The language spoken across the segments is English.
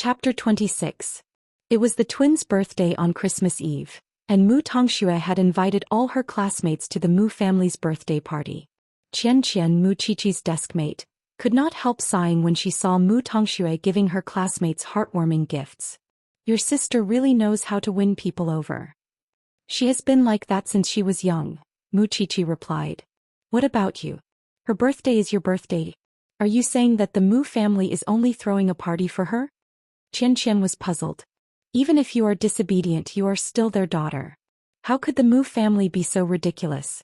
Chapter 26. It was the twins' birthday on Christmas Eve, and Mu Tongxue had invited all her classmates to the Mu family's birthday party. Xianxia, Mu Qiqi's deskmate, could not help sighing when she saw Mu Tongxue giving her classmates heartwarming gifts. Your sister really knows how to win people over. She has been like that since she was young, Mu Qiqi replied. What about you? Her birthday is your birthday. Are you saying that the Mu family is only throwing a party for her? Xianxia was puzzled. Even if you are disobedient, you are still their daughter. How could the Mu family be so ridiculous?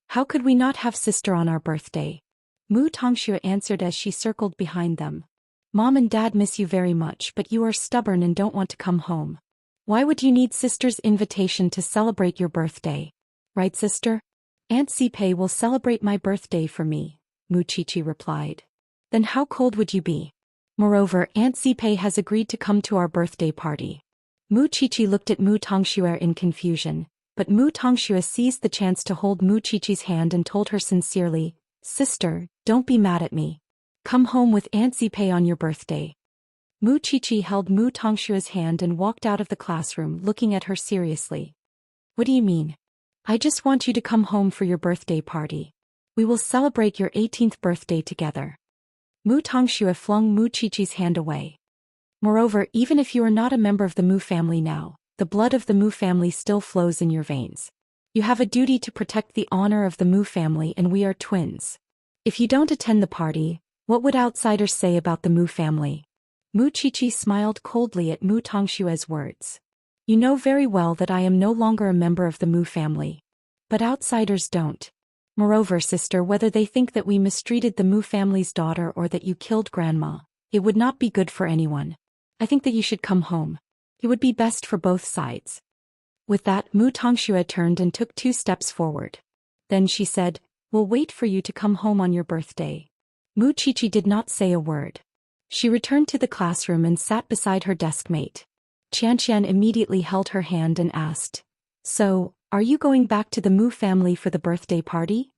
How could we not have sister on our birthday? Mu Tongxue answered as she circled behind them. Mom and Dad miss you very much, but you are stubborn and don't want to come home. Why would you need sister's invitation to celebrate your birthday? Right, sister? Aunt Sipei will celebrate my birthday for me, Mu Qiqi replied. Then how cold would you be? Moreover, Aunt Sipei has agreed to come to our birthday party. Mu Qiqi looked at Mu Tongxue in confusion, but Mu Tongxue seized the chance to hold Mu Qiqi's hand and told her sincerely, Sister, don't be mad at me. Come home with Aunt Sipei on your birthday. Mu Qiqi held Mu Tongshue's hand and walked out of the classroom looking at her seriously. What do you mean? I just want you to come home for your birthday party. We will celebrate your 18th birthday together. Mu Tongxue flung Mu Qiqi's hand away. Moreover, even if you are not a member of the Mu family now, the blood of the Mu family still flows in your veins. You have a duty to protect the honor of the Mu family, and we are twins. If you don't attend the party, what would outsiders say about the Mu family? Mu Qiqi smiled coldly at Mu Tongshue's words. You know very well that I am no longer a member of the Mu family. But outsiders don't. Moreover, sister, whether they think that we mistreated the Mu family's daughter or that you killed grandma, it would not be good for anyone. I think that you should come home. It would be best for both sides. With that, Mu Tongxue turned and took 2 steps forward. Then she said, We'll wait for you to come home on your birthday. Mu Qiqi did not say a word. She returned to the classroom and sat beside her deskmate. Xianxia immediately held her hand and asked, So, are you going back to the Mu family for the birthday party?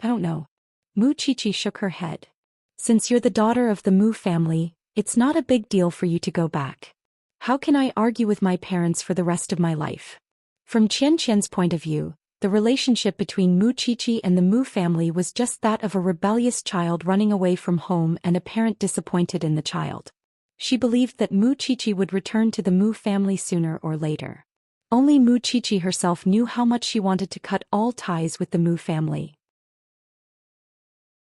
I don't know. Mu Qiqi shook her head. Since you're the daughter of the Mu family, it's not a big deal for you to go back. How can I argue with my parents for the rest of my life? From Xianxian's point of view, the relationship between Mu Qiqi and the Mu family was just that of a rebellious child running away from home and a parent disappointed in the child. She believed that Mu Qiqi would return to the Mu family sooner or later. Only Mu Qiqi herself knew how much she wanted to cut all ties with the Mu family.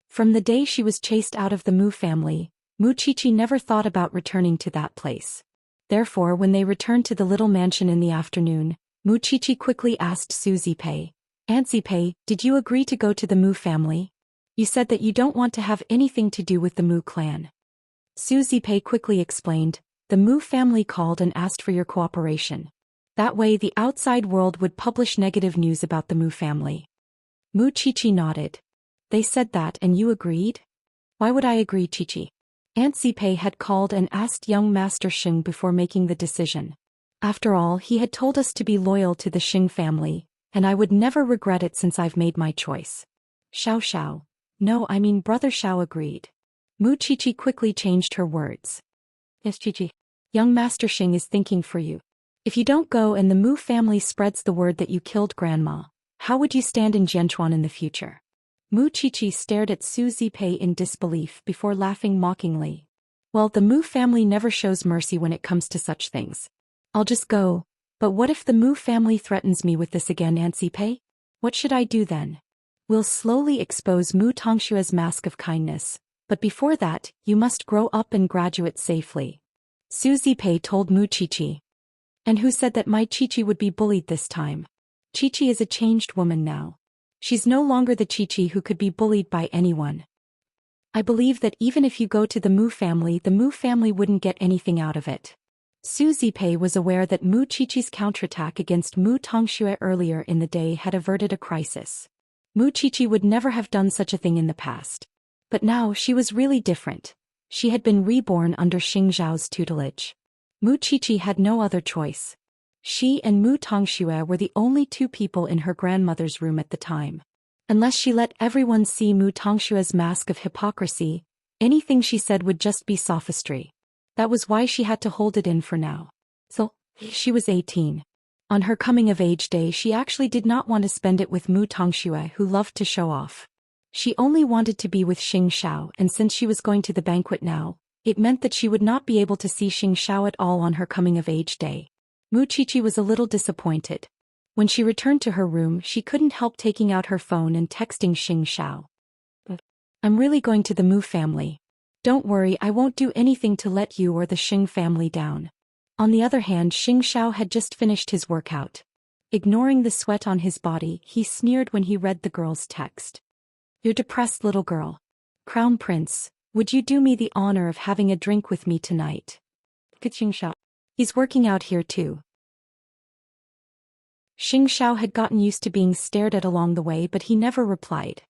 From the day she was chased out of the Mu family, Mu Qiqi never thought about returning to that place. Therefore, when they returned to the little mansion in the afternoon, Mu Qiqi quickly asked Su Zipei, Aunt Zipei, did you agree to go to the Mu family? You said that you don't want to have anything to do with the Mu clan. Su Zipei quickly explained, the Mu family called and asked for your cooperation. That way the outside world would publish negative news about the Mu family. Mu Qiqi nodded. They said that and you agreed? Why would I agree, Qiqi? Aunt Sipei had called and asked young Master Xing before making the decision. After all, he had told us to be loyal to the Xing family, and I would never regret it since I've made my choice. Xiao. No, I mean Brother Xiao agreed. Mu Qiqi quickly changed her words. Yes, Qiqi. Young Master Xing is thinking for you. If you don't go and the Mu family spreads the word that you killed grandma, how would you stand in Jianchuan in the future? Mu Qiqi stared at Su Zipei in disbelief before laughing mockingly. Well, the Mu family never shows mercy when it comes to such things. I'll just go, but what if the Mu family threatens me with this again, Aunt Sipei? What should I do then? We'll slowly expose Mu Tongshue's mask of kindness, but before that, you must grow up and graduate safely. Su Zipei told Mu Qiqi. And who said that my Qiqi would be bullied this time? Qiqi is a changed woman now. She's no longer the Qiqi who could be bullied by anyone. I believe that even if you go to the Mu family wouldn't get anything out of it. Su Zipei was aware that Mu Qiqi's counterattack against Mu Tongxue earlier in the day had averted a crisis. Mu Qiqi would never have done such a thing in the past. But now she was really different. She had been reborn under Xing Zhao's tutelage. Mu Qiqi had no other choice. She and Mu Tongxue were the only 2 people in her grandmother's room at the time. Unless she let everyone see Mu Tongshue's mask of hypocrisy, anything she said would just be sophistry. That was why she had to hold it in for now. So, she was 18. On her coming-of-age day she actually did not want to spend it with Mu Tongxue, who loved to show off. She only wanted to be with Xianxia, and since she was going to the banquet now, it meant that she would not be able to see Xianxia at all on her coming-of-age day. Mu Qiqi was a little disappointed. When she returned to her room she couldn't help taking out her phone and texting Xianxia. I'm really going to the Mu family. Don't worry, I won't do anything to let you or the Xing family down. On the other hand, Xianxia had just finished his workout. Ignoring the sweat on his body, he sneered when he read the girl's text. You're depressed, little girl. Crown Prince, would you do me the honor of having a drink with me tonight? Xianxia. He's working out here too. Xianxia had gotten used to being stared at along the way, but he never replied.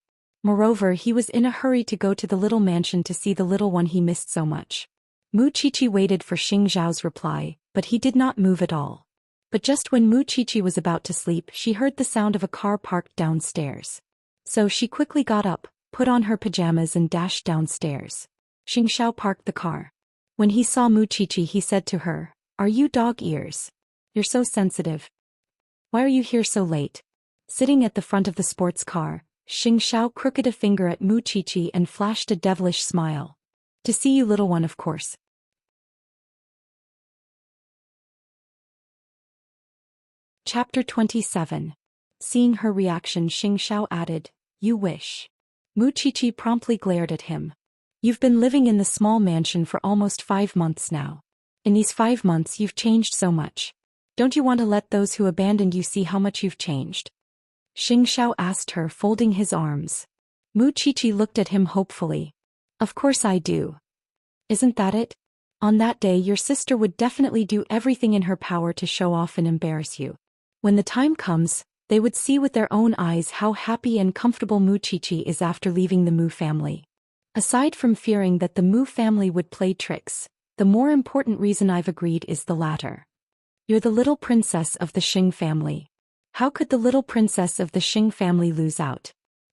Moreover, he was in a hurry to go to the little mansion to see the little one he missed so much. Mu Qiqi waited for Xianxiao's reply, but he did not move at all. But just when Mu Qiqi was about to sleep, she heard the sound of a car parked downstairs. So she quickly got up, put on her pajamas and dashed downstairs. Xianxia parked the car. When he saw Mu Qiqi he said to her, "Are you dog ears? You're so sensitive. Why are you here so late?" Sitting at the front of the sports car, Xianxia crooked a finger at Mu Qiqi and flashed a devilish smile. To see you, little one, of course. Chapter 27. Seeing her reaction, Xianxia added, "You wish." Mu Qiqi promptly glared at him. "You've been living in the small mansion for almost 5 months now. In these 5 months you've changed so much. Don't you want to let those who abandoned you see how much you've changed?" Xianxia asked her, folding his arms. Mu Qiqi looked at him hopefully. "Of course I do. Isn't that it? On that day your sister would definitely do everything in her power to show off and embarrass you. When the time comes, they would see with their own eyes how happy and comfortable Mu Qiqi is after leaving the Mu family. Aside from fearing that the Mu family would play tricks, the more important reason I've agreed is the latter. You're the little princess of the Xing family. How could the little princess of the Xing family lose out?"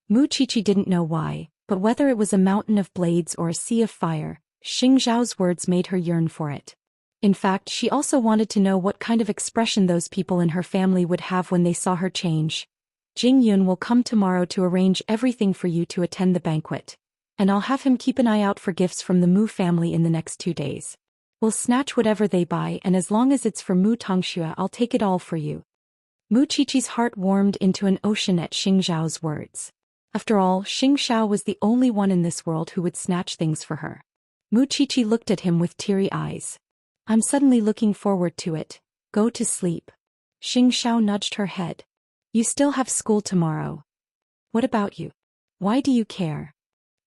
Mu Qiqi didn't know why, but whether it was a mountain of blades or a sea of fire, Xianxiao's words made her yearn for it. In fact, she also wanted to know what kind of expression those people in her family would have when they saw her change. "Jing Yun will come tomorrow to arrange everything for you to attend the banquet. And I'll have him keep an eye out for gifts from the Mu family in the next 2 days. We'll snatch whatever they buy, and as long as it's for Mu Tongxue, I'll take it all for you." Mu Qiqi's heart warmed into an ocean at Xianxiao's words. After all, Xianxia was the only one in this world who would snatch things for her. Mu Qiqi looked at him with teary eyes. "I'm suddenly looking forward to it. Go to sleep." Xianxia nudged her head. "You still have school tomorrow. What about you? Why do you care?"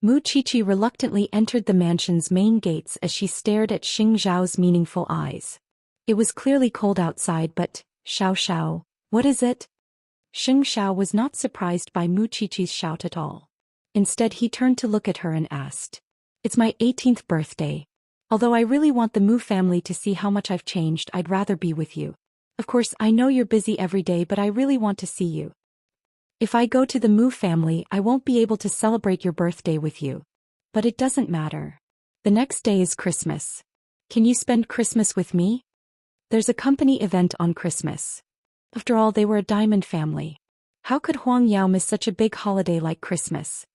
Mu Qiqi reluctantly entered the mansion's main gates as she stared at Xianxiao's meaningful eyes. It was clearly cold outside, but, Xiao, what is it? Xianxia was not surprised by Mu Qiqi's shout at all. Instead he turned to look at her and asked, "It's my 18th birthday. Although I really want the Mu family to see how much I've changed, I'd rather be with you. Of course, I know you're busy every day, but I really want to see you. If I go to the Mu family, I won't be able to celebrate your birthday with you. But it doesn't matter. The next day is Christmas. Can you spend Christmas with me? There's a company event on Christmas. After all, they were a diamond family. How could Huang Yao miss such a big holiday like Christmas?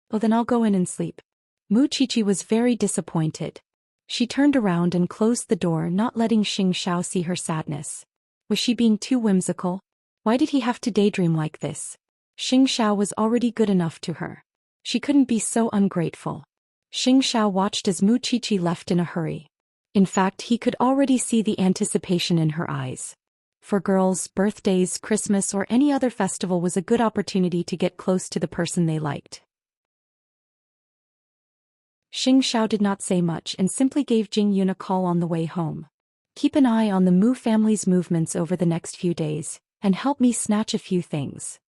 Well, then I'll go in and sleep." Mu Qiqi was very disappointed. She turned around and closed the door, not letting Xianxia see her sadness. Was she being too whimsical? Why did he have to daydream like this? Xianxia was already good enough to her. She couldn't be so ungrateful. Xianxia watched as Mu Qiqi left in a hurry. In fact, he could already see the anticipation in her eyes. For girls, birthdays, Christmas, or any other festival was a good opportunity to get close to the person they liked. Xianxia did not say much and simply gave Jing Yun a call on the way home. "Keep an eye on the Mu family's movements over the next few days, and help me snatch a few things."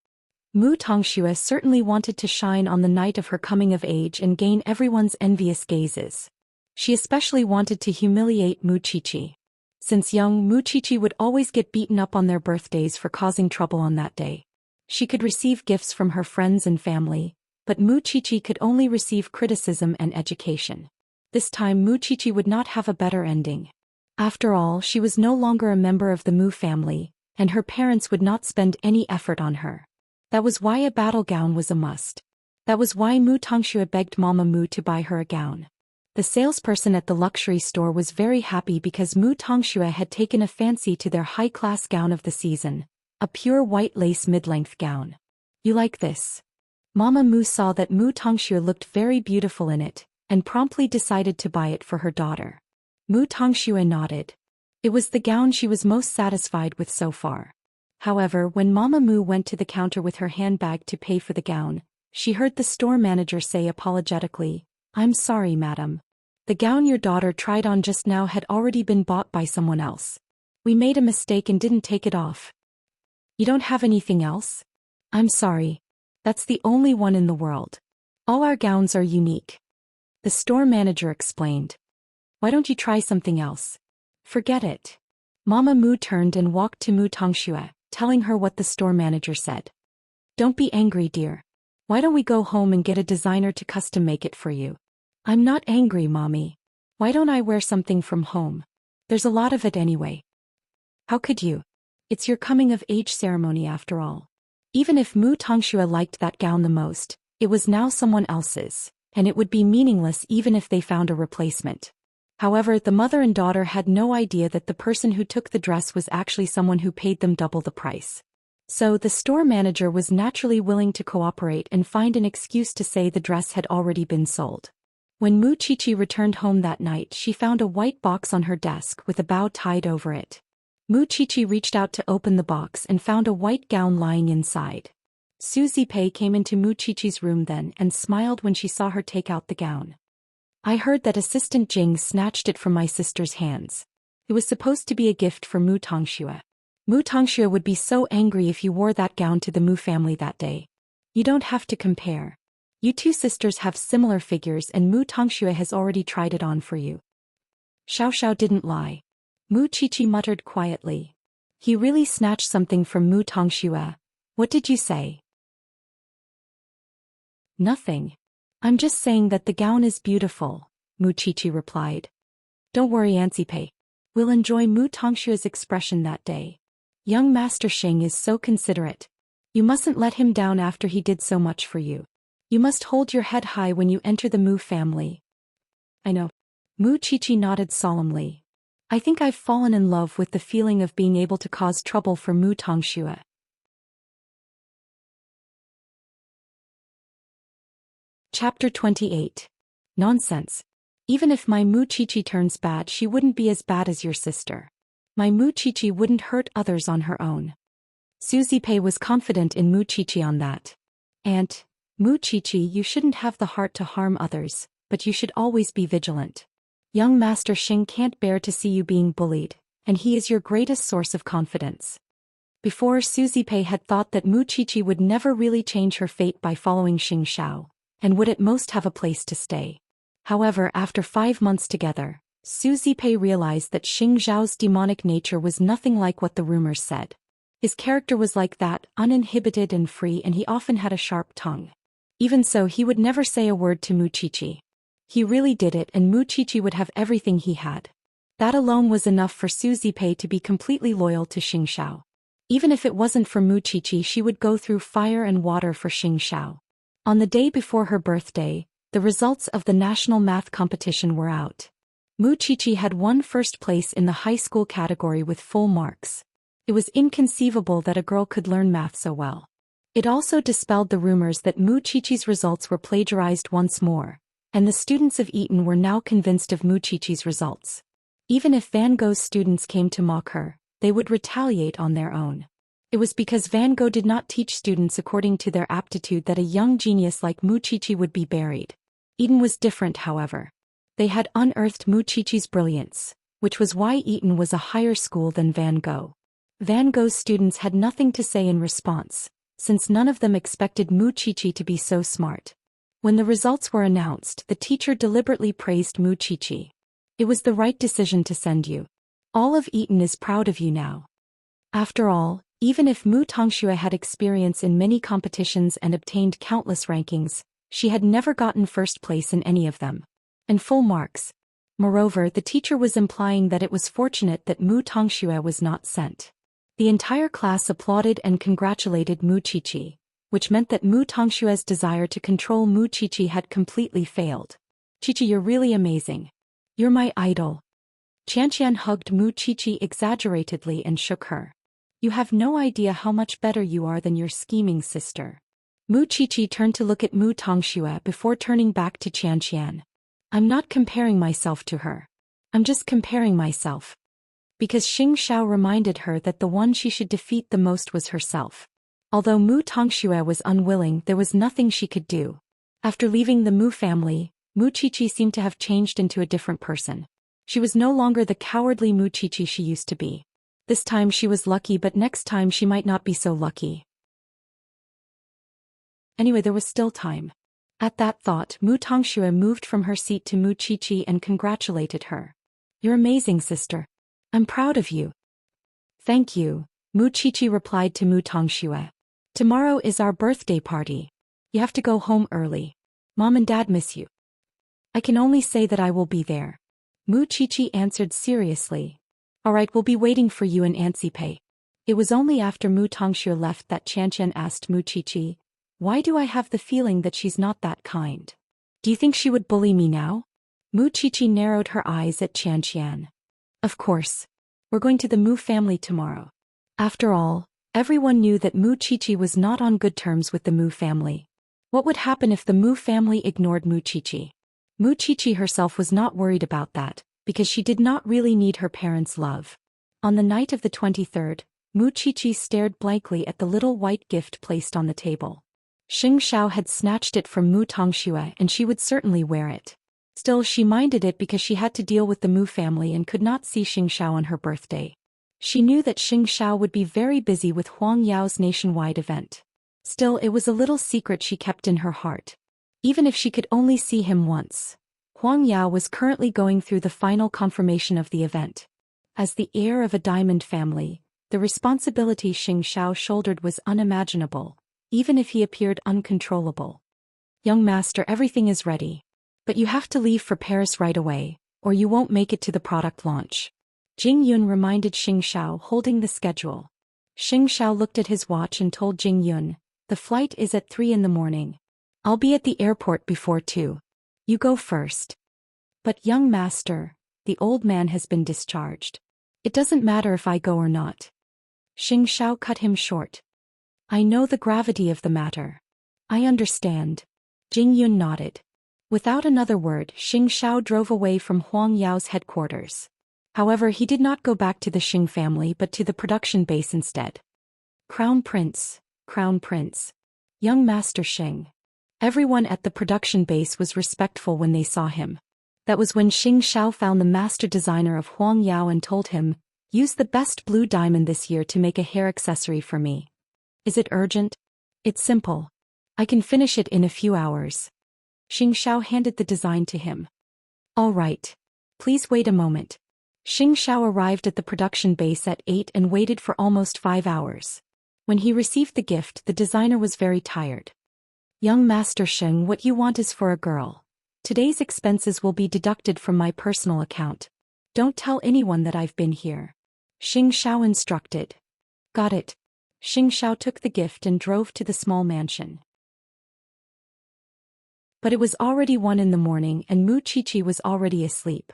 Mu Tongxue certainly wanted to shine on the night of her coming of age and gain everyone's envious gazes. She especially wanted to humiliate Mu Qiqi. Since young, Mu Qiqi would always get beaten up on their birthdays for causing trouble on that day. She could receive gifts from her friends and family, but Mu Qiqi could only receive criticism and education. This time Mu Qiqi would not have a better ending. After all, she was no longer a member of the Mu family, and her parents would not spend any effort on her. That was why a battle gown was a must. That was why Mu Tongxue begged Mama Mu to buy her a gown. The salesperson at the luxury store was very happy because Mu Tongxue had taken a fancy to their high-class gown of the season, a pure white lace mid-length gown. You like this? Mama Mu saw that Mu Tongxue looked very beautiful in it, and promptly decided to buy it for her daughter. Mu Tongxue nodded. It was the gown she was most satisfied with so far. However, when Mama Mu went to the counter with her handbag to pay for the gown, she heard the store manager say apologetically, "I'm sorry, madam. The gown your daughter tried on just now had already been bought by someone else. We made a mistake and didn't take it off." "You don't have anything else?" "I'm sorry. That's the only one in the world. All our gowns are unique." The store manager explained. "Why don't you try something else?" "Forget it." Mama Mu turned and walked to Mu Tongxue, telling her what the store manager said. "Don't be angry, dear. Why don't we go home and get a designer to custom make it for you?" "I'm not angry, Mommy. Why don't I wear something from home? There's a lot of it anyway." "How could you? It's your coming-of-age ceremony after all." Even if Mu Tongxue liked that gown the most, it was now someone else's, and it would be meaningless even if they found a replacement. However, the mother and daughter had no idea that the person who took the dress was actually someone who paid them double the price. So the store manager was naturally willing to cooperate and find an excuse to say the dress had already been sold. When Mu Qiqi returned home that night, she found a white box on her desk with a bow tied over it. Mu Qiqi reached out to open the box and found a white gown lying inside. Su Zipei came into Mu Qiqi's room then and smiled when she saw her take out the gown. "I heard that Assistant Jing snatched it from my sister's hands. It was supposed to be a gift for Mu Tongxue. Mu Tongxue would be so angry if you wore that gown to the Mu family that day." "You don't have to compare. You two sisters have similar figures and Mu Tongxue has already tried it on for you." Xiao didn't lie. Mu Qiqi muttered quietly. "He really snatched something from Mu Tongxue. What did you say?" "Nothing. I'm just saying that the gown is beautiful," Mu Qiqi replied. "Don't worry, Ancipei. We'll enjoy Mu Tongshue's expression that day. Young Master Xing is so considerate. You mustn't let him down after he did so much for you. You must hold your head high when you enter the Mu family." "I know." Mu Qiqi nodded solemnly. "I think I've fallen in love with the feeling of being able to cause trouble for Mu Tongxue." Chapter 28. Nonsense. Even if my Mu Qiqi turns bad, she wouldn't be as bad as your sister. My Mu Qiqi wouldn't hurt others on her own. Su Zipei was confident in Mu Qiqi on that. "Aunt, Mu Qiqi, you shouldn't have the heart to harm others, but you should always be vigilant. Young Master Xing can't bear to see you being bullied, and he is your greatest source of confidence." Before, Su Zipei had thought that Mu Qiqi would never really change her fate by following Xianxia, and would at most have a place to stay. However, after 5 months together, Su Zipei realized that Xianxia's demonic nature was nothing like what the rumors said. His character was like that, uninhibited and free, and he often had a sharp tongue. Even so, he would never say a word to Mu Qiqi. He really did it, and Mu Qiqi would have everything he had. That alone was enough for Su Zipei to be completely loyal to Xianxia. Even if it wasn't for Mu Qiqi, she would go through fire and water for Xianxia. On the day before her birthday, the results of the national math competition were out. Mu Qiqi had won first place in the high school category with full marks. It was inconceivable that a girl could learn math so well. It also dispelled the rumors that Mu Qiqi's results were plagiarized once more, and the students of Eton were now convinced of Mu Qiqi's results. Even if Van Gogh's students came to mock her, they would retaliate on their own. It was because Van Gogh did not teach students according to their aptitude that a young genius like Mu Qiqi would be buried. Eton was different, however. They had unearthed Mu Qiqi's brilliance, which was why Eton was a higher school than Van Gogh. Van Gogh's students had nothing to say in response, since none of them expected Mu Qiqi to be so smart. When the results were announced, the teacher deliberately praised Mu Qiqi. "It was the right decision to send you. All of Eton is proud of you now." After all, even if Mu Tongxue had experience in many competitions and obtained countless rankings, she had never gotten first place in any of them. and full marks. Moreover, the teacher was implying that it was fortunate that Mu Tongxue was not sent. The entire class applauded and congratulated Mu Qiqi, which meant that Mu Tongshue's desire to control Mu Qiqi had completely failed. Qiqi, you're really amazing. You're my idol. Xianxia hugged Mu Qiqi exaggeratedly and shook her. You have no idea how much better you are than your scheming sister. Mu Qiqi turned to look at Mu Tongxue before turning back to Xianxia. I'm not comparing myself to her. I'm just comparing myself. Because Xianxia reminded her that the one she should defeat the most was herself. Although Mu Tongxue was unwilling, there was nothing she could do. After leaving the Mu family, Mu Qiqi seemed to have changed into a different person. She was no longer the cowardly Mu Qiqi she used to be. This time she was lucky, but next time she might not be so lucky. Anyway, there was still time. At that thought, Mu Tongxue moved from her seat to Mu Qiqi and congratulated her. You're amazing, sister. I'm proud of you. Thank you, Mu Qiqi replied to Mu Tongxue. Tomorrow is our birthday party. You have to go home early. Mom and Dad miss you. I can only say that I will be there. Mu Qiqi answered seriously. All right, we'll be waiting for you in Ansipe. It was only after Mu Tongxue left that Xianxian asked Mu Qiqi, why do I have the feeling that she's not that kind? Do you think she would bully me now? Mu Qiqi narrowed her eyes at Xianxian. Of course. We're going to the Mu family tomorrow. After all, everyone knew that Mu Qiqi was not on good terms with the Mu family. What would happen if the Mu family ignored Mu Qiqi? Mu Qiqi herself was not worried about that, because she did not really need her parents' love. On the night of the 23rd, Mu Qiqi stared blankly at the little white gift placed on the table. Xianxia had snatched it from Mu Tongxue and she would certainly wear it. Still, she minded it because she had to deal with the Mu family and could not see Xianxia on her birthday. She knew that Xianxia would be very busy with Huang Yao's nationwide event. Still, it was a little secret she kept in her heart. Even if she could only see him once. Huang Yao was currently going through the final confirmation of the event. As the heir of a diamond family, the responsibility Xianxia shouldered was unimaginable, even if he appeared uncontrollable. Young master, everything is ready. But you have to leave for Paris right away, or you won't make it to the product launch. Jing Yun reminded Xianxia, holding the schedule. Xianxia looked at his watch and told Jing Yun, the flight is at 3 in the morning. I'll be at the airport before 2. You go first. But young master, the old man has been discharged. It doesn't matter if I go or not. Xianxia cut him short. I know the gravity of the matter. I understand. Jing Yun nodded. Without another word, Xianxia drove away from Huang Yao's headquarters. However, he did not go back to the Xing family but to the production base instead. Crown Prince, Crown Prince. Young Master Xing. Everyone at the production base was respectful when they saw him. That was when Xianxia found the master designer of Huang Yao and told him, use the best blue diamond this year to make a hair accessory for me. Is it urgent? It's simple. I can finish it in a few hours. Xianxia handed the design to him. All right. Please wait a moment. Xianxia arrived at the production base at 8 and waited for almost 5 hours. When he received the gift, the designer was very tired. Young Master Xing, what you want is for a girl. Today's expenses will be deducted from my personal account. Don't tell anyone that I've been here. Xianxia instructed. Got it. Xianxia took the gift and drove to the small mansion. But it was already 1 in the morning and Mu Qiqi was already asleep.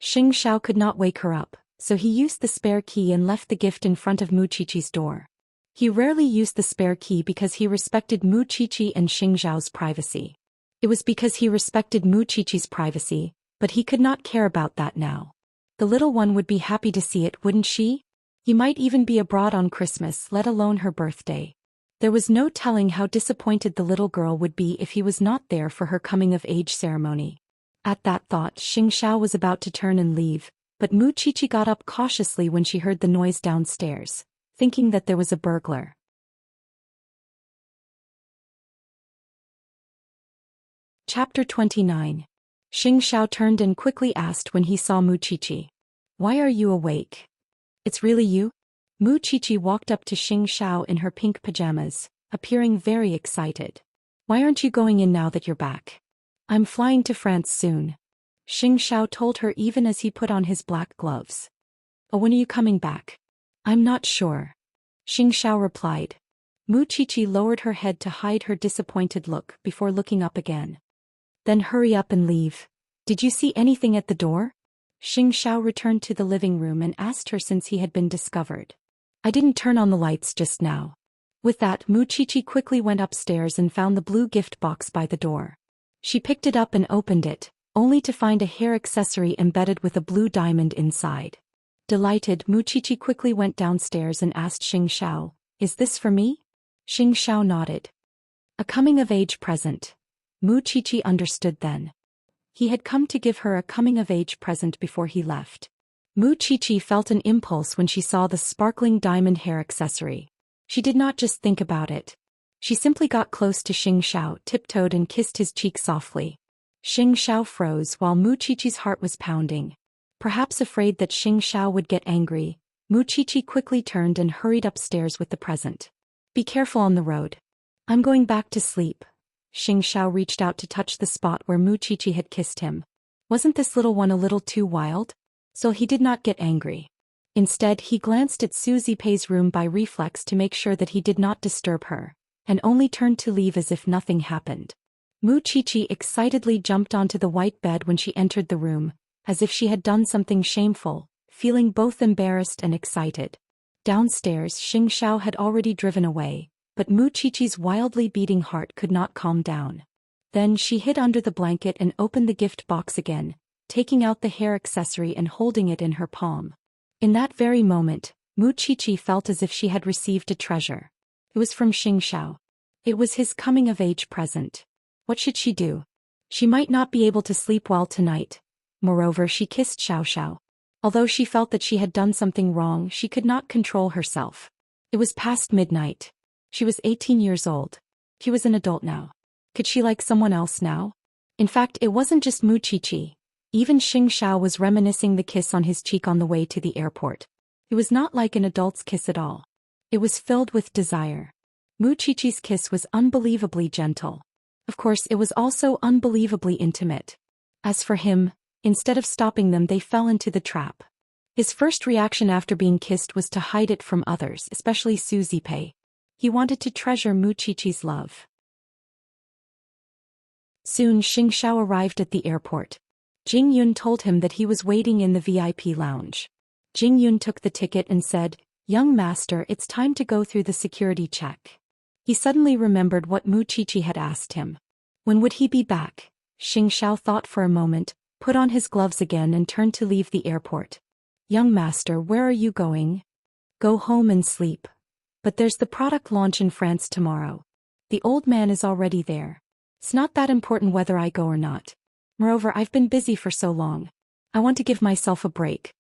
Xianxia could not wake her up, so he used the spare key and left the gift in front of Mu Qiqi's door. He rarely used the spare key because he respected Mu Qiqi and Xianxiao's privacy. It was because he respected Mu Qiqi's privacy, but he could not care about that now. The little one would be happy to see it, wouldn't she? He might even be abroad on Christmas, let alone her birthday. There was no telling how disappointed the little girl would be if he was not there for her coming-of-age ceremony. At that thought, Xianxia was about to turn and leave, but Mu Qiqi got up cautiously when she heard the noise downstairs, thinking that there was a burglar. Chapter 29. Xianxia turned and quickly asked when he saw Mu Qiqi. Why are you awake? It's really you? Mu Qiqi walked up to Xianxia in her pink pajamas, appearing very excited. Why aren't you going in now that you're back? I'm flying to France soon. Xianxia told her even as he put on his black gloves. Oh, when are you coming back? I'm not sure. Xianxia replied. Mu Qiqi lowered her head to hide her disappointed look before looking up again. Then hurry up and leave. Did you see anything at the door? Xianxia returned to the living room and asked her since he had been discovered. I didn't turn on the lights just now. With that, Mu Qiqi quickly went upstairs and found the blue gift box by the door. She picked it up and opened it, only to find a hair accessory embedded with a blue diamond inside. Delighted, Mu Qiqi quickly went downstairs and asked Xianxia, "Is this for me?" Xianxia nodded. A coming-of-age present. Mu Qiqi understood then. He had come to give her a coming-of-age present before he left. Mu Qiqi felt an impulse when she saw the sparkling diamond hair accessory. She did not just think about it. She simply got close to Xianxia, tiptoed and kissed his cheek softly. Xianxia froze while Mu Qiqi's heart was pounding. Perhaps afraid that Xianxia would get angry, Mu Qiqi quickly turned and hurried upstairs with the present. Be careful on the road. I'm going back to sleep. Xianxia reached out to touch the spot where Mu Qiqi had kissed him. Wasn't this little one a little too wild? So he did not get angry. Instead, he glanced at Zhou Xian's room by reflex to make sure that he did not disturb her, and only turned to leave as if nothing happened. Mu Qiqi excitedly jumped onto the white bed when she entered the room, as if she had done something shameful, feeling both embarrassed and excited. Downstairs, Xianxia had already driven away, but Mu Qiqi's wildly beating heart could not calm down. Then she hid under the blanket and opened the gift box again, taking out the hair accessory and holding it in her palm. In that very moment, Mu Qiqi felt as if she had received a treasure. It was from Xianxia. It was his coming-of-age present. What should she do? She might not be able to sleep well tonight. Moreover, she kissed Xiaoxiao. Although she felt that she had done something wrong, she could not control herself. It was past midnight. She was 18 years old. He was an adult now. Could she like someone else now? In fact, it wasn't just Mu Qiqi. Even Xianxia was reminiscing the kiss on his cheek on the way to the airport. It was not like an adult's kiss at all. It was filled with desire. Mu Qiqi's kiss was unbelievably gentle. Of course, it was also unbelievably intimate. As for him, instead of stopping them, they fell into the trap. His first reaction after being kissed was to hide it from others, especially Zhou Xian. He wanted to treasure Mu Qiqi's love. Soon Xianxia arrived at the airport. Jing Yun told him that he was waiting in the VIP lounge. Jing Yun took the ticket and said, "Young master, it's time to go through the security check." He suddenly remembered what Mu Qiqi had asked him. When would he be back? Xianxia thought for a moment, put on his gloves again and turned to leave the airport. "Young master, where are you going?" "Go home and sleep. But there's the product launch in France tomorrow. The old man is already there. It's not that important whether I go or not. Moreover, I've been busy for so long. I want to give myself a break."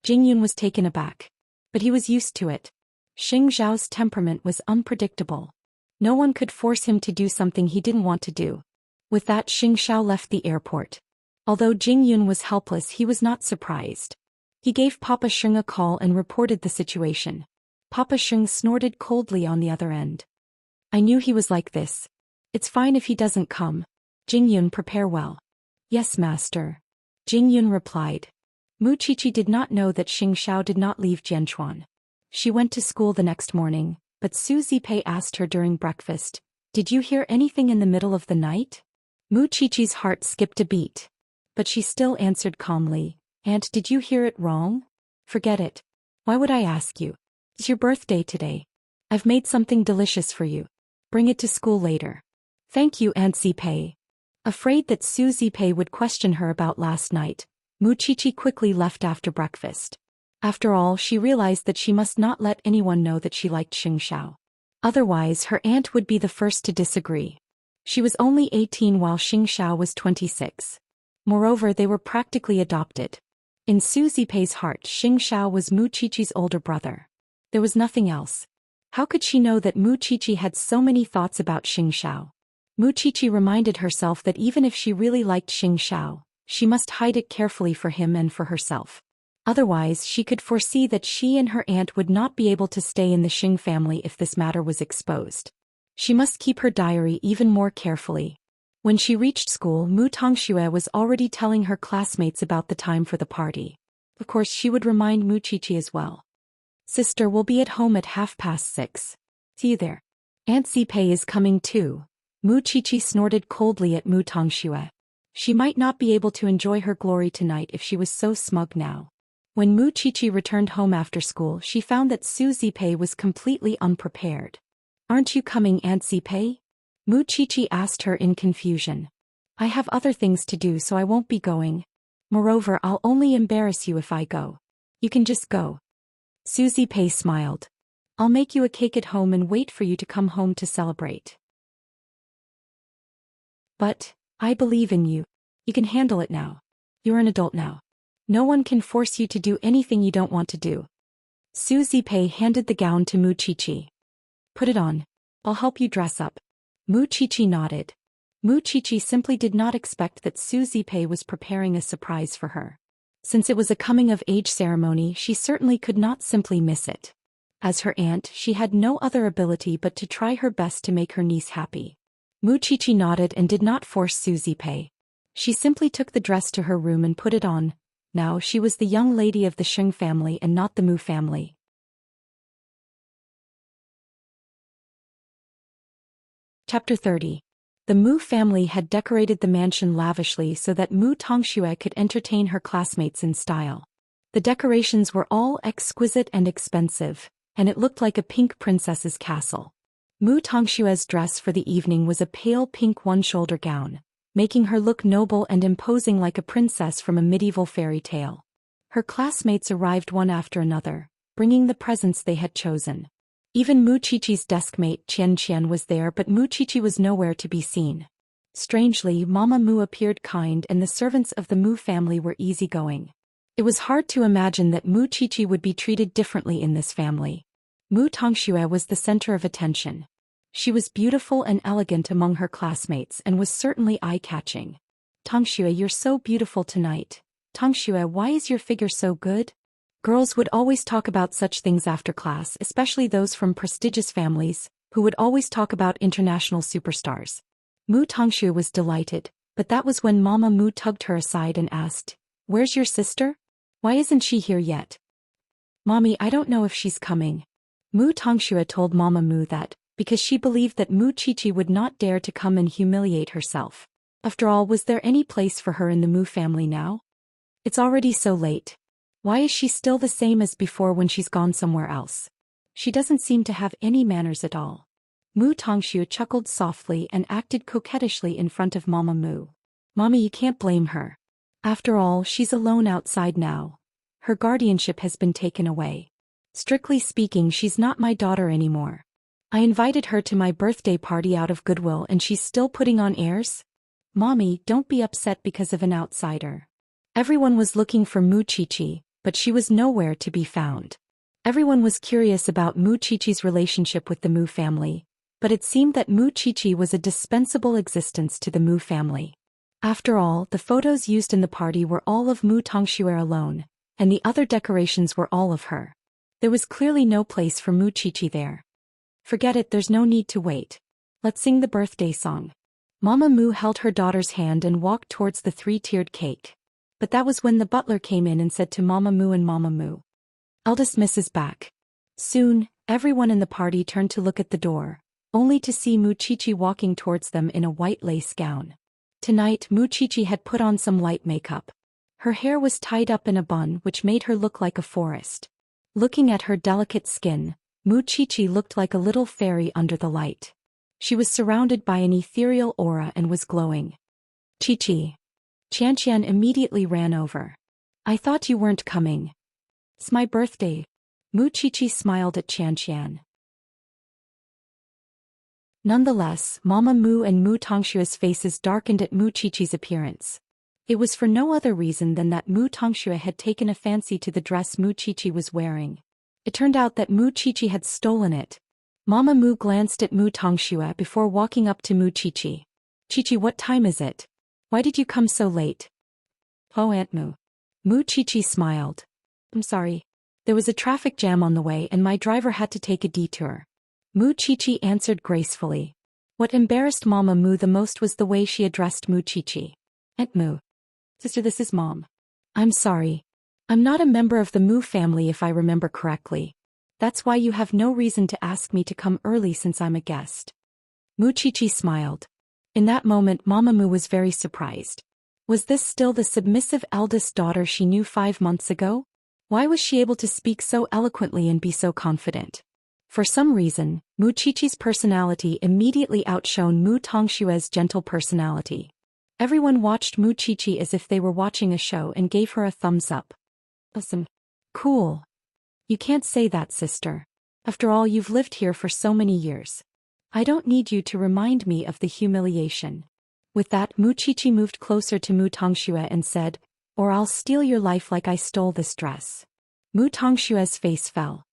Jing Yun was taken aback. But he was used to it. Xiaoxiao's temperament was unpredictable. No one could force him to do something he didn't want to do. With that, Xianxia left the airport. Although Jing Yun was helpless, he was not surprised. He gave Papa Sheng a call and reported the situation. Papa Sheng snorted coldly on the other end. "I knew he was like this. It's fine if he doesn't come. Jing Yun, prepare well." "Yes, master." Jing Yun replied. Mu Qiqi did not know that Xianxia did not leave Jianchuan. She went to school the next morning, but Zhou Xian asked her during breakfast, "Did you hear anything in the middle of the night?" Mu Qiqi's heart skipped a beat. But she still answered calmly, "Aunt, did you hear it wrong? Forget it. Why would I ask you? It's your birthday today. I've made something delicious for you. Bring it to school later." "Thank you, Aunt Zipei." Afraid that Zhou Xian would question her about last night, Mu Qiqi quickly left after breakfast. After all, she realized that she must not let anyone know that she liked Xianxia. Otherwise, her aunt would be the first to disagree. She was only 18 while Xianxia was 26. Moreover, they were practically adopted. In Zhou Xian's heart, Xianxia was Mu Qiqi's older brother. There was nothing else. How could she know that Mu Qiqi had so many thoughts about Xianxia? Mu Qiqi reminded herself that even if she really liked Xianxia, she must hide it carefully for him and for herself. Otherwise, she could foresee that she and her aunt would not be able to stay in the Xing family if this matter was exposed. She must keep her diary even more carefully. When she reached school, Mu Tongxue was already telling her classmates about the time for the party. Of course, she would remind Mu Qiqi as well. Sister will be at home at 6:30. See you there. Aunt Zipei is coming too. Mu Qiqi snorted coldly at Mu Tongxue. She might not be able to enjoy her glory tonight if she was so smug now. When Mu Qiqi returned home after school, she found that Su Zipei was completely unprepared. Aren't you coming, Aunt Zipei? Mu Qiqi asked her in confusion. I have other things to do, so I won't be going. Moreover, I'll only embarrass you if I go. You can just go. Su Zipei smiled. I'll make you a cake at home and wait for you to come home to celebrate. But, I believe in you. You can handle it now. You're an adult now. No one can force you to do anything you don't want to do. Su Zipei handed the gown to Mu Qiqi. Put it on. I'll help you dress up. Mu Qiqi nodded. Mu Qiqi simply did not expect that Su Zipei was preparing a surprise for her. Since it was a coming-of-age ceremony, she certainly could not simply miss it. As her aunt, she had no other ability but to try her best to make her niece happy. Mu Qiqi nodded and did not force Su Zipei. She simply took the dress to her room and put it on. Now she was the young lady of the Sheng family and not the Mu family. Chapter 30. The Mu family had decorated the mansion lavishly so that Mu Tongxue could entertain her classmates in style. The decorations were all exquisite and expensive, and it looked like a pink princess's castle. Mu Tongxue's dress for the evening was a pale pink one-shoulder gown, making her look noble and imposing like a princess from a medieval fairy tale. Her classmates arrived one after another, bringing the presents they had chosen. Even Mu Qiqi's deskmate Xianxia was there, but Mu Qiqi was nowhere to be seen. Strangely, Mama Mu appeared kind and the servants of the Mu family were easygoing. It was hard to imagine that Mu Qiqi would be treated differently in this family. Mu Tongxue was the center of attention. She was beautiful and elegant among her classmates and was certainly eye-catching. Tongxue, you're so beautiful tonight. Tongxue, why is your figure so good? Girls would always talk about such things after class, especially those from prestigious families, who would always talk about international superstars. Mu Tongxue was delighted, but that was when Mama Mu tugged her aside and asked, Where's your sister? Why isn't she here yet? Mommy, I don't know if she's coming. Mu Tongxue told Mama Mu that, because she believed that Mu Qiqi would not dare to come and humiliate herself. After all, was there any place for her in the Mu family now? It's already so late. Why is she still the same as before when she's gone somewhere else? She doesn't seem to have any manners at all. Mu Tongxue chuckled softly and acted coquettishly in front of Mama Mu. Mommy, you can't blame her. After all, she's alone outside now. Her guardianship has been taken away. Strictly speaking, she's not my daughter anymore. I invited her to my birthday party out of goodwill and she's still putting on airs? Mommy, don't be upset because of an outsider. Everyone was looking for Mu Qiqi, but she was nowhere to be found. Everyone was curious about Mu Qiqi's relationship with the Mu family, but it seemed that Mu Qiqi was a dispensable existence to the Mu family. After all, the photos used in the party were all of Mu Tongxue alone, and the other decorations were all of her. There was clearly no place for Mu Qiqi there. Forget it, there's no need to wait. Let's sing the birthday song. Mama Mu held her daughter's hand and walked towards the three-tiered cake. But that was when the butler came in and said to Mama Mu and Mama Mu, Eldest Miss is back. Soon, everyone in the party turned to look at the door, only to see Mu Qiqi walking towards them in a white lace gown. Tonight, Mu Qiqi had put on some light makeup. Her hair was tied up in a bun which made her look like a forest. Looking at her delicate skin, Mu Qiqi looked like a little fairy under the light. She was surrounded by an ethereal aura and was glowing. Qiqi. Xianxia immediately ran over. I thought you weren't coming. It's my birthday. Mu Qiqi smiled at Xianxia. Nonetheless, Mama Mu and Mu Tongshue's faces darkened at Mu Qiqi's appearance. It was for no other reason than that Mu Tongxue had taken a fancy to the dress Mu Qiqi was wearing. It turned out that Mu Qiqi had stolen it. Mama Mu glanced at Mu Tongxue before walking up to Mu Qiqi. Qiqi, what time is it? Why did you come so late? Oh, Aunt Mu. Mu Qiqi smiled. I'm sorry. There was a traffic jam on the way and my driver had to take a detour. Mu Qiqi answered gracefully. What embarrassed Mama Mu the most was the way she addressed Mu Qiqi. Aunt Mu. Sister, this is Mom. I'm sorry. I'm not a member of the Mu family if I remember correctly. That's why you have no reason to ask me to come early since I'm a guest. Mu Qiqi smiled. In that moment Mama Mu was very surprised. Was this still the submissive eldest daughter she knew 5 months ago? Why was she able to speak so eloquently and be so confident? For some reason, Mu Qiqi's personality immediately outshone Mu Tongshue's gentle personality. Everyone watched Mu Qiqi as if they were watching a show and gave her a thumbs up. Awesome. Cool. You can't say that, sister. After all, you've lived here for so many years. I don't need you to remind me of the humiliation. With that, Mu Qiqi moved closer to Mu Tongxue and said, or I'll steal your life like I stole this dress. Mu Tongshue's face fell.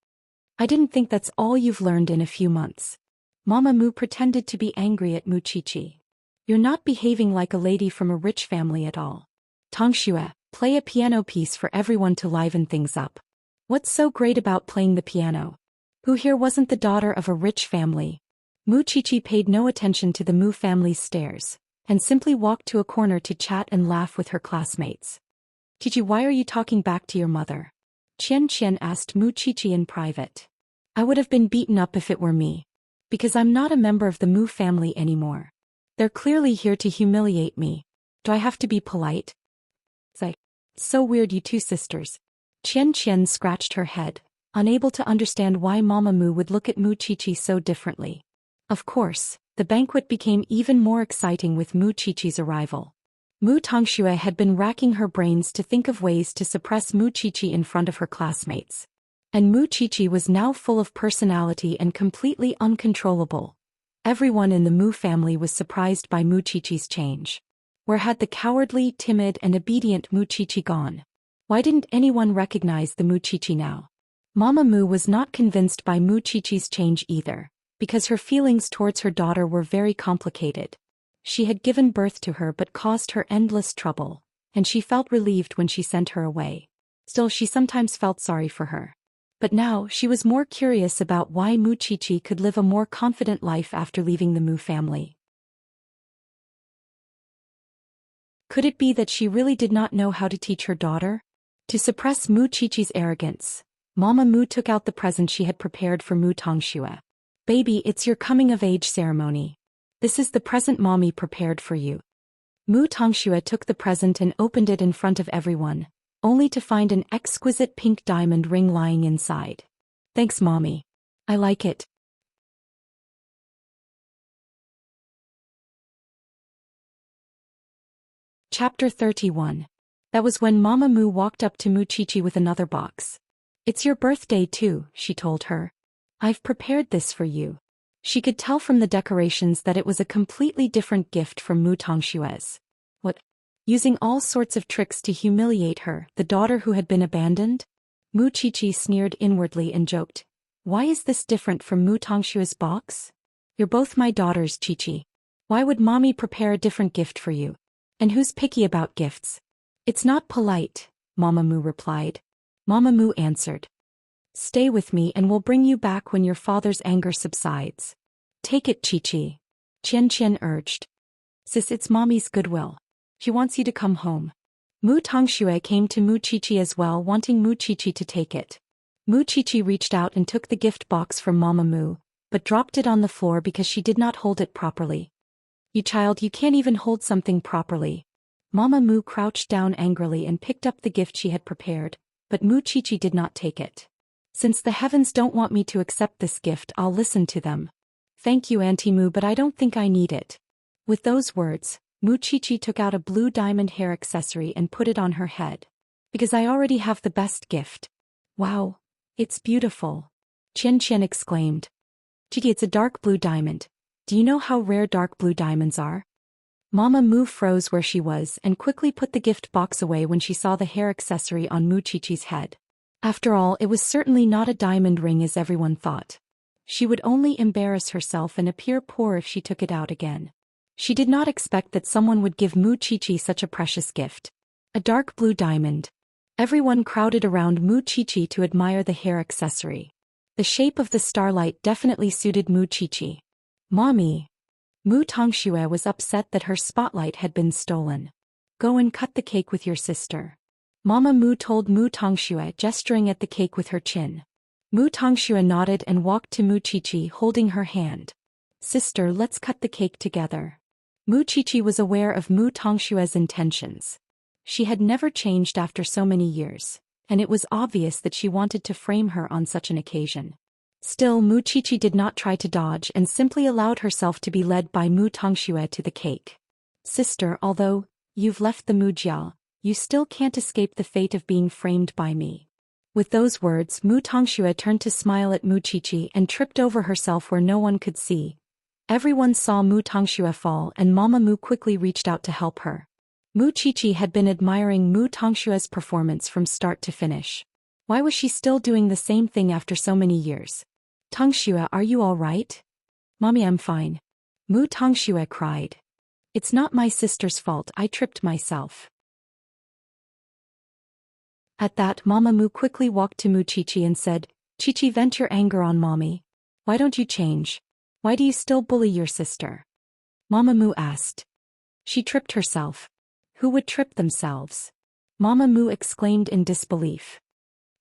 I didn't think that's all you've learned in a few months. Mama Mu pretended to be angry at Mu Qiqi. You're not behaving like a lady from a rich family at all. Tongxue, play a piano piece for everyone to liven things up. What's so great about playing the piano? Who here wasn't the daughter of a rich family? Mu Qiqi paid no attention to the Mu family's stares, and simply walked to a corner to chat and laugh with her classmates. Qiqi, why are you talking back to your mother? Xianxia asked Mu Qiqi in private. I would have been beaten up if it were me. Because I'm not a member of the Mu family anymore. They're clearly here to humiliate me. Do I have to be polite? It's like, so weird, you two sisters. Qian scratched her head, unable to understand why Mama Mu would look at Mu Qiqi so differently. Of course, the banquet became even more exciting with Mu Qiqi's arrival. Mu Tongxue had been racking her brains to think of ways to suppress Mu Qiqi in front of her classmates. And Mu Qiqi was now full of personality and completely uncontrollable. Everyone in the Mu family was surprised by Mu Qiqi's change. Where had the cowardly, timid and obedient Mu Qiqi gone? Why didn't anyone recognize the Mu Qiqi now? Mama Mu was not convinced by Mu Qiqi's change either, because her feelings towards her daughter were very complicated. She had given birth to her but caused her endless trouble, and she felt relieved when she sent her away. Still, she sometimes felt sorry for her. But now, she was more curious about why Mu Qiqi could live a more confident life after leaving the Mu family. Could it be that she really did not know how to teach her daughter? To suppress Mu Qiqi's arrogance, Mama Mu took out the present she had prepared for Mu Tongxue. Baby, it's your coming-of-age ceremony. This is the present Mommy prepared for you. Mu Tongxue took the present and opened it in front of everyone, only to find an exquisite pink diamond ring lying inside. Thanks, Mommy. I like it. Chapter 31. That was when Mama Mu walked up to Mu Qiqi with another box. It's your birthday too, she told her. I've prepared this for you. She could tell from the decorations that it was a completely different gift from Mu Tongshue's. What? Using all sorts of tricks to humiliate her, the daughter who had been abandoned? Mu Qiqi sneered inwardly and joked. Why is this different from Mu Tongshue's box? You're both my daughters, Qiqi. Why would Mommy prepare a different gift for you? And who's picky about gifts? It's not polite, Mama Mu replied. Mama Mu answered. Stay with me and we'll bring you back when your father's anger subsides. Take it, Qiqi. Qian urged. Sis, it's Mommy's goodwill. She wants you to come home. Mu Tongxue came to Mu Qiqi as well, wanting Mu Qiqi to take it. Mu Qiqi reached out and took the gift box from Mama Mu, but dropped it on the floor because she did not hold it properly. You child, you can't even hold something properly. Mama Mu crouched down angrily and picked up the gift she had prepared, but Mu Qiqi did not take it. Since the heavens don't want me to accept this gift, I'll listen to them. Thank you, Auntie Mu, but I don't think I need it. With those words, Mu Qiqi took out a blue diamond hair accessory and put it on her head. Because I already have the best gift. Wow, it's beautiful. Qian exclaimed. Qiqi, it's a dark blue diamond. Do you know how rare dark blue diamonds are? Mama Mu froze where she was and quickly put the gift box away when she saw the hair accessory on Mu Qiqi's head. After all, it was certainly not a diamond ring as everyone thought. She would only embarrass herself and appear poor if she took it out again. She did not expect that someone would give Mu Qiqi such a precious gift. A dark blue diamond. Everyone crowded around Mu Qiqi to admire the hair accessory. The shape of the starlight definitely suited Mu Qiqi. Mommy. Mu Tongxue was upset that her spotlight had been stolen. Go and cut the cake with your sister. Mama Mu told Mu Tongxue, gesturing at the cake with her chin. Mu Tongxue nodded and walked to Mu Qiqi, holding her hand. Sister, let's cut the cake together. Mu Qiqi was aware of Mu Tongshue's intentions. She had never changed after so many years, and it was obvious that she wanted to frame her on such an occasion. Still, Mu Qiqi did not try to dodge and simply allowed herself to be led by Mu Tongxue to the cake. Sister, although you've left the Mujiao, you still can't escape the fate of being framed by me. With those words, Mu Tongxue turned to smile at Mu Qiqi and tripped over herself where no one could see. Everyone saw Mu Tongxue fall, and Mama Mu quickly reached out to help her. Mu Qiqi had been admiring Mu Tongshue's performance from start to finish. Why was she still doing the same thing after so many years? Tongxue, are you all right? Mommy, I'm fine. Mu Tongxue cried. It's not my sister's fault, I tripped myself. At that, Mama Mu quickly walked to Mu Qiqi and said, Qiqi, vent your anger on Mommy. Why don't you change? Why do you still bully your sister? Mama Mu asked. She tripped herself. Who would trip themselves? Mama Mu exclaimed in disbelief.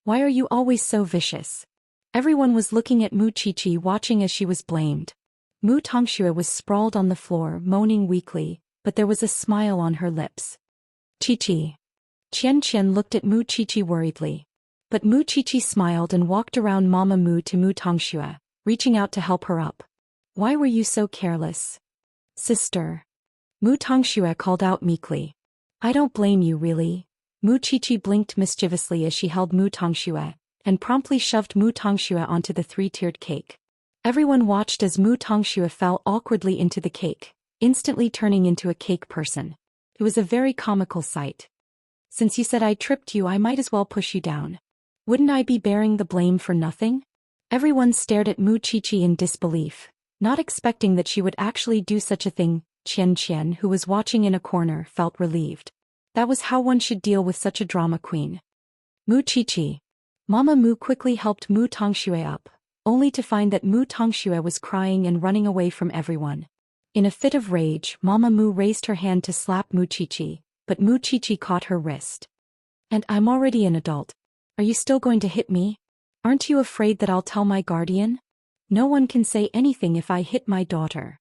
Why are you always so vicious? Everyone was looking at Mu Qiqi, watching as she was blamed. Mu Tongxue was sprawled on the floor, moaning weakly, but there was a smile on her lips. Qiqi. Xianxia looked at Mu Qiqi worriedly. But Mu Qiqi smiled and walked around Mama Mu to Mu Tongxue, reaching out to help her up. Why were you so careless? Sister. Mu Tongxue called out meekly. I don't blame you, really. Mu Qiqi blinked mischievously as she held Mu Tongxue, and promptly shoved Mu Tongxue onto the three-tiered cake. Everyone watched as Mu Tongxue fell awkwardly into the cake, instantly turning into a cake person. It was a very comical sight. Since you said I tripped you, I might as well push you down. Wouldn't I be bearing the blame for nothing? Everyone stared at Mu Qiqi in disbelief, not expecting that she would actually do such a thing. Xianxia, who was watching in a corner, felt relieved. That was how one should deal with such a drama queen. Mu Qiqi. Mama Mu quickly helped Mu Tongxue up, only to find that Mu Tongxue was crying and running away from everyone. In a fit of rage, Mama Mu raised her hand to slap Mu Qiqi, but Mu Qiqi caught her wrist. And I'm already an adult. Are you still going to hit me? Aren't you afraid that I'll tell my guardian? No one can say anything if I hit my daughter.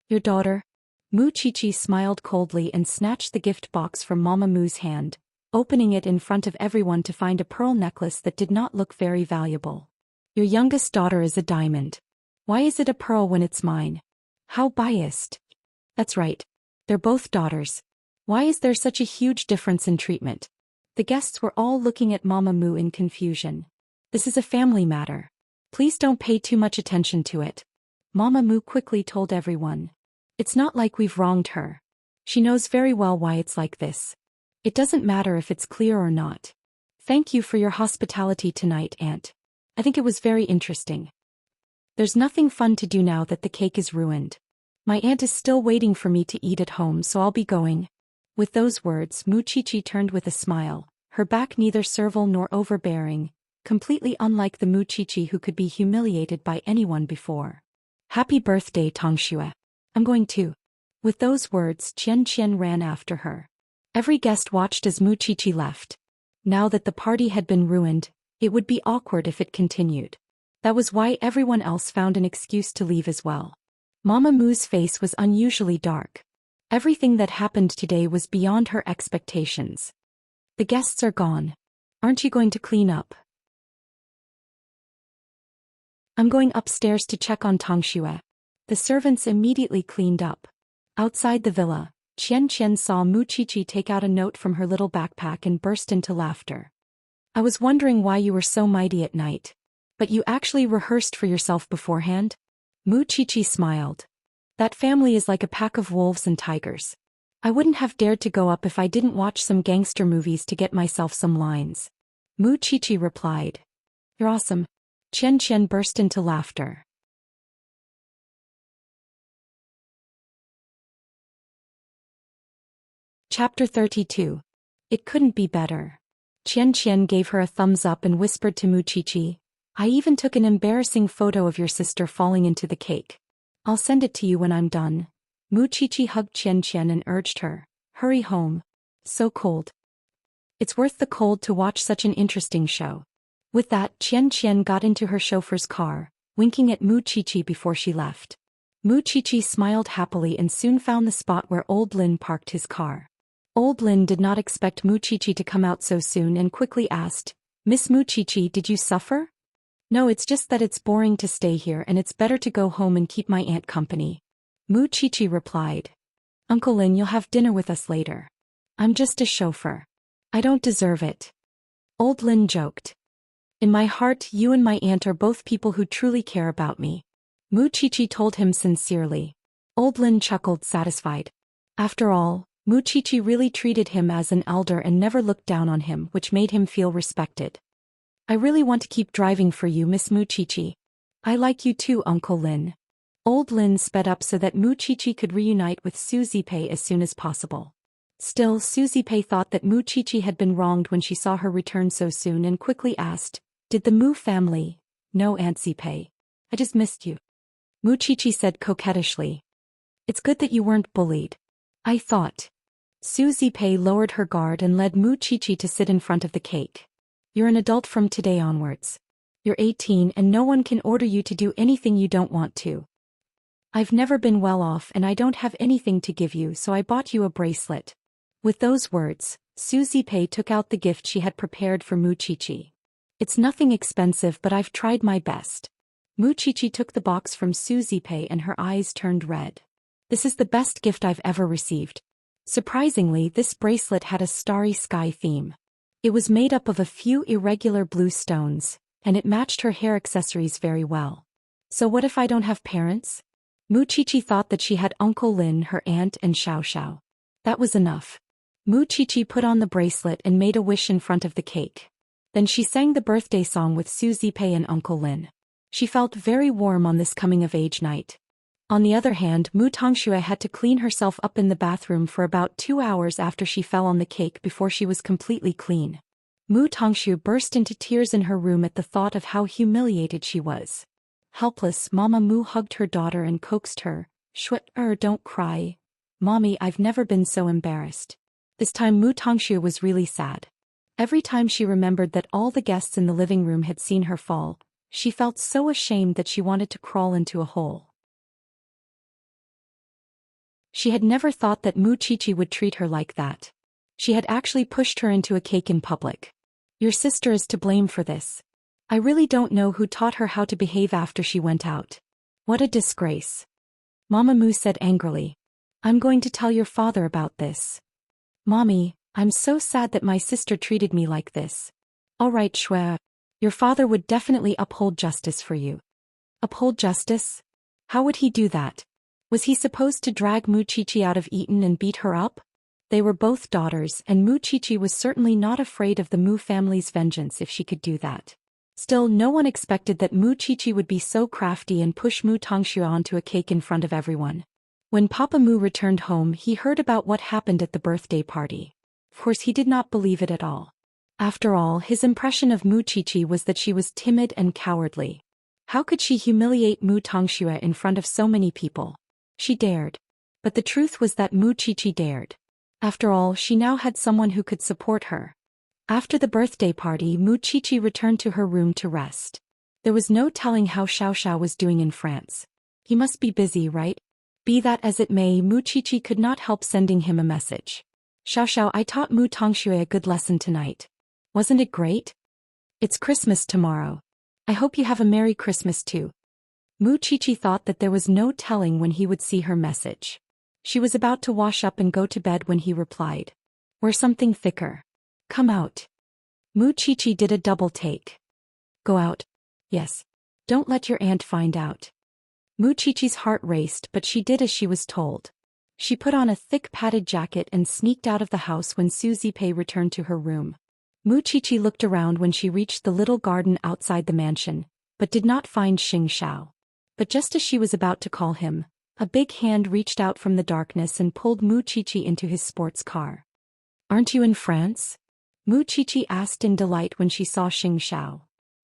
Your daughter? Mu Qiqi smiled coldly and snatched the gift box from Mama Mu's hand, opening it in front of everyone to find a pearl necklace that did not look very valuable. Your youngest daughter is a diamond. Why is it a pearl when it's mine? How biased. That's right. They're both daughters. Why is there such a huge difference in treatment? The guests were all looking at Mama Mu in confusion. This is a family matter. Please don't pay too much attention to it. Mama Mu quickly told everyone. It's not like we've wronged her. She knows very well why it's like this. It doesn't matter if it's clear or not. Thank you for your hospitality tonight, Aunt. I think it was very interesting. There's nothing fun to do now that the cake is ruined. My aunt is still waiting for me to eat at home, so I'll be going. With those words, Mu Qiqi turned with a smile, her back neither servile nor overbearing, completely unlike the Mu Qiqi who could be humiliated by anyone before. Happy birthday, Tongxue. I'm going too. With those words, Xianxia ran after her. Every guest watched as Mu Qiqi left. Now that the party had been ruined, it would be awkward if it continued. That was why everyone else found an excuse to leave as well. Mama Mu's face was unusually dark. Everything that happened today was beyond her expectations. The guests are gone. Aren't you going to clean up? I'm going upstairs to check on Tongxue. The servants immediately cleaned up. Outside the villa, Xianxia saw Mu Qiqi take out a note from her little backpack and burst into laughter. I was wondering why you were so mighty at night. But you actually rehearsed for yourself beforehand? Mu Qiqi smiled. That family is like a pack of wolves and tigers. I wouldn't have dared to go up if I didn't watch some gangster movies to get myself some lines. Mu Qiqi replied. You're awesome. Xianxia burst into laughter. Chapter 32. It couldn't be better. Xianxia gave her a thumbs up and whispered to Mu Qiqi, I even took an embarrassing photo of your sister falling into the cake. I'll send it to you when I'm done. Mu Qiqi hugged Xianxia and urged her, "Hurry home. So cold." "It's worth the cold to watch such an interesting show." With that, Xianxia got into her chauffeur's car, winking at Mu Qiqi before she left. Mu Qiqi smiled happily and soon found the spot where Old Lin parked his car. Old Lin did not expect Mu Qiqi to come out so soon and quickly asked, "Miss Mu Qiqi, did you suffer?" "No, it's just that it's boring to stay here and it's better to go home and keep my aunt company." Mu Qiqi replied, "Uncle Lin, you'll have dinner with us later. I'm just a chauffeur. I don't deserve it." Old Lin joked. "In my heart, you and my aunt are both people who truly care about me," Mu Qiqi told him sincerely. Old Lin chuckled, satisfied. After all, Mu Qiqi really treated him as an elder and never looked down on him, which made him feel respected. "I really want to keep driving for you, Miss Mu Qiqi." "I like you too, Uncle Lin." Old Lin sped up so that Mu Qiqi could reunite with Su Zipei as soon as possible. Still, Su Zipei thought that Mu Qiqi had been wronged when she saw her return so soon and quickly asked, "Did the Mu family?" "No, Aunt Zipei. I just missed you," Mu Qiqi said coquettishly. "It's good that you weren't bullied. I thought." Su Zipei lowered her guard and led Mu Qiqi to sit in front of the cake. "You're an adult from today onwards. You're 18 and no one can order you to do anything you don't want to. I've never been well off and I don't have anything to give you, so I bought you a bracelet." With those words, Su Zipei took out the gift she had prepared for Mu Qiqi. "It's nothing expensive, but I've tried my best." Mu Qiqi took the box from Su Zipei and her eyes turned red. "This is the best gift I've ever received." Surprisingly, this bracelet had a starry sky theme. It was made up of a few irregular blue stones, and it matched her hair accessories very well. So what if I don't have parents? Mu Qiqi thought that she had Uncle Lin, her aunt, and Xiao. That was enough. Mu Qiqi put on the bracelet and made a wish in front of the cake. Then she sang the birthday song with Su Zipei and Uncle Lin. She felt very warm on this coming-of-age night. On the other hand, Mu Tongxue had to clean herself up in the bathroom for about 2 hours after she fell on the cake before she was completely clean. Mu Tongxue burst into tears in her room at the thought of how humiliated she was. Helpless, Mama Mu hugged her daughter and coaxed her, Don't cry. Mommy, I've never been so embarrassed." This time Mu Tongxue was really sad. Every time she remembered that all the guests in the living room had seen her fall, she felt so ashamed that she wanted to crawl into a hole. She had never thought that Mu Qiqi would treat her like that. She had actually pushed her into a cake in public. "Your sister is to blame for this. I really don't know who taught her how to behave after she went out. What a disgrace." Mama Mu said angrily. "I'm going to tell your father about this." "Mommy, I'm so sad that my sister treated me like this." "All right, Shui. Your father would definitely uphold justice for you." "Uphold justice? How would he do that? Was he supposed to drag Mu Qiqi out of Eton and beat her up?" They were both daughters, and Mu Qiqi was certainly not afraid of the Mu family's vengeance if she could do that. Still, no one expected that Mu Qiqi would be so crafty and push Mu Tongxue onto a cake in front of everyone. When Papa Mu returned home, he heard about what happened at the birthday party. Of course, he did not believe it at all. After all, his impression of Mu Qiqi was that she was timid and cowardly. How could she humiliate Mu Tongxue in front of so many people? She dared. But the truth was that Mu Qiqi dared. After all, she now had someone who could support her. After the birthday party, Mu Qiqi returned to her room to rest. There was no telling how Xiao was doing in France. He must be busy, right? Be that as it may, Mu Qiqi could not help sending him a message. "Xiao, I taught Mu Tongxue a good lesson tonight. Wasn't it great? It's Christmas tomorrow. I hope you have a Merry Christmas too." Mu Qiqi thought that there was no telling when he would see her message. She was about to wash up and go to bed when he replied, "Wear something thicker. Come out." Mu Qiqi did a double take. "Go out?" "Yes. Don't let your aunt find out." Mu Qiqi's heart raced, but she did as she was told. She put on a thick padded jacket and sneaked out of the house when Su Zipei returned to her room. Mu Qiqi looked around when she reached the little garden outside the mansion, but did not find Xianxia. But just as she was about to call him, a big hand reached out from the darkness and pulled Mu Qiqi into his sports car. "Aren't you in France?" Mu Qiqi asked in delight when she saw Xianxia.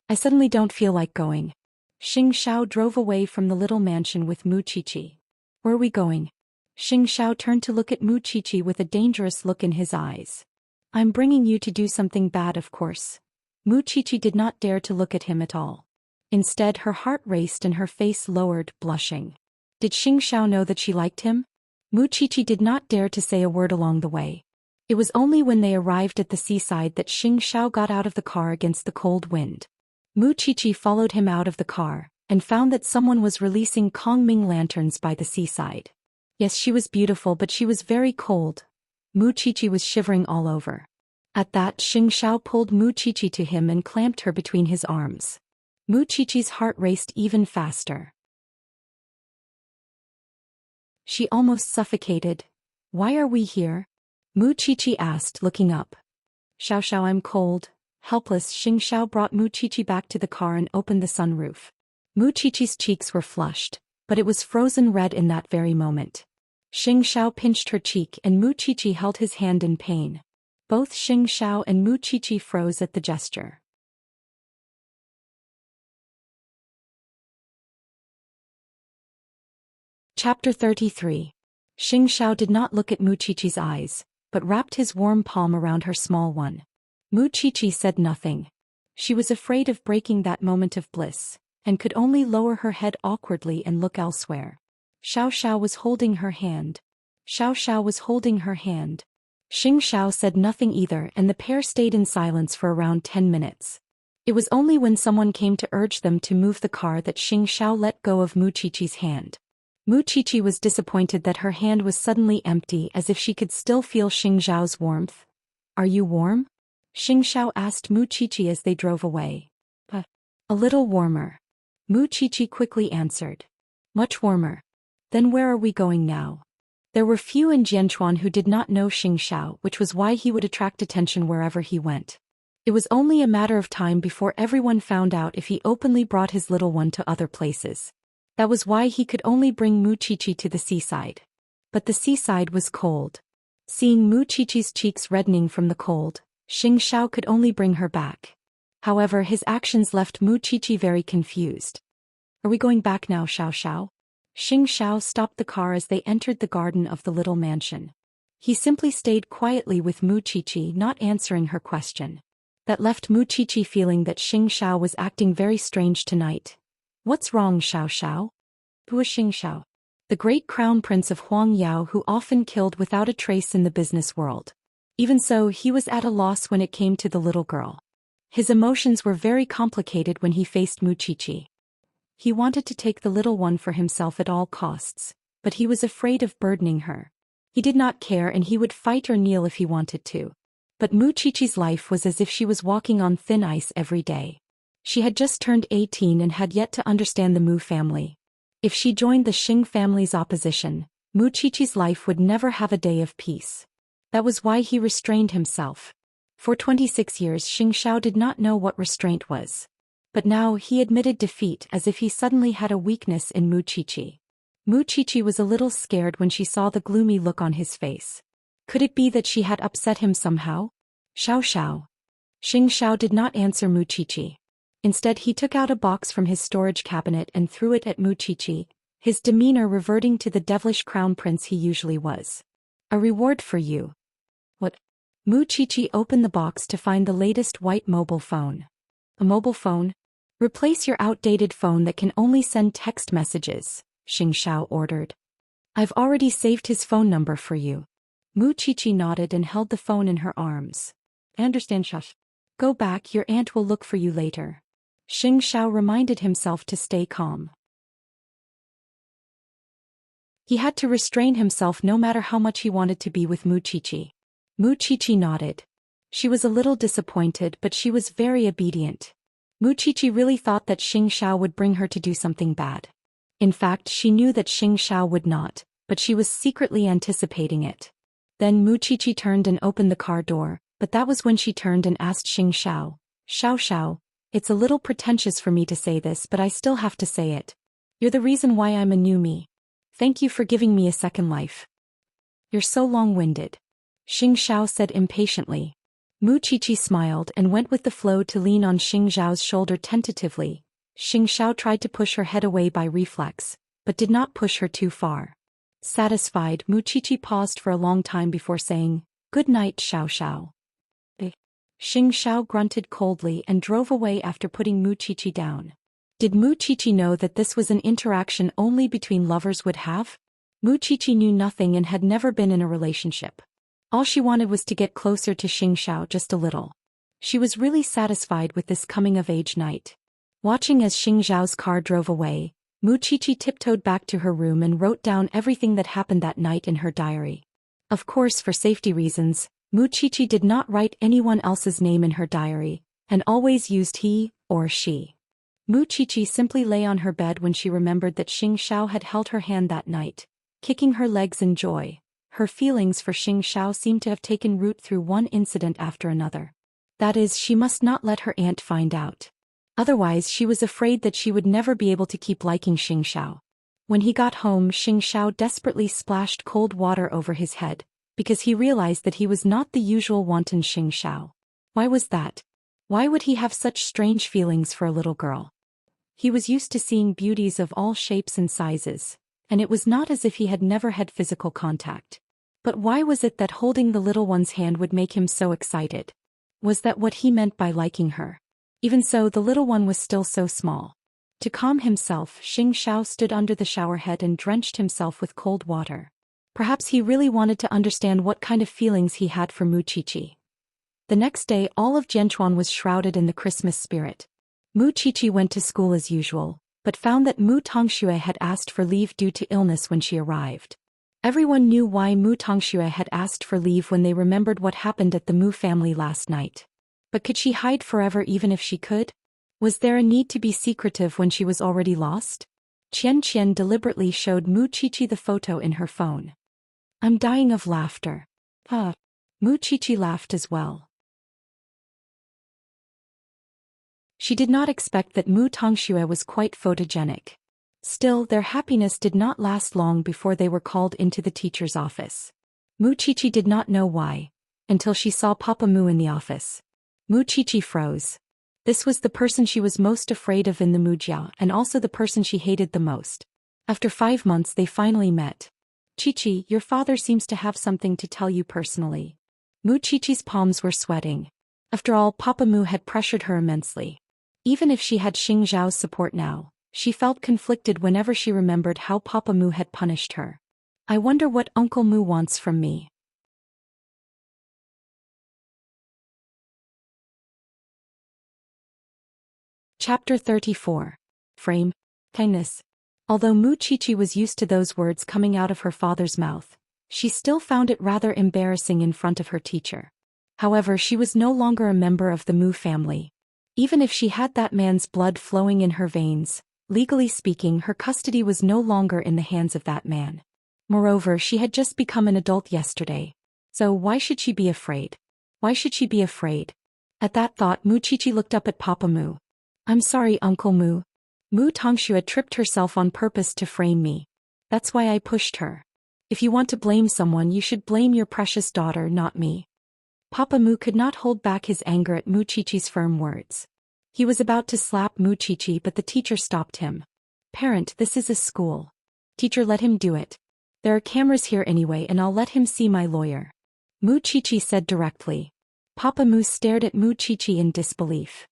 "I suddenly don't feel like going." Xianxia drove away from the little mansion with Mu Qiqi. "Where are we going?" Xiao turned to look at Mu Qiqi with a dangerous look in his eyes. I'm bringing you to do something bad, of course. Mu Qiqi did not dare to look at him at all. Instead, her heart raced and her face lowered, blushing. Did Xiao know that she liked him? Mu Qiqi did not dare to say a word along the way. It was only when they arrived at the seaside that Xiao got out of the car against the cold wind. Mu Qiqi followed him out of the car, and found that someone was releasing Kongming lanterns by the seaside. Yes, she was beautiful, but she was very cold. Mu Qiqi was shivering all over. At that, Xiao pulled Mu Qiqi to him and clamped her between his arms. Mu Qiqi's heart raced even faster. She almost suffocated. Why are we here? Mu Qiqi asked, looking up. Xiao, I'm cold. Helpless, Xiao brought Mu Qiqi back to the car and opened the sunroof. Mu Qiqi's cheeks were flushed, but it was frozen red in that very moment. Xiao pinched her cheek and Mu Qiqi held his hand in pain. Both Xiao and Mu Qiqi froze at the gesture. Chapter 33. Xiao did not look at Mu Qiqi's eyes, but wrapped his warm palm around her small one. Mu Qiqi said nothing. She was afraid of breaking that moment of bliss, and could only lower her head awkwardly and look elsewhere. Xiao was holding her hand. Xiao was holding her hand. Xiao said nothing either, and the pair stayed in silence for around 10 minutes. It was only when someone came to urge them to move the car that Xiao let go of Mu Qiqi's hand. Mu Qiqi was disappointed that her hand was suddenly empty, as if she could still feel Xiao's warmth. Are you warm? Xiao asked Mu Qiqi as they drove away. A little warmer. Mu Qiqi quickly answered. Much warmer. Then where are we going now? There were few in Jianchuan who did not know Xiao, which was why he would attract attention wherever he went. It was only a matter of time before everyone found out if he openly brought his little one to other places. That was why he could only bring Mu Qiqi to the seaside. But the seaside was cold. Seeing Mu Qiqi's cheeks reddening from the cold, Xiao could only bring her back. However, his actions left Mu Qiqi very confused. Are we going back now, Xiao? Xiao stopped the car as they entered the garden of the little mansion. He simply stayed quietly with Mu Qiqi, not answering her question. That left Mu Qiqi feeling that Xiao was acting very strange tonight. What's wrong, Xiao? Who is Xiao? The great crown prince of Huang Yao, who often killed without a trace in the business world. Even so, he was at a loss when it came to the little girl. His emotions were very complicated when he faced Mu Qiqi. He wanted to take the little one for himself at all costs, but he was afraid of burdening her. He did not care, and he would fight or kneel if he wanted to. But Mu Qiqi's life was as if she was walking on thin ice every day. She had just turned 18 and had yet to understand the Mu family. If she joined the Xing family's opposition, Mu Qiqi's life would never have a day of peace. That was why he restrained himself. For 26 years Xiao did not know what restraint was. But now he admitted defeat as if he suddenly had a weakness in Mu Qiqi. Mu Qiqi was a little scared when she saw the gloomy look on his face. Could it be that she had upset him somehow? Xiao. Xiao did not answer Mu Qiqi. Instead, he took out a box from his storage cabinet and threw it at Mu Qiqi, his demeanor reverting to the devilish crown prince he usually was. A reward for you. What? Mu Qiqi opened the box to find the latest white mobile phone. A mobile phone? Replace your outdated phone that can only send text messages, Xiao ordered. I've already saved his phone number for you. Mu Qiqi nodded and held the phone in her arms. I understand, Shush. Go back, your aunt will look for you later. Xiao reminded himself to stay calm. He had to restrain himself no matter how much he wanted to be with Mu Qiqi. Mu Qiqi nodded. She was a little disappointed, but she was very obedient. Mu Qiqi really thought that Xiao would bring her to do something bad. In fact, she knew that Xiao would not, but she was secretly anticipating it. Then Mu Qiqi turned and opened the car door, but that was when she turned and asked Xiao. Xiao, it's a little pretentious for me to say this, but I still have to say it. You're the reason why I'm a new me. Thank you for giving me a second life. You're so long-winded. Xiao said impatiently. Mu Qiqi smiled and went with the flow to lean on Xiao's shoulder tentatively. Xiao tried to push her head away by reflex, but did not push her too far. Satisfied, Mu Qiqi paused for a long time before saying, "Good night, Xiao." Xianxia grunted coldly and drove away after putting Mu Qiqi down. Did Mu Qiqi know that this was an interaction only between lovers would have? Mu Qiqi knew nothing and had never been in a relationship. All she wanted was to get closer to Xianxia just a little. She was really satisfied with this coming-of-age night. Watching as Xianxiao's car drove away, Mu Qiqi tiptoed back to her room and wrote down everything that happened that night in her diary. Of course, for safety reasons, Mu Qiqi did not write anyone else's name in her diary, and always used he or she. Mu Qiqi simply lay on her bed when she remembered that Xianxia had held her hand that night, kicking her legs in joy. Her feelings for Xianxia seemed to have taken root through one incident after another. That is, she must not let her aunt find out. Otherwise, she was afraid that she would never be able to keep liking Xianxia. When he got home, Xianxia desperately splashed cold water over his head, because he realized that he was not the usual wanton Xianxia. Why was that? Why would he have such strange feelings for a little girl? He was used to seeing beauties of all shapes and sizes, and it was not as if he had never had physical contact. But why was it that holding the little one's hand would make him so excited? Was that what he meant by liking her? Even so, the little one was still so small. To calm himself, Xianxia stood under the shower head and drenched himself with cold water. Perhaps he really wanted to understand what kind of feelings he had for Mu Qiqi. The next day, all of Jianchuan was shrouded in the Christmas spirit. Mu Qiqi went to school as usual, but found that Mu Tongxue had asked for leave due to illness when she arrived. Everyone knew why Mu Tongxue had asked for leave when they remembered what happened at the Mu family last night. But could she hide forever even if she could? Was there a need to be secretive when she was already lost? Qian deliberately showed Mu Qiqi the photo in her phone. "I'm dying of laughter." Mu Qiqi laughed as well. She did not expect that Mu Tongxue was quite photogenic. Still, their happiness did not last long before they were called into the teacher's office. Mu Qiqi did not know why, until she saw Papa Mu in the office. Mu Qiqi froze. This was the person she was most afraid of in the Mujia, and also the person she hated the most. After 5 months they finally met. "Qiqi, your father seems to have something to tell you personally." Mu Qiqi's palms were sweating. After all, Papa Mu had pressured her immensely. Even if she had Xingzhao's support now, she felt conflicted whenever she remembered how Papa Mu had punished her. "I wonder what Uncle Mu wants from me." Chapter 34. Frame. Kindness. Although Mu Qiqi was used to those words coming out of her father's mouth, she still found it rather embarrassing in front of her teacher. However, she was no longer a member of the Mu family. Even if she had that man's blood flowing in her veins, legally speaking, her custody was no longer in the hands of that man. Moreover, she had just become an adult yesterday. So why should she be afraid? Why should she be afraid? At that thought, Mu Qiqi looked up at Papa Mu. "I'm sorry, Uncle Mu. Mu Tongxue tripped herself on purpose to frame me. That's why I pushed her. If you want to blame someone, you should blame your precious daughter, not me." Papa Mu could not hold back his anger at Mu Qiqi's firm words. He was about to slap Mu Qiqi, but the teacher stopped him. "Parent, this is a school. Teacher, let him do it. There are cameras here anyway, and I'll let him see my lawyer." Mu Qiqi said directly. Papa Mu stared at Mu Qiqi in disbelief.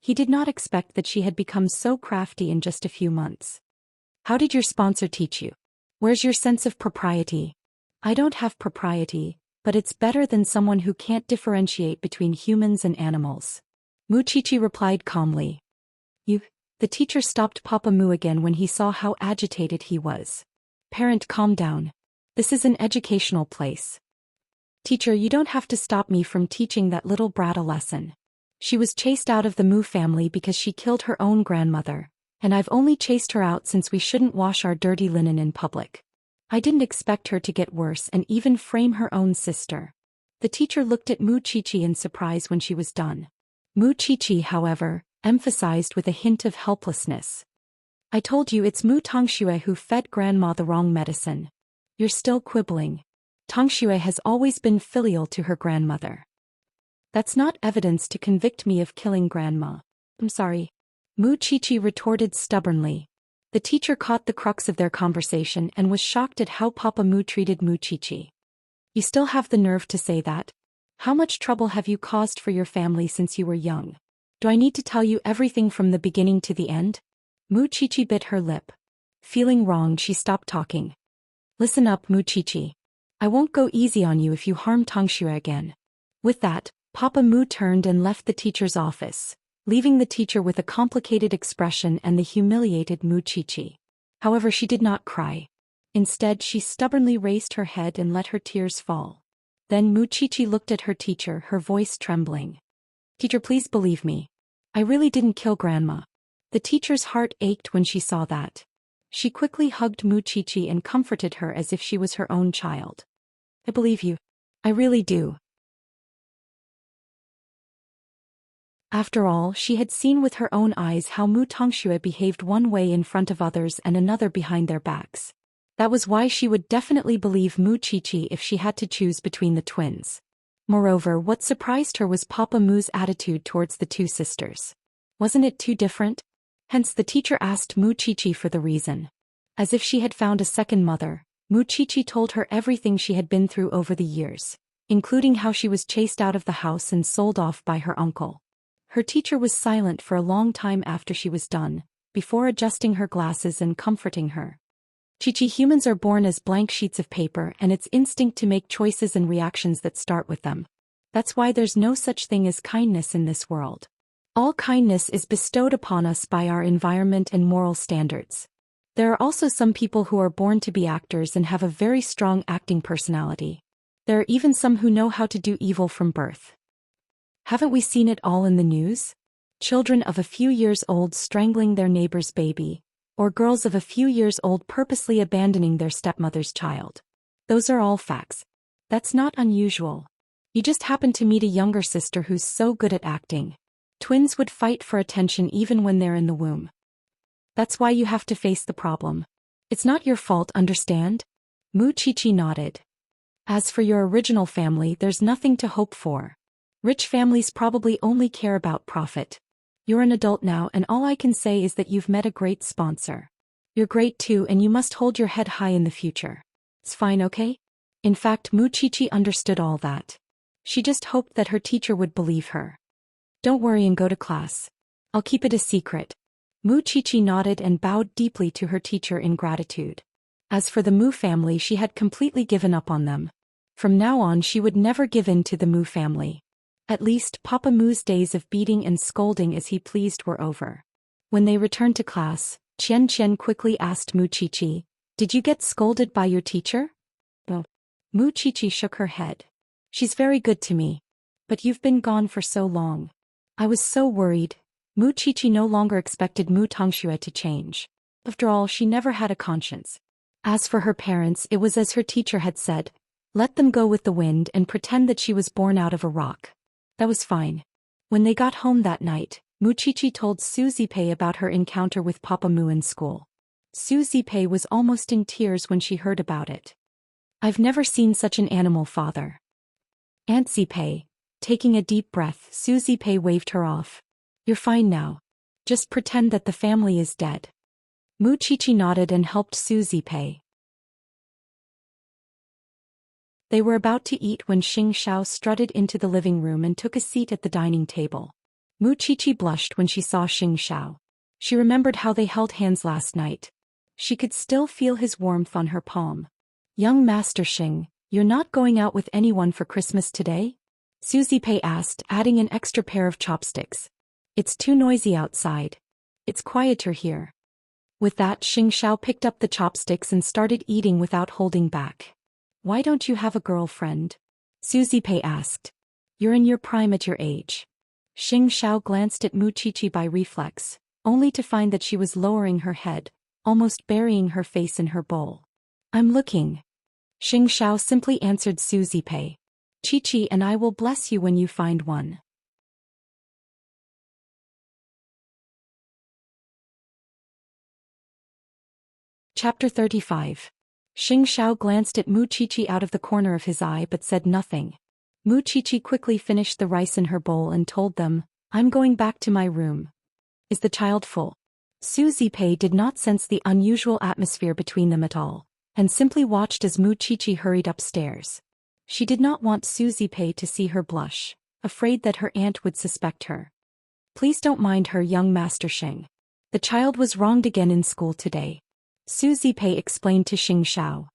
He did not expect that she had become so crafty in just a few months. "How did your sponsor teach you? Where's your sense of propriety?" "I don't have propriety, but it's better than someone who can't differentiate between humans and animals." Mu Qiqi replied calmly. "You..." The teacher stopped Papa Mu again when he saw how agitated he was. "Parent, calm down. This is an educational place. Teacher, you don't have to stop me from teaching that little brat a lesson. She was chased out of the Mu family because she killed her own grandmother, and I've only chased her out since we shouldn't wash our dirty linen in public. I didn't expect her to get worse and even frame her own sister." The teacher looked at Mu Qiqi in surprise when she was done. Mu Qiqi, however, emphasized with a hint of helplessness. "I told you it's Mu Tongxue who fed Grandma the wrong medicine. You're still quibbling. Tongxue has always been filial to her grandmother. That's not evidence to convict me of killing Grandma." "I'm sorry," Mu Qiqi retorted stubbornly. The teacher caught the crux of their conversation and was shocked at how Papa Mu treated Mu Qiqi. You still have the nerve to say that? How much trouble have you caused for your family since you were young? Do I need to tell you everything from the beginning to the end? Mu Qiqi bit her lip. Feeling wronged, she stopped talking. Listen up, Mu Qiqi. I won't go easy on you if you harm Tongxue again. With that, Papa Mu turned and left the teacher's office, leaving the teacher with a complicated expression and the humiliated Mu Qiqi. However, she did not cry. Instead, she stubbornly raised her head and let her tears fall. Then Mu Qiqi looked at her teacher, her voice trembling. Teacher, please believe me. I really didn't kill Grandma. The teacher's heart ached when she saw that. She quickly hugged Mu Qiqi and comforted her as if she was her own child. I believe you. I really do. After all, she had seen with her own eyes how Mu Tongxue behaved one way in front of others and another behind their backs. That was why she would definitely believe Mu Qiqi if she had to choose between the twins. Moreover, what surprised her was Papa Mu's attitude towards the two sisters. Wasn't it too different? Hence the teacher asked Mu Qiqi for the reason. As if she had found a second mother, Mu Qiqi told her everything she had been through over the years, including how she was chased out of the house and sold off by her uncle. Her teacher was silent for a long time after she was done, before adjusting her glasses and comforting her. Qiqi, humans are born as blank sheets of paper, and it's instinct to make choices and reactions that start with them. That's why there's no such thing as kindness in this world. All kindness is bestowed upon us by our environment and moral standards. There are also some people who are born to be actors and have a very strong acting personality. There are even some who know how to do evil from birth. Haven't we seen it all in the news? Children of a few years old strangling their neighbor's baby, or girls of a few years old purposely abandoning their stepmother's child. Those are all facts. That's not unusual. You just happen to meet a younger sister who's so good at acting. Twins would fight for attention even when they're in the womb. That's why you have to face the problem. It's not your fault, understand? Mu Qiqi nodded. As for your original family, there's nothing to hope for. Rich families probably only care about profit. You're an adult now, and all I can say is that you've met a great sponsor. You're great too, and you must hold your head high in the future. It's fine, okay? In fact, Mu Qiqi understood all that. She just hoped that her teacher would believe her. Don't worry and go to class. I'll keep it a secret. Mu Qiqi nodded and bowed deeply to her teacher in gratitude. As for the Mu family, she had completely given up on them. From now on, she would never give in to the Mu family. At least, Papa Mu's days of beating and scolding as he pleased were over. When they returned to class, Xianxia quickly asked Mu Qiqi, "Did you get scolded by your teacher?" "No." Mu Qiqi shook her head. "She's very good to me. But you've been gone for so long. I was so worried." Mu Qiqi no longer expected Mu Tongxue to change. After all, she never had a conscience. As for her parents, it was as her teacher had said, let them go with the wind and pretend that she was born out of a rock. That was fine. When they got home that night, Mu Qiqi told Su Zipei about her encounter with Papa Mu in school. Su Zipei was almost in tears when she heard about it. "I've never seen such an animal, father." Aunt Zipei, taking a deep breath, Su Zipei waved her off. "You're fine now. Just pretend that the family is dead." Mu Qiqi nodded and helped Su Zipei. They were about to eat when Xianxia strutted into the living room and took a seat at the dining table. Mu Qiqi blushed when she saw Xianxia. She remembered how they held hands last night. She could still feel his warmth on her palm. "Young Master Xing, you're not going out with anyone for Christmas today?" Su Zipei asked, adding an extra pair of chopsticks. "It's too noisy outside. It's quieter here." With that, Xianxia picked up the chopsticks and started eating without holding back. "Why don't you have a girlfriend?" Su Zipei asked. "You're in your prime at your age." Xianxia glanced at Mu Qiqi by reflex, only to find that she was lowering her head, almost burying her face in her bowl. "I'm looking." Xianxia simply answered Su Zipei. "Qiqi and I will bless you when you find one." Chapter 35. Xianxia glanced at Mu Qiqi out of the corner of his eye but said nothing. Mu Qiqi quickly finished the rice in her bowl and told them, "I'm going back to my room." "Is the child full?" Su Zipei did not sense the unusual atmosphere between them at all, and simply watched as Mu Qiqi hurried upstairs. She did not want Su Zipei to see her blush, afraid that her aunt would suspect her. Please don't mind her, young Master Xing. The child was wronged again in school today. Su Zipei explained to Xiao.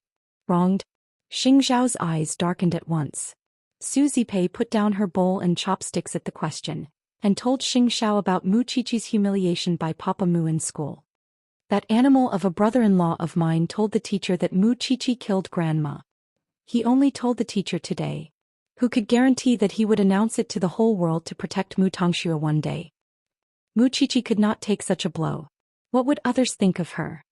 Wronged? Xiao's eyes darkened at once. Su Zipei put down her bowl and chopsticks at the question, and told Xiao about Mu Qiqi's humiliation by Papa Mu in school. That animal of a brother-in-law of mine told the teacher that Mu Qiqi killed Grandma. He only told the teacher today. Who could guarantee that he would announce it to the whole world to protect Mu Tongxue one day? Mu Qiqi could not take such a blow. What would others think of her?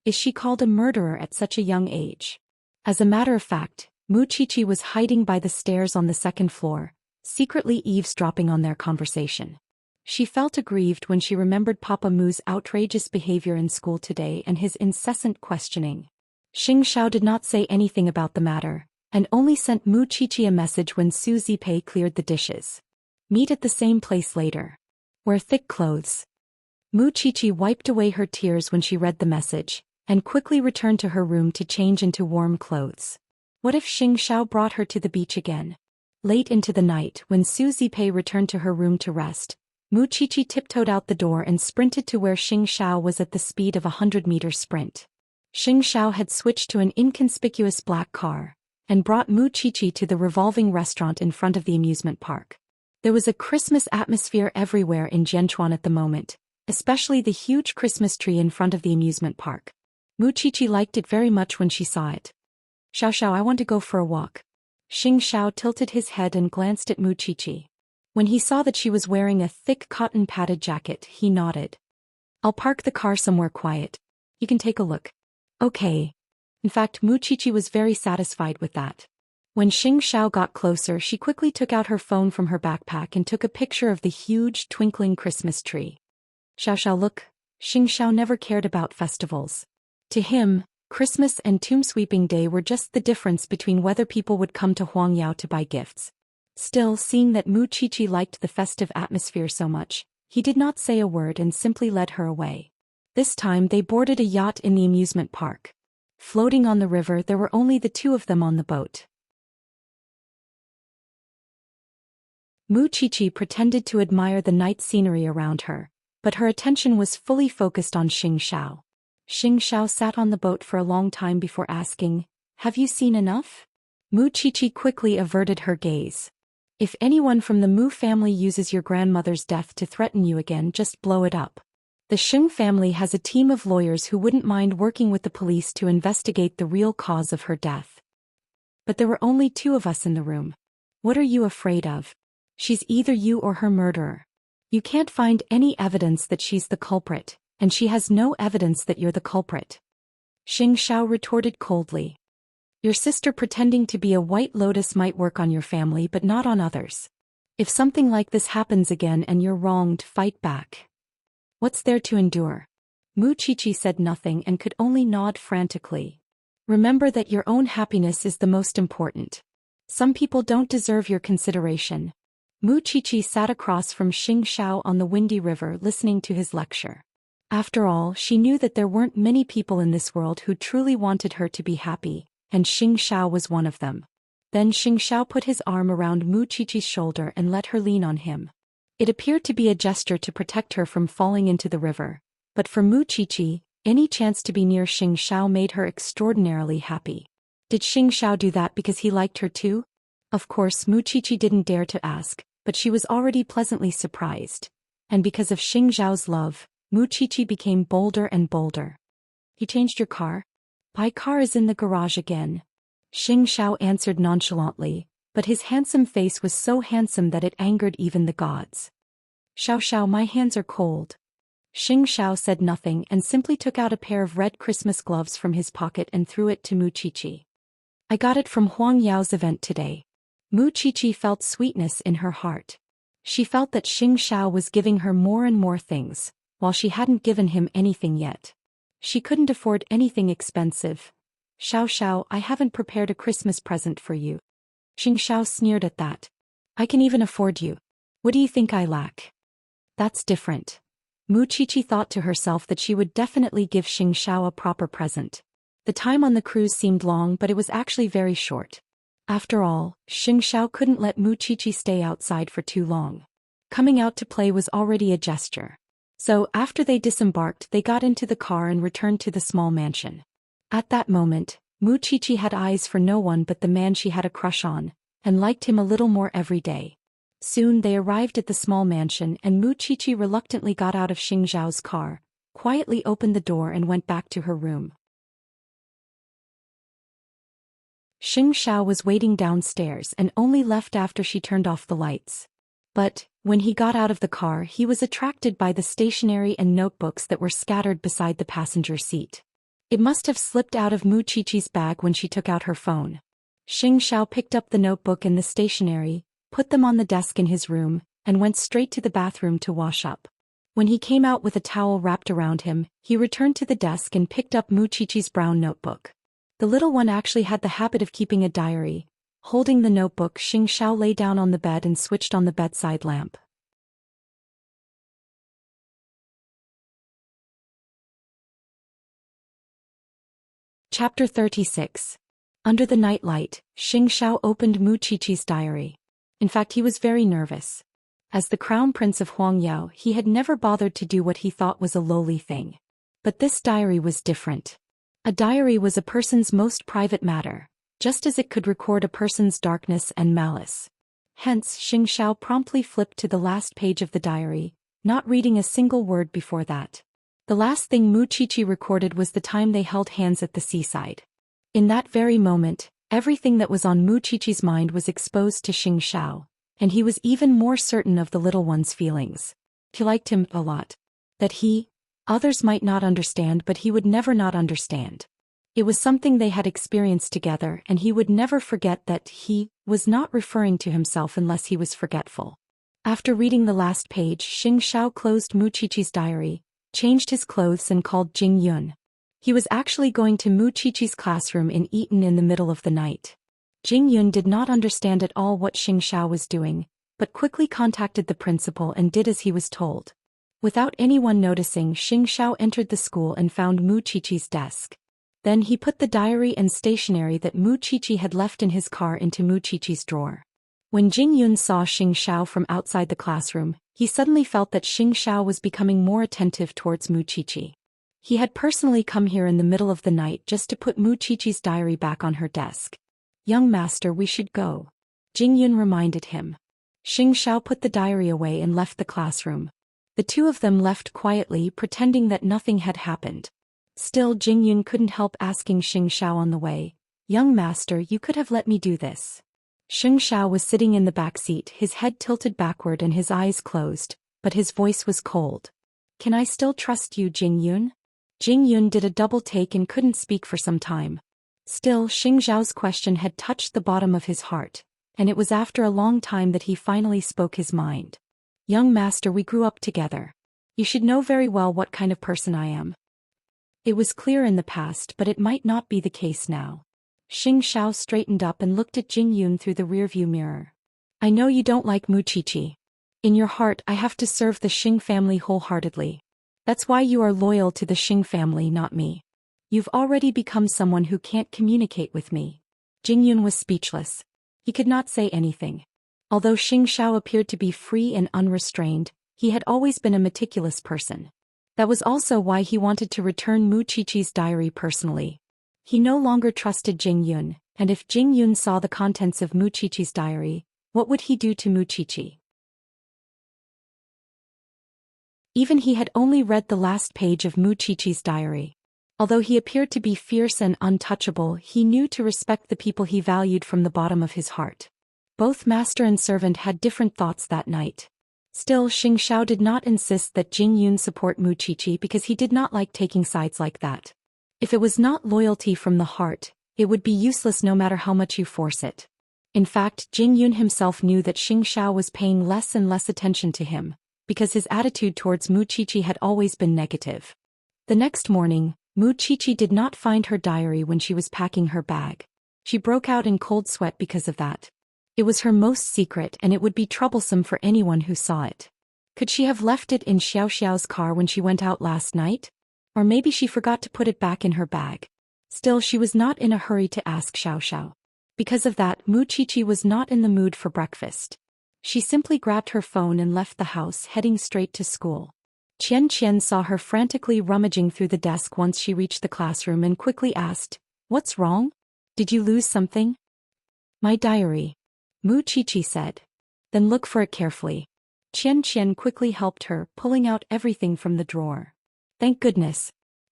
Is she called a murderer at such a young age? As a matter of fact, Mu Qiqi was hiding by the stairs on the second floor, secretly eavesdropping on their conversation. She felt aggrieved when she remembered Papa Mu's outrageous behavior in school today and his incessant questioning. Xiao did not say anything about the matter, and only sent Mu Qiqi a message when Su Zipei cleared the dishes. Meet at the same place later. Wear thick clothes. Mu Qiqi wiped away her tears when she read the message, and quickly returned to her room to change into warm clothes. What if Xiao brought her to the beach again? Late into the night, when Su Zipei returned to her room to rest, Mu Qiqi tiptoed out the door and sprinted to where Xiao was at the speed of a 100-meter sprint. Xiao had switched to an inconspicuous black car, and brought Mu Qiqi to the revolving restaurant in front of the amusement park. There was a Christmas atmosphere everywhere in Jianchuan at the moment, especially the huge Christmas tree in front of the amusement park. Mu Qiqi liked it very much when she saw it. Xiao, I want to go for a walk. Xiao tilted his head and glanced at Mu Qiqi. When he saw that she was wearing a thick cotton padded jacket, he nodded. I'll park the car somewhere quiet. You can take a look. Okay. In fact, Mu Qiqi was very satisfied with that. When Xiao got closer, she quickly took out her phone from her backpack and took a picture of the huge, twinkling Christmas tree. Xiao, look. Xiao never cared about festivals. To him, Christmas and Tomb Sweeping Day were just the difference between whether people would come to Huangyao to buy gifts. Still, seeing that Mu Qiqi liked the festive atmosphere so much, he did not say a word and simply led her away. This time they boarded a yacht in the amusement park. Floating on the river, there were only the two of them on the boat. Mu Qiqi pretended to admire the night scenery around her, but her attention was fully focused on Xiao. Xiao sat on the boat for a long time before asking, "Have you seen enough?" Mu Qiqi quickly averted her gaze. If anyone from the Mu family uses your grandmother's death to threaten you again, just blow it up. The Xing family has a team of lawyers who wouldn't mind working with the police to investigate the real cause of her death. But there were only two of us in the room. What are you afraid of? She's either you or her murderer. You can't find any evidence that she's the culprit, and she has no evidence that you're the culprit. Xiao retorted coldly. Your sister pretending to be a white lotus might work on your family but not on others. If something like this happens again and you're wronged, fight back. What's there to endure? Mu Qiqi said nothing and could only nod frantically. Remember that your own happiness is the most important. Some people don't deserve your consideration. Mu Qiqi sat across from Xiao on the windy river listening to his lecture. After all, she knew that there weren't many people in this world who truly wanted her to be happy, and Xiao was one of them. Then Xiao put his arm around Mu Qiqi's shoulder and let her lean on him. It appeared to be a gesture to protect her from falling into the river, but for Mu Qiqi, any chance to be near Xiao made her extraordinarily happy. Did Xiao do that because he liked her too? Of course, Mu Qiqi didn't dare to ask, but she was already pleasantly surprised. And because of Xiao's love, Mu Qiqi became bolder and bolder. He changed your car? My car is in the garage again. Xiao answered nonchalantly, but his handsome face was so handsome that it angered even the gods. Xiao, my hands are cold. Xiao said nothing and simply took out a pair of red Christmas gloves from his pocket and threw it to Mu Qiqi. I got it from Huang Yao's event today. Mu Qiqi felt sweetness in her heart. She felt that Xiao was giving her more and more things, while she hadn't given him anything yet. She couldn't afford anything expensive. Xiao, I haven't prepared a Christmas present for you. Xiao sneered at that. I can even afford you. What do you think I lack? That's different. Mu Qiqi thought to herself that she would definitely give Xianxia a proper present. The time on the cruise seemed long, but it was actually very short. After all, Xianxia couldn't let Mu Qiqi stay outside for too long. Coming out to play was already a gesture. So, after they disembarked, they got into the car and returned to the small mansion. At that moment, Mu Qiqi had eyes for no one but the man she had a crush on, and liked him a little more every day. Soon they arrived at the small mansion and Mu Qiqi reluctantly got out of Xingzhao's car, quietly opened the door and went back to her room. Xianxia was waiting downstairs and only left after she turned off the lights. But, when he got out of the car, he was attracted by the stationery and notebooks that were scattered beside the passenger seat. It must have slipped out of Mu Qiqi's bag when she took out her phone. Xianxia picked up the notebook and the stationery, put them on the desk in his room, and went straight to the bathroom to wash up. When he came out with a towel wrapped around him, he returned to the desk and picked up Mu Qiqi's brown notebook. The little one actually had the habit of keeping a diary. Holding the notebook, Xianxia lay down on the bed and switched on the bedside lamp. Chapter 36. Under the nightlight, Xianxia opened Mu Qiqi's diary. In fact, he was very nervous. As the crown prince of Huangyao, he had never bothered to do what he thought was a lowly thing. But this diary was different. A diary was a person's most private matter, just as it could record a person's darkness and malice. Hence, Xianxia promptly flipped to the last page of the diary, not reading a single word before that. The last thing Mu Qiqi recorded was the time they held hands at the seaside. In that very moment, everything that was on Mu Qiqi's mind was exposed to Xianxia, and he was even more certain of the little one's feelings. He liked him a lot. That others might not understand, but he would never not understand. It was something they had experienced together, and he would never forget that he was not referring to himself unless he was forgetful. After reading the last page, Xianxia closed Mu Qiqi's diary, changed his clothes and called Jing Yun. He was actually going to Mu Qiqi's classroom in Eton in the middle of the night. Jing Yun did not understand at all what Xianxia was doing, but quickly contacted the principal and did as he was told. Without anyone noticing, Xianxia entered the school and found Mu Qiqi's desk. Then he put the diary and stationery that Mu Qiqi had left in his car into Mu Qiqi's drawer. When Jing Yun saw Xianxia from outside the classroom, he suddenly felt that Xianxia was becoming more attentive towards Mu Qiqi. He had personally come here in the middle of the night just to put Mu Qiqi's diary back on her desk. "Young master, we should go," Jing Yun reminded him. Xianxia put the diary away and left the classroom. The two of them left quietly, pretending that nothing had happened. Still, Jing Yun couldn't help asking Xianxia on the way, "Young master, you could have let me do this." Xianxia was sitting in the back seat, his head tilted backward and his eyes closed, but his voice was cold. "Can I still trust you, Jing Yun?" Jing Yun did a double take and couldn't speak for some time. Still, Xianxiao's question had touched the bottom of his heart, and it was after a long time that he finally spoke his mind. "Young master, we grew up together. You should know very well what kind of person I am." It was clear in the past, but it might not be the case now. Xianxia straightened up and looked at Jing Yun through the rearview mirror. "I know you don't like Mu Qiqi. In your heart, I have to serve the Xing family wholeheartedly. That's why you are loyal to the Xing family, not me. You've already become someone who can't communicate with me." Jing Yun was speechless. He could not say anything. Although Xianxia appeared to be free and unrestrained, he had always been a meticulous person. That was also why he wanted to return Mu Qiqi's diary personally. He no longer trusted Jing Yun, and if Jing Yun saw the contents of Mu Qiqi's diary, what would he do to Mu Qiqi? Even he had only read the last page of Mu Qiqi's diary. Although he appeared to be fierce and untouchable, he knew to respect the people he valued from the bottom of his heart. Both master and servant had different thoughts that night. Still, Xianxia did not insist that Jing Yun support Mu Qiqi because he did not like taking sides like that. If it was not loyalty from the heart, it would be useless no matter how much you force it. In fact, Jing Yun himself knew that Xianxia was paying less and less attention to him, because his attitude towards Mu Qiqi had always been negative. The next morning, Mu Qiqi did not find her diary when she was packing her bag. She broke out in cold sweat because of that. It was her most secret and it would be troublesome for anyone who saw it. Could she have left it in Xiaoxiao's car when she went out last night? Or maybe she forgot to put it back in her bag. Still, she was not in a hurry to ask Xiaoxiao. Because of that, Mu Qiqi was not in the mood for breakfast. She simply grabbed her phone and left the house, heading straight to school. Qian saw her frantically rummaging through the desk once she reached the classroom and quickly asked, "What's wrong? Did you lose something?" "My diary," Mu Qiqi said. "Then look for it carefully." Qian quickly helped her, pulling out everything from the drawer. Thank goodness.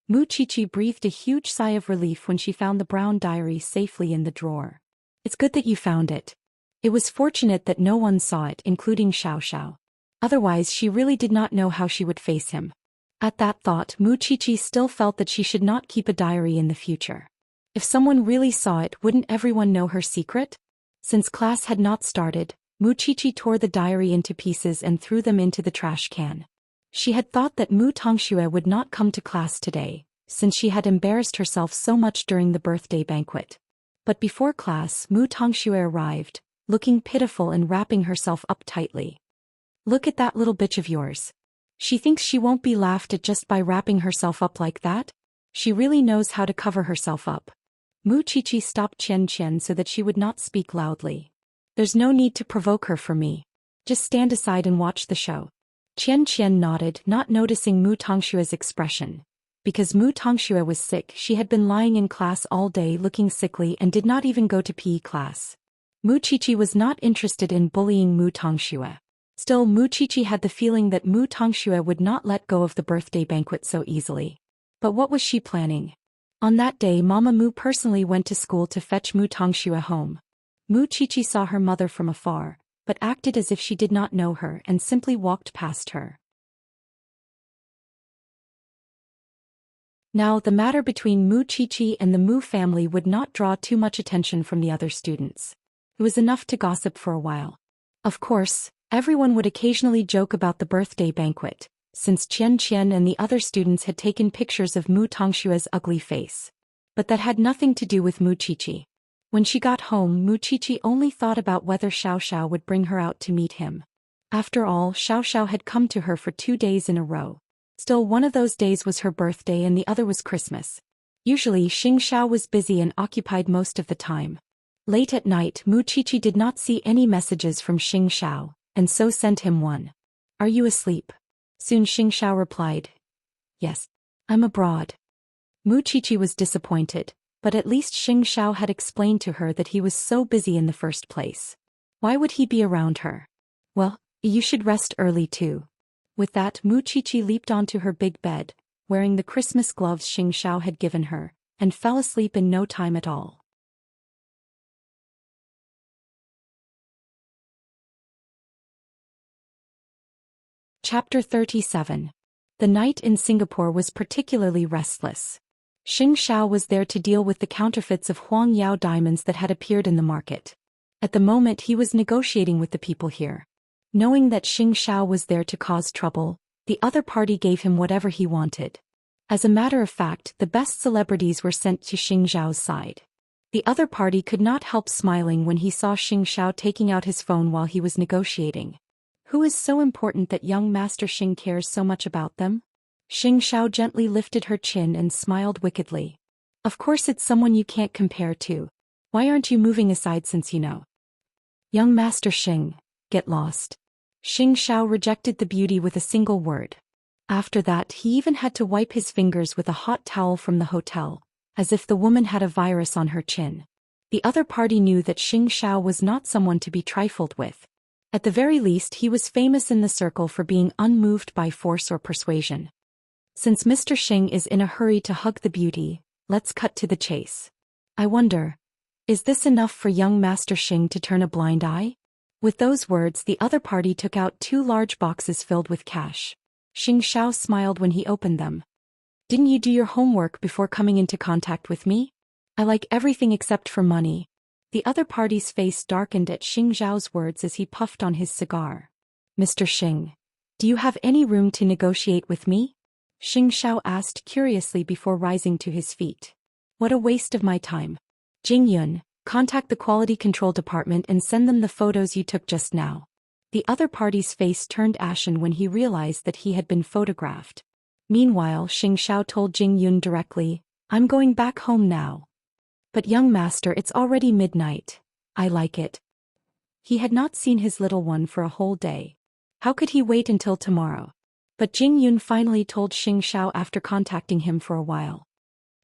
Mu Qiqi breathed a huge sigh of relief when she found the brown diary safely in the drawer. It's good that you found it. It was fortunate that no one saw it, including Xiaoxiao. Otherwise, she really did not know how she would face him. At that thought, Mu Qiqi still felt that she should not keep a diary in the future. If someone really saw it, wouldn't everyone know her secret? Since class had not started, Mu Qiqi tore the diary into pieces and threw them into the trash can. She had thought that Mu Tongxue would not come to class today, since she had embarrassed herself so much during the birthday banquet. But before class, Mu Tongxue arrived, looking pitiful and wrapping herself up tightly. Look at that little bitch of yours. She thinks she won't be laughed at just by wrapping herself up like that? She really knows how to cover herself up. Mu Qiqi stopped Qian so that she would not speak loudly. There's no need to provoke her for me. Just stand aside and watch the show. Qian nodded, not noticing Mu Tongshue's expression. Because Mu Tongxue was sick, she had been lying in class all day looking sickly and did not even go to PE class. Mu Qiqi was not interested in bullying Mu Tongxue. Still, Mu Qiqi had the feeling that Mu Tongxue would not let go of the birthday banquet so easily. But what was she planning? On that day, Mama Mu personally went to school to fetch Mu Tongxue home. Mu Qiqi saw her mother from afar, but acted as if she did not know her and simply walked past her. Now, the matter between Mu Qiqi and the Mu family would not draw too much attention from the other students. It was enough to gossip for a while. Of course, everyone would occasionally joke about the birthday banquet, since Qian and the other students had taken pictures of Mu Tongshue's ugly face. But that had nothing to do with Mu Qiqi. When she got home, Mu Qiqi only thought about whether Xiaoxiao would bring her out to meet him. After all, Xiaoxiao had come to her for 2 days in a row. Still, one of those days was her birthday and the other was Christmas. Usually, Xianxia was busy and occupied most of the time. Late at night, Mu Qiqi did not see any messages from Xianxia, and so sent him one. "Are you asleep?" Soon Xianxia replied, "Yes. I'm abroad." Mu Qiqi was disappointed, but at least Xianxia had explained to her that he was so busy in the first place. Why would he be around her? "Well, you should rest early too." With that, Mu Qiqi leaped onto her big bed, wearing the Christmas gloves Xianxia had given her, and fell asleep in no time at all. Chapter 37. The night in Singapore was particularly restless. Xianxia was there to deal with the counterfeits of Huang Yao diamonds that had appeared in the market. At the moment, he was negotiating with the people here. Knowing that Xianxia was there to cause trouble, the other party gave him whatever he wanted. As a matter of fact, the best celebrities were sent to Xiaoxiao's side. The other party could not help smiling when he saw Xiaoxiao taking out his phone while he was negotiating. Who is so important that young Master Xing cares so much about them? Xiaoxiao gently lifted her chin and smiled wickedly. Of course it's someone you can't compare to. Why aren't you moving aside since you know? Young Master Xing, get lost. Xiaoxiao rejected the beauty with a single word. After that, he even had to wipe his fingers with a hot towel from the hotel, as if the woman had a virus on her chin. The other party knew that Xiaoxiao was not someone to be trifled with. At the very least, he was famous in the circle for being unmoved by force or persuasion. Since Mr. Xing is in a hurry to hug the beauty, let's cut to the chase. I wonder, is this enough for young Master Xing to turn a blind eye? With those words, the other party took out 2 large boxes filled with cash. Xiaoxiao smiled when he opened them. Didn't you do your homework before coming into contact with me? I like everything except for money. The other party's face darkened at Xiaoxiao's words as he puffed on his cigar. Mr. Xing, do you have any room to negotiate with me? Xiaoxiao asked curiously before rising to his feet. What a waste of my time. Jingyun, contact the quality control department and send them the photos you took just now. The other party's face turned ashen when he realized that he had been photographed. Meanwhile, Xianxia told Jing Yun directly, "I'm going back home now." "But young master, it's already midnight." "I like it." He had not seen his little one for a whole day. How could he wait until tomorrow? But Jing Yun finally told Xianxia after contacting him for a while.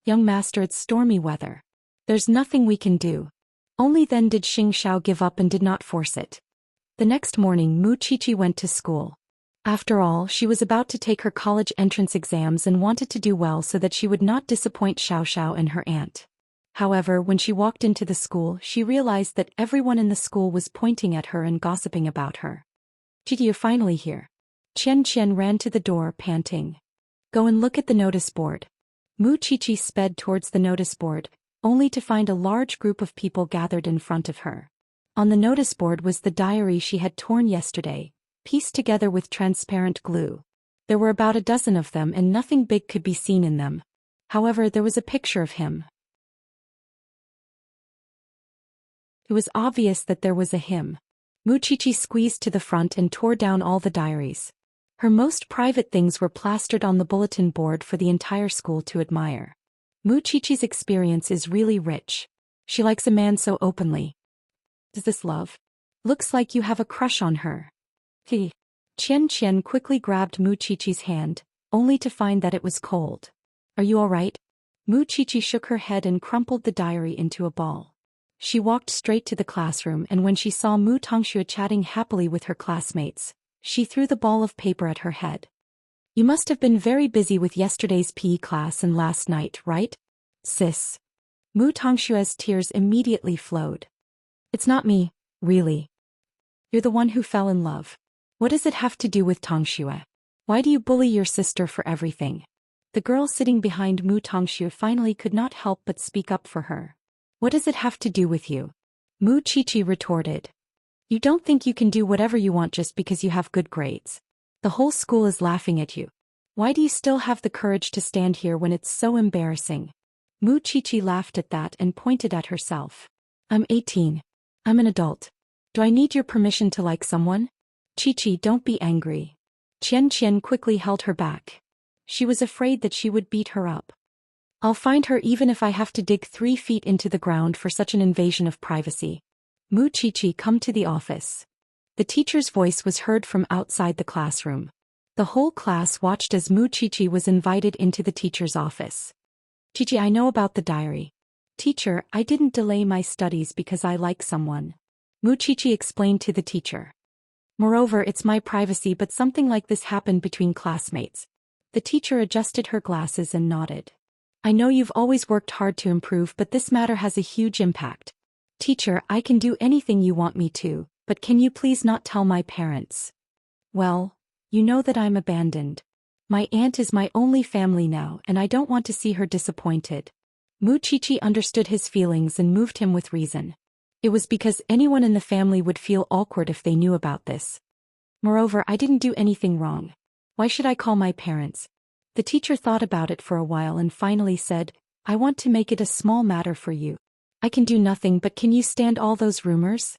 "Young master, it's stormy weather. There's nothing we can do." Only then did Xianxia give up and did not force it. The next morning, Mu Qiqi went to school. After all, she was about to take her college entrance exams and wanted to do well so that she would not disappoint Xiao and her aunt. However, when she walked into the school, she realized that everyone in the school was pointing at her and gossiping about her. "Qiqi, you're finally here." Qian ran to the door, panting. "Go and look at the notice board." Mu Qiqi sped towards the notice board, only to find a large group of people gathered in front of her. On the notice board was the diary she had torn yesterday, pieced together with transparent glue. There were about a dozen of them and nothing big could be seen in them. However, there was a picture of him. It was obvious that there was a him. Mu Qiqi squeezed to the front and tore down all the diaries. Her most private things were plastered on the bulletin board for the entire school to admire. Mu Qiqi's experience is really rich. She likes a man so openly. Is this love? Looks like you have a crush on her. He. Qian quickly grabbed Mu Qiqi's hand, only to find that it was cold. "Are you all right?" Mu Qiqi shook her head and crumpled the diary into a ball. She walked straight to the classroom, and when she saw Mu Tongxue chatting happily with her classmates, she threw the ball of paper at her head. "You must have been very busy with yesterday's PE class and last night, right? Sis." Mu Tongxue's tears immediately flowed. "It's not me, really. You're the one who fell in love. What does it have to do with Tongxue? Why do you bully your sister for everything?" The girl sitting behind Mu Tongxue finally could not help but speak up for her. "What does it have to do with you?" Mu Qiqi retorted. "You don't think you can do whatever you want just because you have good grades. The whole school is laughing at you. Why do you still have the courage to stand here when it's so embarrassing?" Mu Qiqi laughed at that and pointed at herself. "I'm 18. I'm an adult. Do I need your permission to like someone?" "Qiqi, don't be angry." Qian quickly held her back. She was afraid that she would beat her up. "I'll find her even if I have to dig 3 feet into the ground for such an invasion of privacy." "Mu Qiqi, come to the office." The teacher's voice was heard from outside the classroom. The whole class watched as Mu Qiqi was invited into the teacher's office. "Qiqi, I know about the diary." "Teacher, I didn't delay my studies because I like someone." Mu Qiqi explained to the teacher. "Moreover, it's my privacy, but something like this happened between classmates." The teacher adjusted her glasses and nodded. "I know you've always worked hard to improve, but this matter has a huge impact." "Teacher, I can do anything you want me to, but can you please not tell my parents?" "Well, you know that I'm abandoned. My aunt is my only family now and I don't want to see her disappointed." Mu Qiqi understood his feelings and moved him with reason. It was because anyone in the family would feel awkward if they knew about this. "Moreover, I didn't do anything wrong. Why should I call my parents?" The teacher thought about it for a while and finally said, "I want to make it a small matter for you. I can do nothing, but can you stand all those rumors?"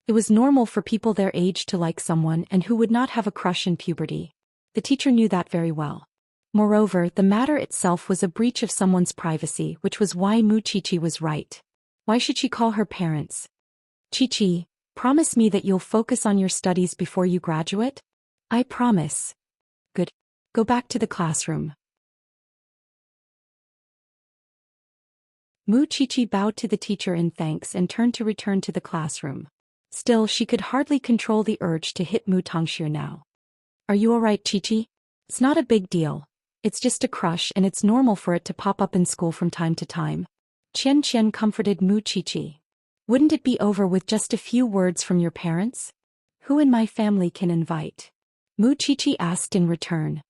It was normal for people their age to like someone and who would not have a crush in puberty. The teacher knew that very well. Moreover, the matter itself was a breach of someone's privacy, which was why Mu Qiqi was right. Why should she call her parents? "Qiqi, promise me that you'll focus on your studies before you graduate?" "I promise." "Good. Go back to the classroom." Mu Qiqi bowed to the teacher in thanks and turned to return to the classroom. Still, she could hardly control the urge to hit Mu Tongxue now. "Are you alright, Qiqi? It's not a big deal. It's just a crush and it's normal for it to pop up in school from time to time." Qian comforted Mu Qiqi. "Wouldn't it be over with just a few words from your parents? Who in my family can invite?" Mu Qiqi asked in return.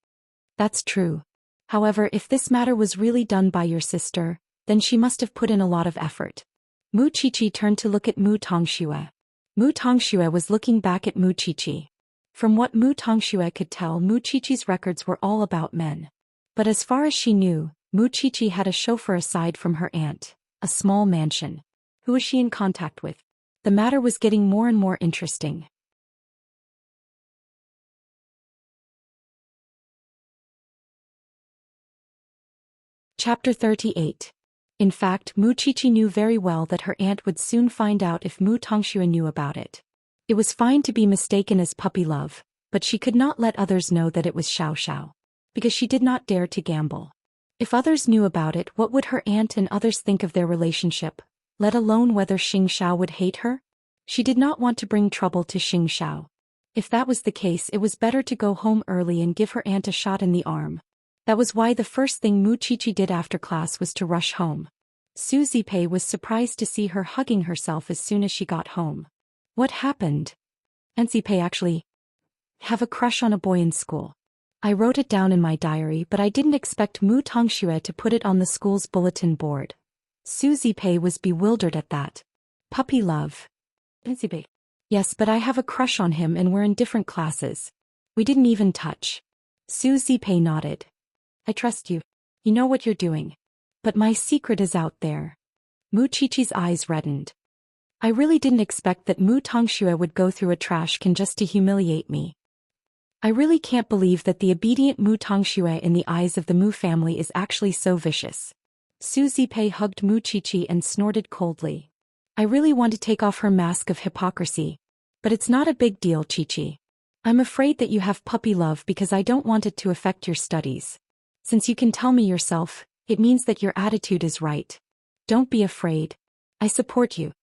"That's true. However, if this matter was really done by your sister, then she must have put in a lot of effort." Mu Qiqi turned to look at Mu Tongxue. Mu Tongxue was looking back at Mu Qiqi. From what Mu Tongxue could tell, Mu Qiqi's records were all about men. But as far as she knew, Mu Qiqi had a chauffeur aside from her aunt, a small mansion. Who was she in contact with? The matter was getting more and more interesting. Chapter 38. In fact, Mu Qiqi knew very well that her aunt would soon find out if Mu Tongxue knew about it. It was fine to be mistaken as puppy love, but she could not let others know that it was Xiao, because she did not dare to gamble. If others knew about it, what would her aunt and others think of their relationship, let alone whether Xiao would hate her? She did not want to bring trouble to Xiao. If that was the case, it was better to go home early and give her aunt a shot in the arm. That was why the first thing Mu Qiqi did after class was to rush home. Su Zipei was surprised to see her hugging herself as soon as she got home. What happened? And Zipei actually have a crush on a boy in school. I wrote it down in my diary, but I didn't expect Mu Tongxue to put it on the school's bulletin board. Su Zipei was bewildered at that. Puppy love. Zipei. Yes, but I have a crush on him and we're in different classes. We didn't even touch. Su Zipei nodded. I trust you. You know what you're doing. But my secret is out there. Mu Qiqi's eyes reddened. I really didn't expect that Mu Tongxue would go through a trash can just to humiliate me. I really can't believe that the obedient Mu Tongxue in the eyes of the Mu family is actually so vicious. Su Zipei hugged Mu Qiqi and snorted coldly. I really want to take off her mask of hypocrisy. But it's not a big deal, Qiqi. I'm afraid that you have puppy love because I don't want it to affect your studies. Since you can tell me yourself, it means that your attitude is right. Don't be afraid. I support you.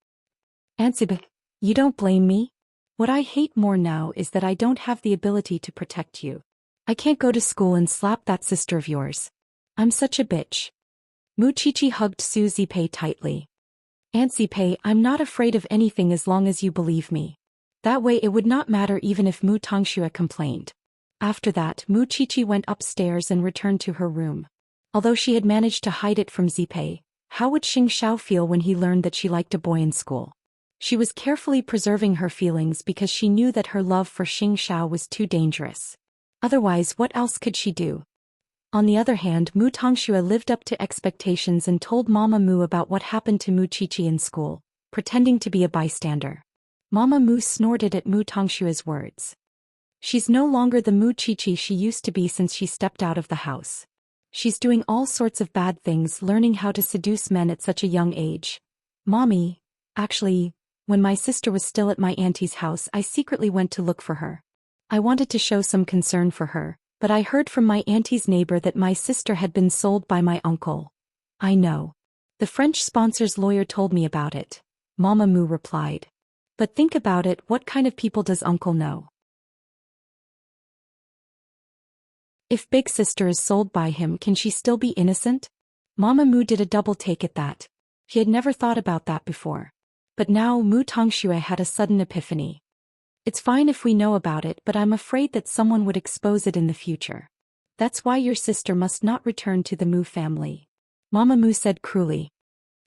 Ansibe, you don't blame me? What I hate more now is that I don't have the ability to protect you. I can't go to school and slap that sister of yours. I'm such a bitch. Mu Qiqi hugged Su Zipei tightly. Aunt Zipei, I'm not afraid of anything as long as you believe me. That way it would not matter even if Mu Tongxue complained. After that, Mu Qiqi went upstairs and returned to her room. Although she had managed to hide it from Zipei, how would Xiao feel when he learned that she liked a boy in school? She was carefully preserving her feelings because she knew that her love for Xiao was too dangerous. Otherwise, what else could she do? On the other hand, Mu Tongxue lived up to expectations and told Mama Mu about what happened to Mu Qiqi in school, pretending to be a bystander. Mama Mu snorted at Mu Tongshue's words. She's no longer the Mu Qiqi she used to be since she stepped out of the house. She's doing all sorts of bad things, learning how to seduce men at such a young age. Mommy, actually, when my sister was still at my auntie's house, I secretly went to look for her. I wanted to show some concern for her, but I heard from my auntie's neighbor that my sister had been sold by my uncle. I know. The French sponsor's lawyer told me about it. Mama Mu replied. But think about it, what kind of people does uncle know? If big sister is sold by him, can she still be innocent? Mama Mu did a double take at that. She had never thought about that before. But now Mu Tongxue had a sudden epiphany. It's fine if we know about it, but I'm afraid that someone would expose it in the future. That's why your sister must not return to the Mu family. Mama Mu said cruelly.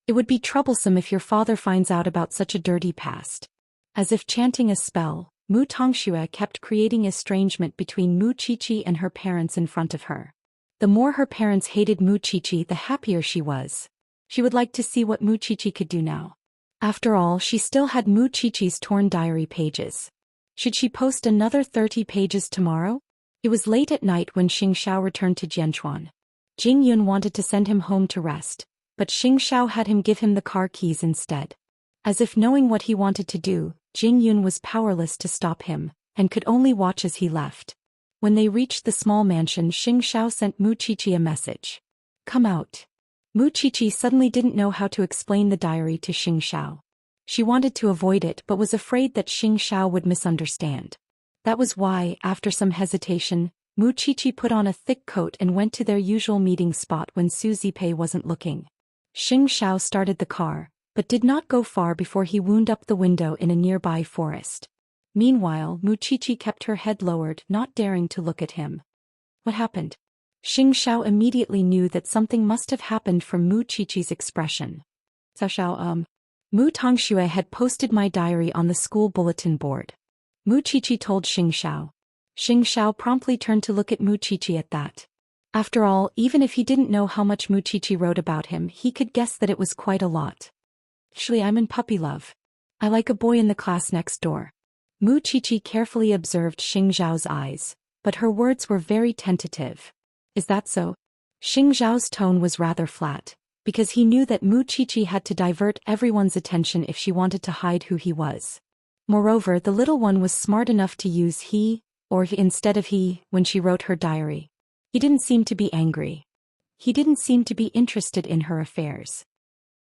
It would be troublesome if your father finds out about such a dirty past. As if chanting a spell, Mu Tongxue kept creating estrangement between Mu Qiqi and her parents in front of her. The more her parents hated Mu Qiqi, the happier she was. She would like to see what Mu Qiqi could do now. After all, she still had Mu Qiqi's torn diary pages. Should she post another 30 pages tomorrow? It was late at night when Xiao returned to Jianchuan. Jing Yun wanted to send him home to rest, but Xiao had him give him the car keys instead. As if knowing what he wanted to do, Jing Yun was powerless to stop him, and could only watch as he left. When they reached the small mansion, Xiao sent Mu Qiqi a message. Come out. Mu Qiqi suddenly didn't know how to explain the diary to Xiao. She wanted to avoid it but was afraid that Xiao would misunderstand. That was why, after some hesitation, Mu Qiqi put on a thick coat and went to their usual meeting spot when Su Zipei wasn't looking. Xiao started the car, but did not go far before he wound up the window in a nearby forest. Meanwhile, Mu Qiqi kept her head lowered, not daring to look at him. What happened? Xiao immediately knew that something must have happened from Mu Qiqi's expression. Mu Tongxue had posted my diary on the school bulletin board. Mu Qiqi told Xiao. Xiao promptly turned to look at Mu Qiqi at that. After all, even if he didn't know how much Mu Qiqi wrote about him, he could guess that it was quite a lot. Actually, I'm in puppy love. I like a boy in the class next door. Mu Qiqi carefully observed Xiao's eyes, but her words were very tentative. Is that so? Xing Zhao's tone was rather flat, because he knew that Mu Qiqi had to divert everyone's attention if she wanted to hide who he was. Moreover, the little one was smart enough to use he, or he instead of he, when she wrote her diary. He didn't seem to be angry. He didn't seem to be interested in her affairs.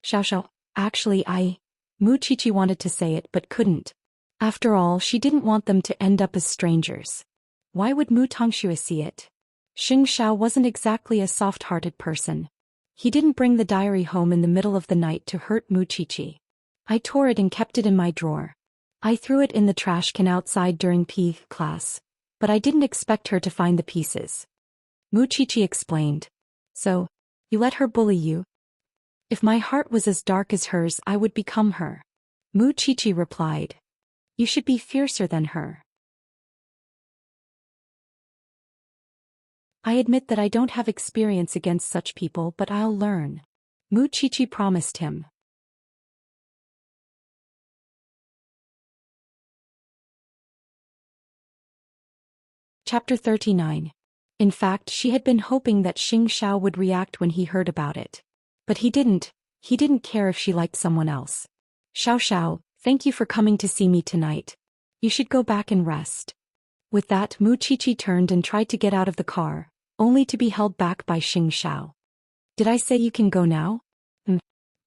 Xiao, actually Mu Qiqi wanted to say it but couldn't. After all, she didn't want them to end up as strangers. Why would Mu Tongxue see it? Xianxia wasn't exactly a soft-hearted person. He didn't bring the diary home in the middle of the night to hurt Mu Qiqi. I tore it and kept it in my drawer. I threw it in the trash can outside during PE class, but I didn't expect her to find the pieces. Mu Qiqi explained. So, you let her bully you? If my heart was as dark as hers, I would become her. Mu Qiqi replied. You should be fiercer than her. I admit that I don't have experience against such people, but I'll learn. Mu Qiqi promised him. Chapter 39. In fact, she had been hoping that Xianxia would react when he heard about it. But he didn't care if she liked someone else. Xiao, thank you for coming to see me tonight. You should go back and rest. With that, Mu Qiqi turned and tried to get out of the car, only to be held back by Xianxia. Did I say you can go now?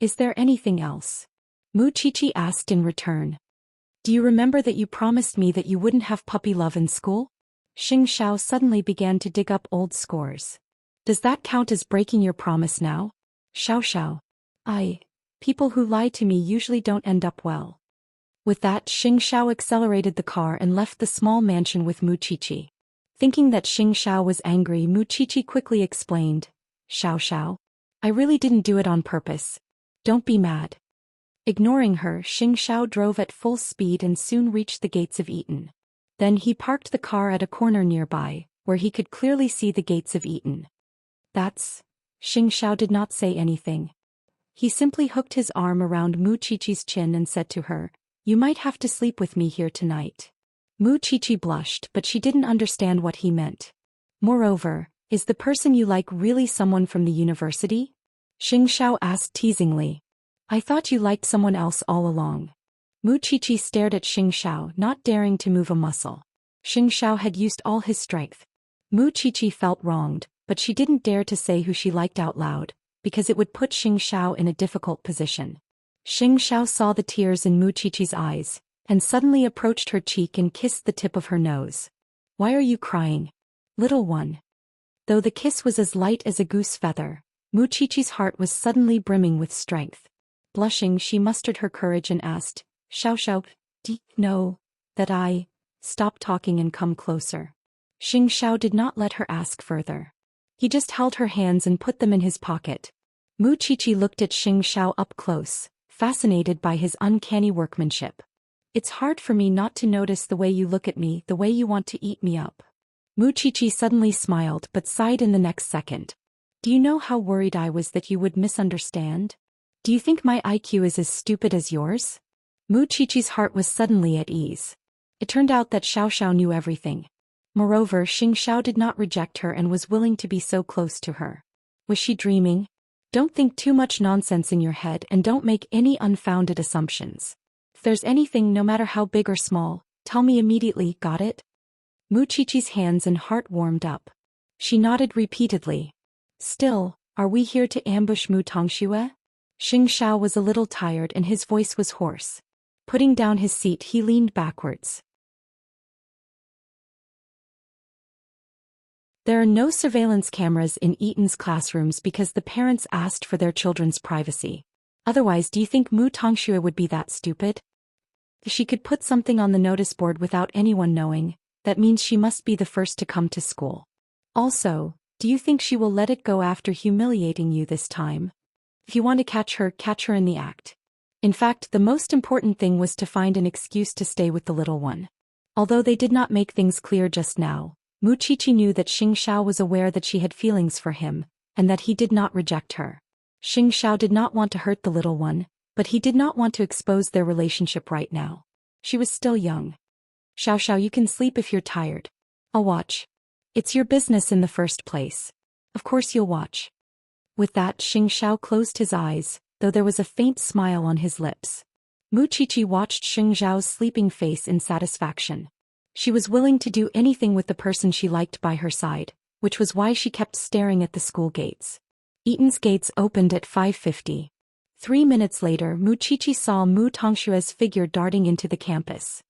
Is there anything else? Mu Qiqi asked in return. Do you remember that you promised me that you wouldn't have puppy love in school? Xianxia suddenly began to dig up old scores. Does that count as breaking your promise now? Xiao. People who lie to me usually don't end up well. With that, Xianxia accelerated the car and left the small mansion with Mu Qiqi. Thinking that Xianxia was angry, Mu Qiqi quickly explained. Xiao, I really didn't do it on purpose. Don't be mad. Ignoring her, Xianxia drove at full speed and soon reached the gates of Eton. Then he parked the car at a corner nearby, where he could clearly see the gates of Eton. Xianxia did not say anything. He simply hooked his arm around Mu Qiqi's chin and said to her, You might have to sleep with me here tonight. Mu Qiqi blushed, but she didn't understand what he meant. Moreover, is the person you like really someone from the university? Xianxia asked teasingly. I thought you liked someone else all along. Mu Qiqi stared at Xianxia, not daring to move a muscle. Xianxia had used all his strength. Mu Qiqi felt wronged, but she didn't dare to say who she liked out loud, because it would put Xianxia in a difficult position. Xianxia saw the tears in Mu Qiqi's eyes, and suddenly approached her cheek and kissed the tip of her nose. Why are you crying? Little one. Though the kiss was as light as a goose feather, Mu Qiqi's heart was suddenly brimming with strength. Blushing, she mustered her courage and asked, Xiao, do you know that I... Stop talking and come closer. Xianxia did not let her ask further. He just held her hands and put them in his pocket. Mu Qiqi looked at Xianxia up close, fascinated by his uncanny workmanship. It's hard for me not to notice the way you look at me, the way you want to eat me up. Mu Qiqi suddenly smiled but sighed in the next second. Do you know how worried I was that you would misunderstand? Do you think my IQ is as stupid as yours? Mu Qiqi's heart was suddenly at ease. It turned out that Xiao knew everything. Moreover, Xianxia did not reject her and was willing to be so close to her. Was she dreaming? Don't think too much nonsense in your head and don't make any unfounded assumptions. If there's anything, no matter how big or small, tell me immediately, got it? Mu Qiqi's hands and heart warmed up. She nodded repeatedly. Still, are we here to ambush Mu Tongxue? Xianxia was a little tired and his voice was hoarse. Putting down his seat, he leaned backwards. There are no surveillance cameras in Eton's classrooms because the parents asked for their children's privacy. Otherwise, do you think Mu Tongxue would be that stupid? If she could put something on the notice board without anyone knowing, that means she must be the first to come to school. Also, do you think she will let it go after humiliating you this time? If you want to catch her in the act. In fact, the most important thing was to find an excuse to stay with the little one. Although they did not make things clear just now, Mu Qiqi knew that Xianxia was aware that she had feelings for him, and that he did not reject her. Xianxia did not want to hurt the little one, but he did not want to expose their relationship right now. She was still young. Xiao, you can sleep if you're tired. I'll watch. It's your business in the first place. Of course you'll watch. With that, Xianxia closed his eyes, though there was a faint smile on his lips. Mu Qiqi watched Xianxiao's sleeping face in satisfaction. She was willing to do anything with the person she liked by her side, which was why she kept staring at the school gates. Eton's gates opened at 5:50. 3 minutes later, Mu Qiqi saw Mu Tongshue's figure darting into the campus.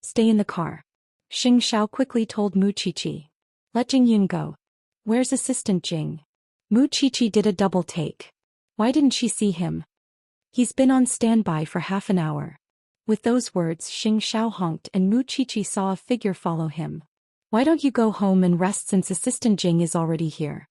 Stay in the car. Xianxiao quickly told Mu Qiqi. Let Jingyun go. Where's Assistant Jing? Mu Qiqi did a double take. Why didn't she see him? He's been on standby for half an hour. With those words, Xianxiao honked and Mu Qiqi saw a figure follow him. Why don't you go home and rest since Assistant Jing is already here?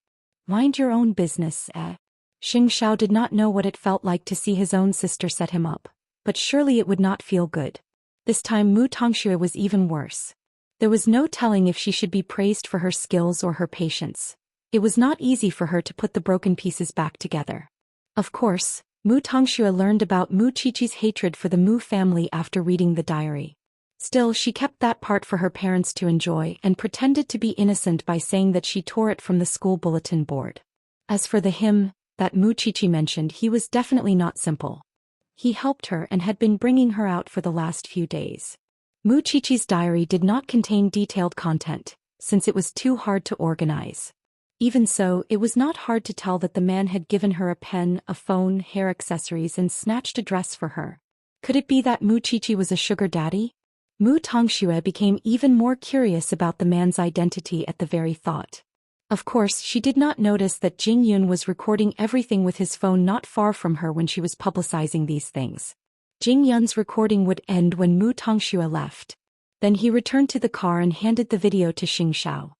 Mind your own business, eh? Xianxiao did not know what it felt like to see his own sister set him up, but surely it would not feel good. This time Mu Tongxue was even worse. There was no telling if she should be praised for her skills or her patience. It was not easy for her to put the broken pieces back together. Of course, Mu Tongxue learned about Mu Qiqi's hatred for the Mu family after reading the diary. Still, she kept that part for her parents to enjoy and pretended to be innocent by saying that she tore it from the school bulletin board. As for the him that Mu Qiqi mentioned, he was definitely not simple. He helped her and had been bringing her out for the last few days. Mu Qiqi's diary did not contain detailed content, since it was too hard to organize. Even so, it was not hard to tell that the man had given her a pen, a phone, hair accessories and snatched a dress for her. Could it be that Mu Qiqi was a sugar daddy? Mu Tongxue became even more curious about the man's identity at the very thought. Of course, she did not notice that Jing Yun was recording everything with his phone not far from her when she was publicizing these things. Jing Yun's recording would end when Mu Tongxue left. Then he returned to the car and handed the video to Xianxiao.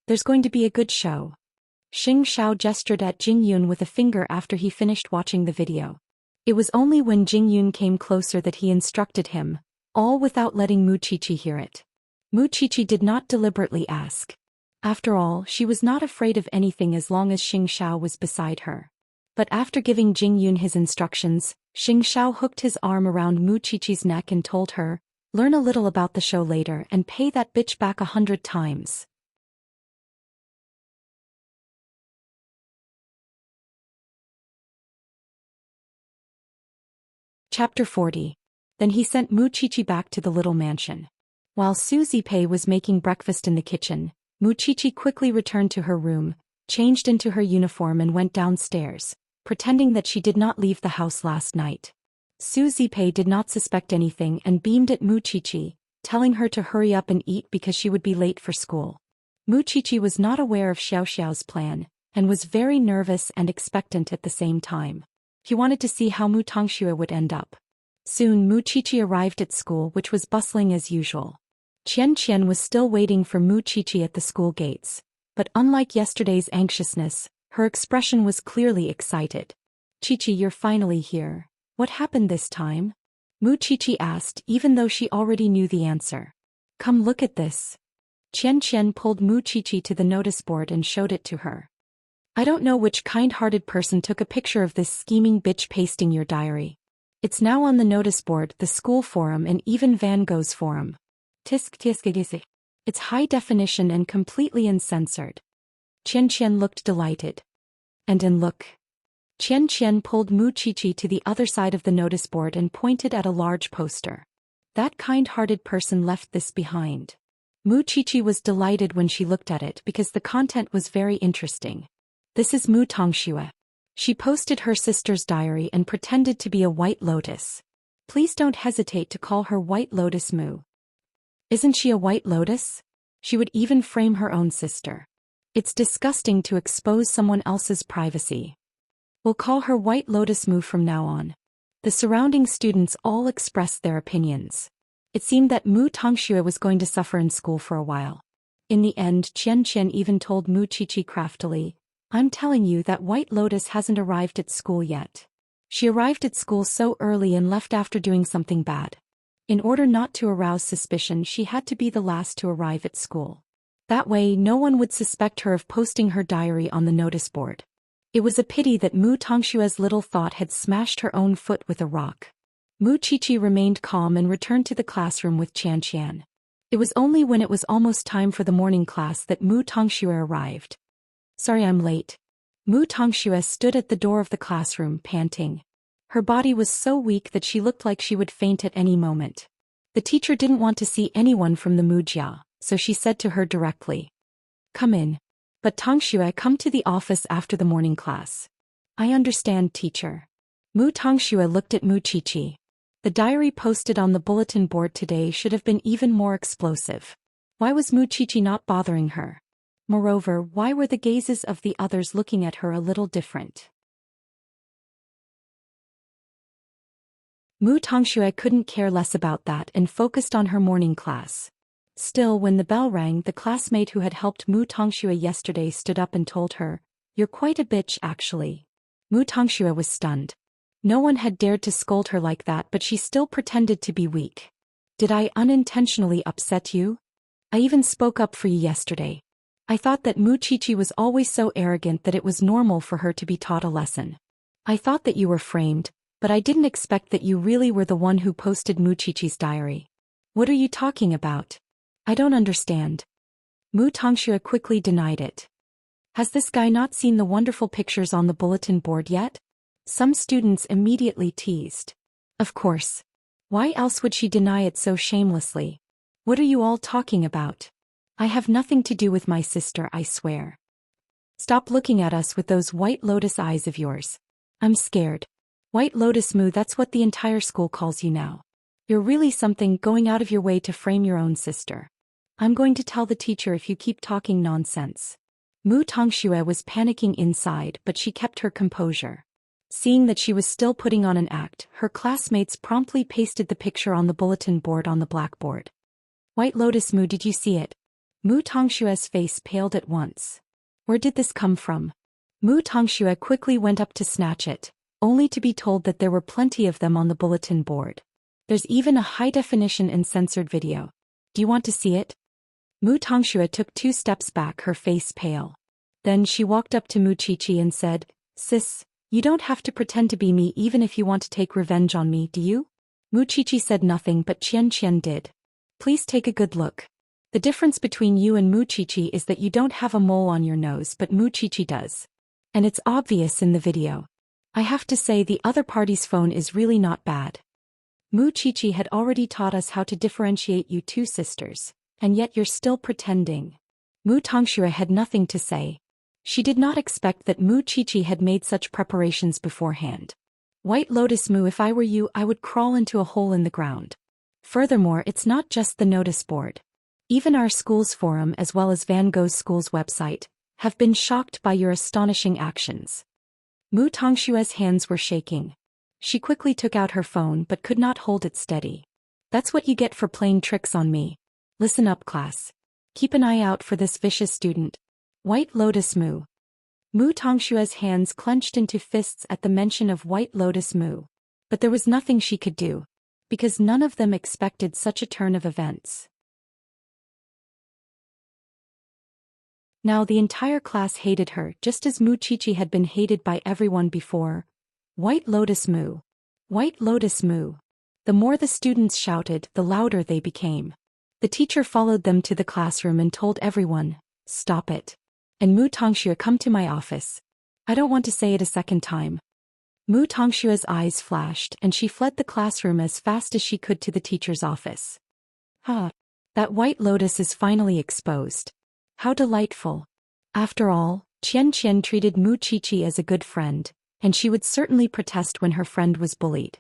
There's going to be a good show. Xianxiao gestured at Jing Yun with a finger after he finished watching the video. It was only when Jing Yun came closer that he instructed him, all without letting Mu Qiqi hear it. Mu Qiqi did not deliberately ask. After all, she was not afraid of anything as long as Xianxiao was beside her. But after giving Jing Yun his instructions, Xianxiao hooked his arm around Mu Qiqi's neck and told her, learn a little about the show later and pay that bitch back 100 times. Chapter 40. Then he sent Mu Qiqi back to the little mansion. While Su Zipei was making breakfast in the kitchen, Mu Qiqi quickly returned to her room, changed into her uniform and went downstairs, pretending that she did not leave the house last night. Su Zipei did not suspect anything and beamed at Mu Qiqi, telling her to hurry up and eat because she would be late for school. Mu Qiqi was not aware of Xiaoxiao's plan, and was very nervous and expectant at the same time. He wanted to see how Mu Tongxue would end up. Soon Mu Qiqi arrived at school, which was bustling as usual. Qian was still waiting for Mu Qiqi at the school gates, but unlike yesterday's anxiousness, her expression was clearly excited. Qiqi, you're finally here. What happened this time? Mu Qiqi asked, even though she already knew the answer. Come look at this. Qian pulled Mu Qiqi to the notice board and showed it to her. I don't know which kind-hearted person took a picture of this scheming bitch pasting your diary. It's now on the notice board, the school forum and even Van Gogh's forum. It's high definition and completely uncensored. Qian looked delighted. And look. Qian pulled Mu Qiqi to the other side of the notice board and pointed at a large poster. That kind-hearted person left this behind. Mu Qiqi was delighted when she looked at it because the content was very interesting. This is Mu Tongxue. She posted her sister's diary and pretended to be a white lotus. Please don't hesitate to call her White Lotus Mu. Isn't she a white lotus? She would even frame her own sister. It's disgusting to expose someone else's privacy. We'll call her White Lotus Mu from now on. The surrounding students all expressed their opinions. It seemed that Mu Tongxue was going to suffer in school for a while. In the end, Qian even told Mu Qiqi craftily, I'm telling you that White Lotus hasn't arrived at school yet. She arrived at school so early and left after doing something bad. In order not to arouse suspicion, she had to be the last to arrive at school. That way, no one would suspect her of posting her diary on the notice board. It was a pity that Mu Tongshue's little thought had smashed her own foot with a rock. Mu Qiqi remained calm and returned to the classroom with Qian. It was only when it was almost time for the morning class that Mu Tongxue arrived. Sorry I'm late. Mu Tongxue stood at the door of the classroom, panting. Her body was so weak that she looked like she would faint at any moment. The teacher didn't want to see anyone from the Mujia, so she said to her directly. Come in. But Tongxue, come to the office after the morning class. I understand, teacher. Mu Tongxue looked at Mu Qiqi. The diary posted on the bulletin board today should have been even more explosive. Why was Mu Qiqi not bothering her? Moreover, why were the gazes of the others looking at her a little different? Mu Tongxue couldn't care less about that and focused on her morning class. Still, when the bell rang, the classmate who had helped Mu Tongxue yesterday stood up and told her, You're quite a bitch, actually. Mu Tongxue was stunned. No one had dared to scold her like that, but she still pretended to be weak. Did I unintentionally upset you? I even spoke up for you yesterday. I thought that Mu Qiqi was always so arrogant that it was normal for her to be taught a lesson. I thought that you were framed, but I didn't expect that you really were the one who posted Mu Qiqi's diary. What are you talking about? I don't understand. Mu Tongxue quickly denied it. Has this guy not seen the wonderful pictures on the bulletin board yet? Some students immediately teased. Of course. Why else would she deny it so shamelessly? What are you all talking about? I have nothing to do with my sister, I swear. Stop looking at us with those white lotus eyes of yours. I'm scared. White Lotus Mu, that's what the entire school calls you now. You're really something, going out of your way to frame your own sister. I'm going to tell the teacher if you keep talking nonsense. Mu Tongxue was panicking inside, but she kept her composure. Seeing that she was still putting on an act, her classmates promptly pasted the picture on the bulletin board on the blackboard. White Lotus Mu, did you see it? Mu Tongxue's face paled at once. Where did this come from? Mu Tongxue quickly went up to snatch it, only to be told that there were plenty of them on the bulletin board. There's even a high-definition and censored video. Do you want to see it? Mu Tongxue took 2 steps back, her face pale. Then she walked up to Mu Qiqi and said, Sis, you don't have to pretend to be me even if you want to take revenge on me, do you? Mu Qiqi said nothing, but Xianxia did. Please take a good look. The difference between you and Mu Qiqi is that you don't have a mole on your nose, but Mu Qiqi does. And it's obvious in the video. I have to say the other party's phone is really not bad. Mu Qiqi had already taught us how to differentiate you two sisters, and yet you're still pretending. Mu Tongxue had nothing to say. She did not expect that Mu Qiqi had made such preparations beforehand. White Lotus Mu, if I were you, I would crawl into a hole in the ground. Furthermore, it's not just the notice board. Even our school's forum as well as Van Gogh's school's website have been shocked by your astonishing actions. Mu Tongshue's hands were shaking. She quickly took out her phone but could not hold it steady. That's what you get for playing tricks on me. Listen up, class. Keep an eye out for this vicious student. White Lotus Mu. Mu Tongshue's hands clenched into fists at the mention of White Lotus Mu. But there was nothing she could do, because none of them expected such a turn of events. Now the entire class hated her just as Mu Qiqi had been hated by everyone before. White Lotus Mu. White Lotus Mu. The more the students shouted, the louder they became. The teacher followed them to the classroom and told everyone, "Stop it. And Mu Tongxue, come to my office. I don't want to say it a second time." Mu Tongshue's eyes flashed and she fled the classroom as fast as she could to the teacher's office. That White Lotus is finally exposed. How delightful. After all, Qian treated Mu Qiqi as a good friend, and she would certainly protest when her friend was bullied.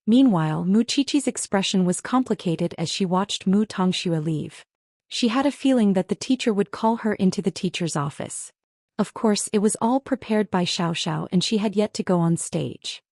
Meanwhile, Mu Qiqi's expression was complicated as she watched Mu Tongxue leave. She had a feeling that the teacher would call her into the teacher's office. Of course, it was all prepared by Xiao and she had yet to go on stage.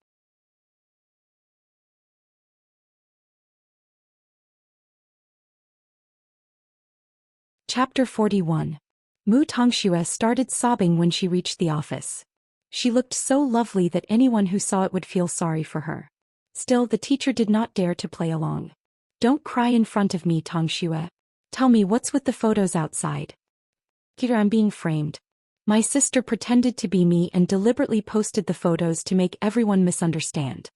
Chapter 41. Mu Tongxue started sobbing when she reached the office. She looked so lovely that anyone who saw it would feel sorry for her. Still, the teacher did not dare to play along. "Don't cry in front of me, Tongxue. Tell me what's with the photos outside." "Here, I'm being framed. My sister pretended to be me and deliberately posted the photos to make everyone misunderstand.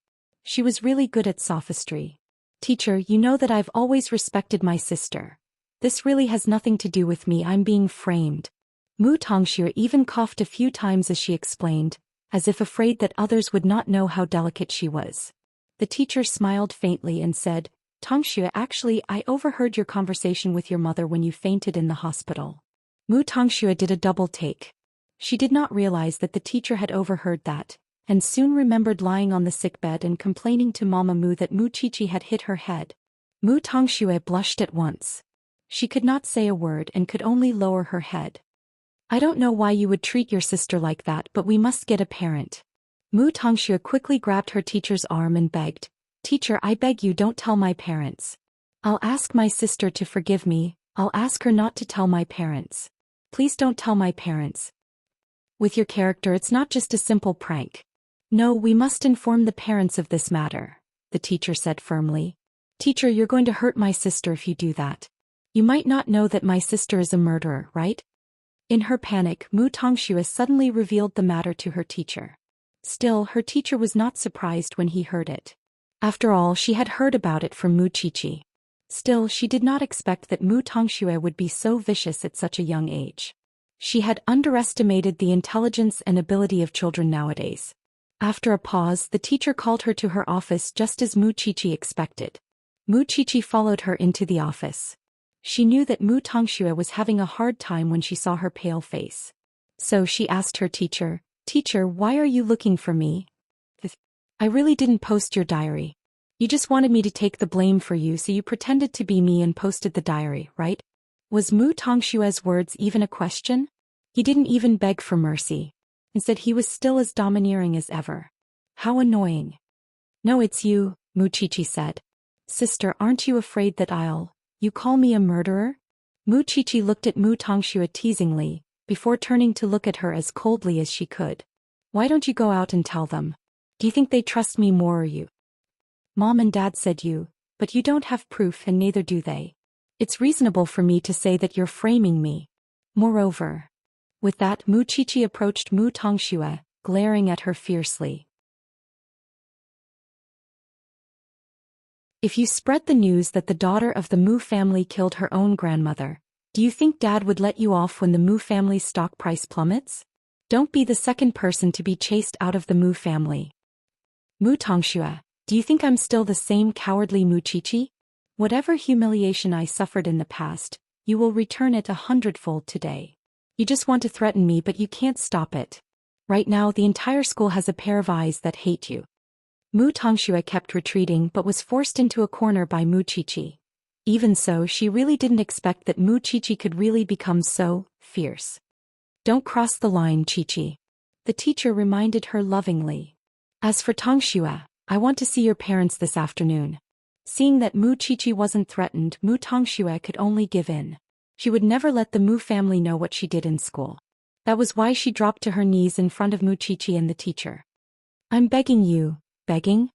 She was really good at sophistry. Teacher, you know that I've always respected my sister. This really has nothing to do with me, I'm being framed. Mu Tongxue even coughed a few times as she explained, as if afraid that others would not know how delicate she was. The teacher smiled faintly and said, Tongxue, actually, I overheard your conversation with your mother when you fainted in the hospital. Mu Tongxue did a double take. She did not realize that the teacher had overheard that, and soon remembered lying on the sickbed and complaining to Mama Mu that Mu Qiqi had hit her head. Mu Tongxue blushed at once. She could not say a word and could only lower her head. I don't know why you would treat your sister like that, but we must get a parent. Mu Tongxue quickly grabbed her teacher's arm and begged, Teacher, I beg you, don't tell my parents. I'll ask my sister to forgive me, I'll ask her not to tell my parents. Please don't tell my parents. With your character, it's not just a simple prank. No, we must inform the parents of this matter, the teacher said firmly. Teacher, you're going to hurt my sister if you do that. You might not know that my sister is a murderer, right? In her panic, Mu Tongxue suddenly revealed the matter to her teacher. Still, her teacher was not surprised when he heard it. After all, she had heard about it from Mu Qiqi. Still, she did not expect that Mu Tongxue would be so vicious at such a young age. She had underestimated the intelligence and ability of children nowadays. After a pause, the teacher called her to her office just as Mu Qiqi expected. Mu Qiqi followed her into the office. She knew that Mu Tongxue was having a hard time when she saw her pale face. So she asked her teacher, Teacher, why are you looking for me? I really didn't post your diary. You just wanted me to take the blame for you, so you pretended to be me and posted the diary, right? Was Mu Tongshue's words even a question? He didn't even beg for mercy. Instead, he was still as domineering as ever. How annoying. No, it's you, Mu Qiqi said. Sister, aren't you afraid that you call me a murderer? Mu Qiqi looked at Mu Tongxue teasingly, before turning to look at her as coldly as she could. Why don't you go out and tell them? Do you think they trust me more or you? Mom and Dad said you, but you don't have proof and neither do they. It's reasonable for me to say that you're framing me. Moreover. With that, Mu Qiqi approached Mu Tongxue, glaring at her fiercely. If you spread the news that the daughter of the Mu family killed her own grandmother, do you think Dad would let you off when the Mu family's stock price plummets? Don't be the second person to be chased out of the Mu family. Mu Tongxue, do you think I'm still the same cowardly Mu Qiqi? Whatever humiliation I suffered in the past, you will return it 100-fold today. You just want to threaten me, but you can't stop it. Right now, the entire school has a pair of eyes that hate you. Mu Tongxue kept retreating but was forced into a corner by Mu Qiqi. Even so, she really didn't expect that Mu Qiqi could really become so fierce. Don't cross the line, Qiqi. The teacher reminded her lovingly. As for Tongxue, I want to see your parents this afternoon. Seeing that Mu Qiqi wasn't threatened, Mu Tongxue could only give in. She would never let the Mu family know what she did in school. That was why she dropped to her knees in front of Mu Qiqi and the teacher. I'm begging you. Begging?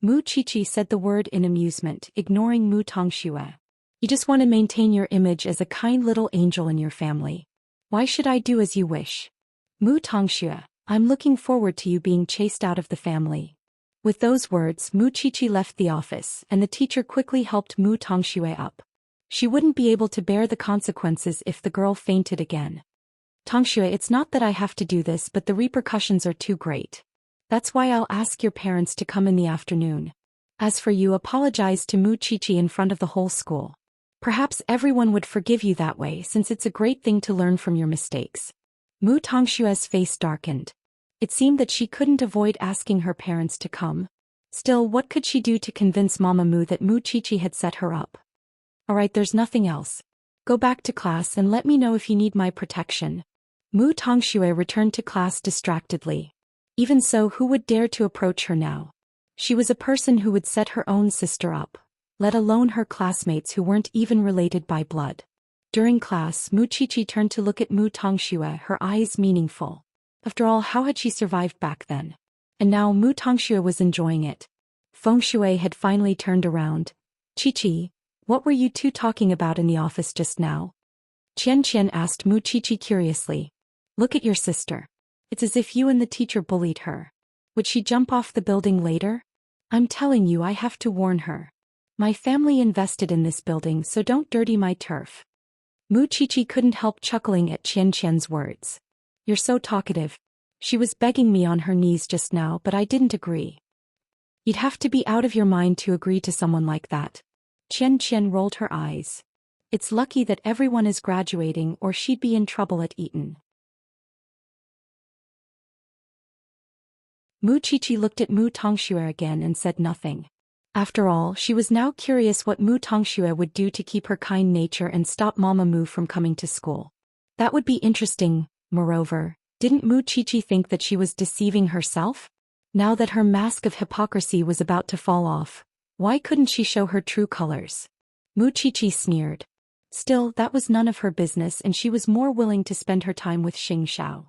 Mu Qiqi said the word in amusement, ignoring Mu Tongxue. You just want to maintain your image as a kind little angel in your family. Why should I do as you wish? Mu Tongxue, I'm looking forward to you being chased out of the family. With those words, Mu Qiqi left the office, and the teacher quickly helped Mu Tongxue up. She wouldn't be able to bear the consequences if the girl fainted again. Tongxue, it's not that I have to do this, but the repercussions are too great. That's why I'll ask your parents to come in the afternoon. As for you, apologize to Mu Qiqi in front of the whole school. Perhaps everyone would forgive you that way, since it's a great thing to learn from your mistakes. Mu Tongshue's face darkened. It seemed that she couldn't avoid asking her parents to come. Still, what could she do to convince Mama Mu that Mu Qiqi had set her up? Alright, there's nothing else. Go back to class and let me know if you need my protection. Mu Tongxue returned to class distractedly. Even so, who would dare to approach her now? She was a person who would set her own sister up, let alone her classmates who weren't even related by blood. During class, Mu Qiqi turned to look at Mu Tongxue, her eyes meaningful. After all, how had she survived back then? And now Mu Tongxue was enjoying it. Feng Shui had finally turned around. Qiqi, what were you two talking about in the office just now? Xianxia asked Mu Qiqi curiously. Look at your sister. It's as if you and the teacher bullied her. Would she jump off the building later? I'm telling you, I have to warn her. My family invested in this building, so don't dirty my turf. Mu Qiqi couldn't help chuckling at Xianxia's words. You're so talkative. She was begging me on her knees just now, but I didn't agree. You'd have to be out of your mind to agree to someone like that. Xianxia rolled her eyes. It's lucky that everyone is graduating or she'd be in trouble at Eton. Mu Qiqi looked at Mu Tongxue again and said nothing. After all, she was now curious what Mu Tongxue would do to keep her kind nature and stop Mama Mu from coming to school. That would be interesting. Moreover, didn't Mu Qiqi think that she was deceiving herself? Now that her mask of hypocrisy was about to fall off, why couldn't she show her true colors? Mu Qiqi sneered. Still, that was none of her business and she was more willing to spend her time with Xianxia.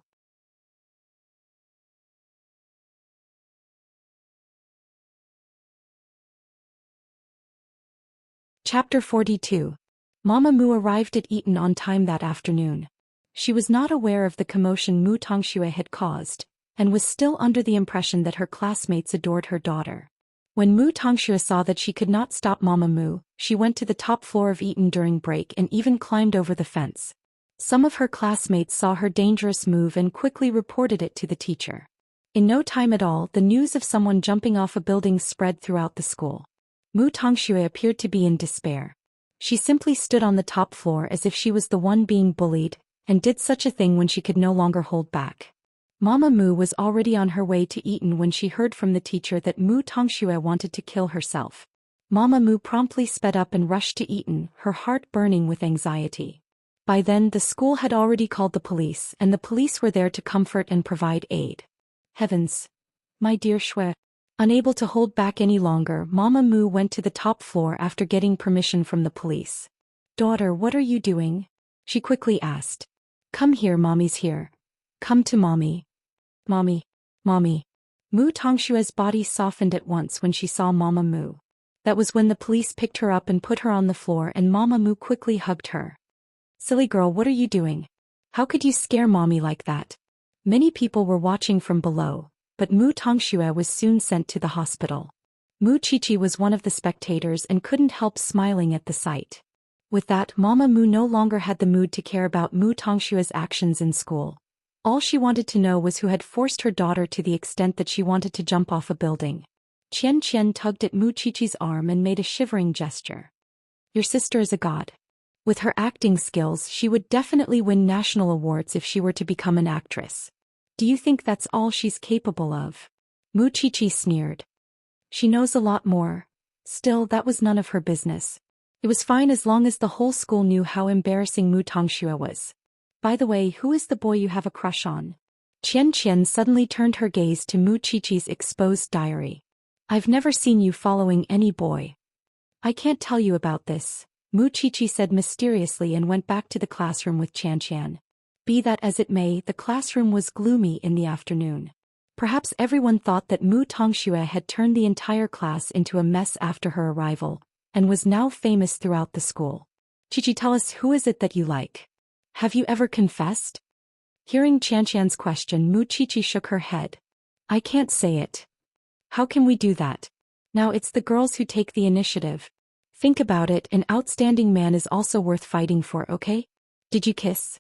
Chapter 42. Mama Mu arrived at Eton on time that afternoon. She was not aware of the commotion Mu Tongxue had caused, and was still under the impression that her classmates adored her daughter. When Mu Tongxue saw that she could not stop Mama Mu, she went to the top floor of Eton during break and even climbed over the fence. Some of her classmates saw her dangerous move and quickly reported it to the teacher. In no time at all, the news of someone jumping off a building spread throughout the school. Mu Tongxue appeared to be in despair. She simply stood on the top floor as if she was the one being bullied, and did such a thing when she could no longer hold back. Mama Mu was already on her way to Eton when she heard from the teacher that Mu Tongxue wanted to kill herself. Mama Mu promptly sped up and rushed to Eton, her heart burning with anxiety. By then the school had already called the police and the police were there to comfort and provide aid. Heavens! My dear Shui. Unable to hold back any longer, Mama Mu went to the top floor after getting permission from the police. Daughter, what are you doing? She quickly asked. Come here, Mommy's here. Come to Mommy. Mommy. Mommy. Mu Tongshue's body softened at once when she saw Mama Mu. That was when the police picked her up and put her on the floor and Mama Mu quickly hugged her. Silly girl, what are you doing? How could you scare Mommy like that? Many people were watching from below, but Mu Tongxue was soon sent to the hospital. Mu Qiqi was one of the spectators and couldn't help smiling at the sight. With that, Mama Mu no longer had the mood to care about Mu Tongshue's actions in school. All she wanted to know was who had forced her daughter to the extent that she wanted to jump off a building. Qian tugged at Mu Qiqi's arm and made a shivering gesture. Your sister is a god. With her acting skills, she would definitely win national awards if she were to become an actress. Do you think that's all she's capable of? Mu Qiqi sneered. She knows a lot more. Still, that was none of her business. It was fine as long as the whole school knew how embarrassing Mu Tongxue was. By the way, who is the boy you have a crush on? Qian suddenly turned her gaze to Mu Qiqi's exposed diary. I've never seen you following any boy. I can't tell you about this, Mu Qiqi said mysteriously and went back to the classroom with Qian. Be that as it may, the classroom was gloomy in the afternoon. Perhaps everyone thought that Mu Tongxue had turned the entire class into a mess after her arrival, and was now famous throughout the school. Qiqi, tell us, who is it that you like? Have you ever confessed? Hearing Qian's question, Mu Qiqi shook her head. I can't say it. How can we do that? Now it's the girls who take the initiative. Think about it, an outstanding man is also worth fighting for, okay? Did you kiss?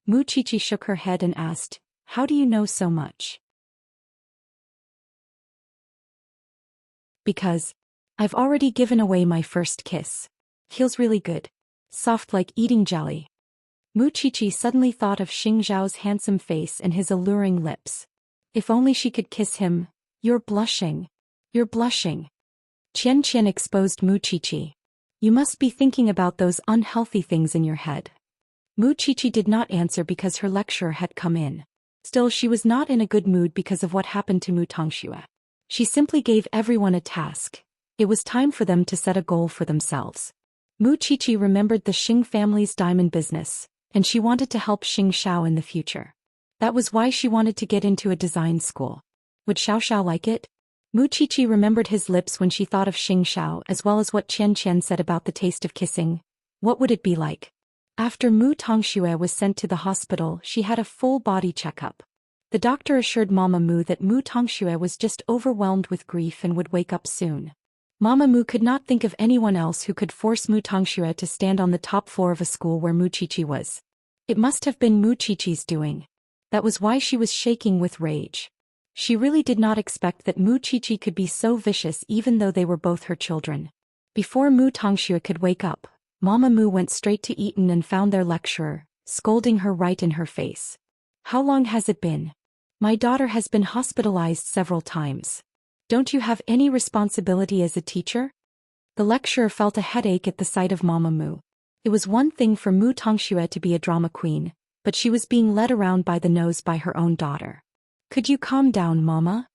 Mu Qiqi shook her head and asked, how do you know so much? Because I've already given away my first kiss. Feels really good. Soft like eating jelly. Mu Qiqi suddenly thought of Xing Zhao's handsome face and his alluring lips. If only she could kiss him. You're blushing. You're blushing. Qian exposed Mu Qiqi. You must be thinking about those unhealthy things in your head. Mu Qiqi did not answer because her lecturer had come in. Still, she was not in a good mood because of what happened to Mu Tongxue. She simply gave everyone a task. It was time for them to set a goal for themselves. Mu Qiqi remembered the Xing family's diamond business, and she wanted to help Xing Xiao in the future. That was why she wanted to get into a design school. Would Xiao like it? Mu Qiqi remembered his lips when she thought of Xing Xiao as well as what Qian said about the taste of kissing. What would it be like? After Mu Tongxue was sent to the hospital, she had a full body checkup. The doctor assured Mama Mu that Mu Tongxue was just overwhelmed with grief and would wake up soon. Mama Mu could not think of anyone else who could force Mu Tongxue to stand on the top floor of a school where Mu Qiqi was. It must have been Mu Qiqi's doing. That was why she was shaking with rage. She really did not expect that Mu Qiqi could be so vicious even though they were both her children. Before Mu Tongxue could wake up, Mama Mu went straight to Eton and found their lecturer, scolding her right in her face. How long has it been? My daughter has been hospitalized several times. Don't you have any responsibility as a teacher? The lecturer felt a headache at the sight of Mama Mu. It was one thing for Mu Tongxue to be a drama queen, but she was being led around by the nose by her own daughter. Could you calm down, Mama?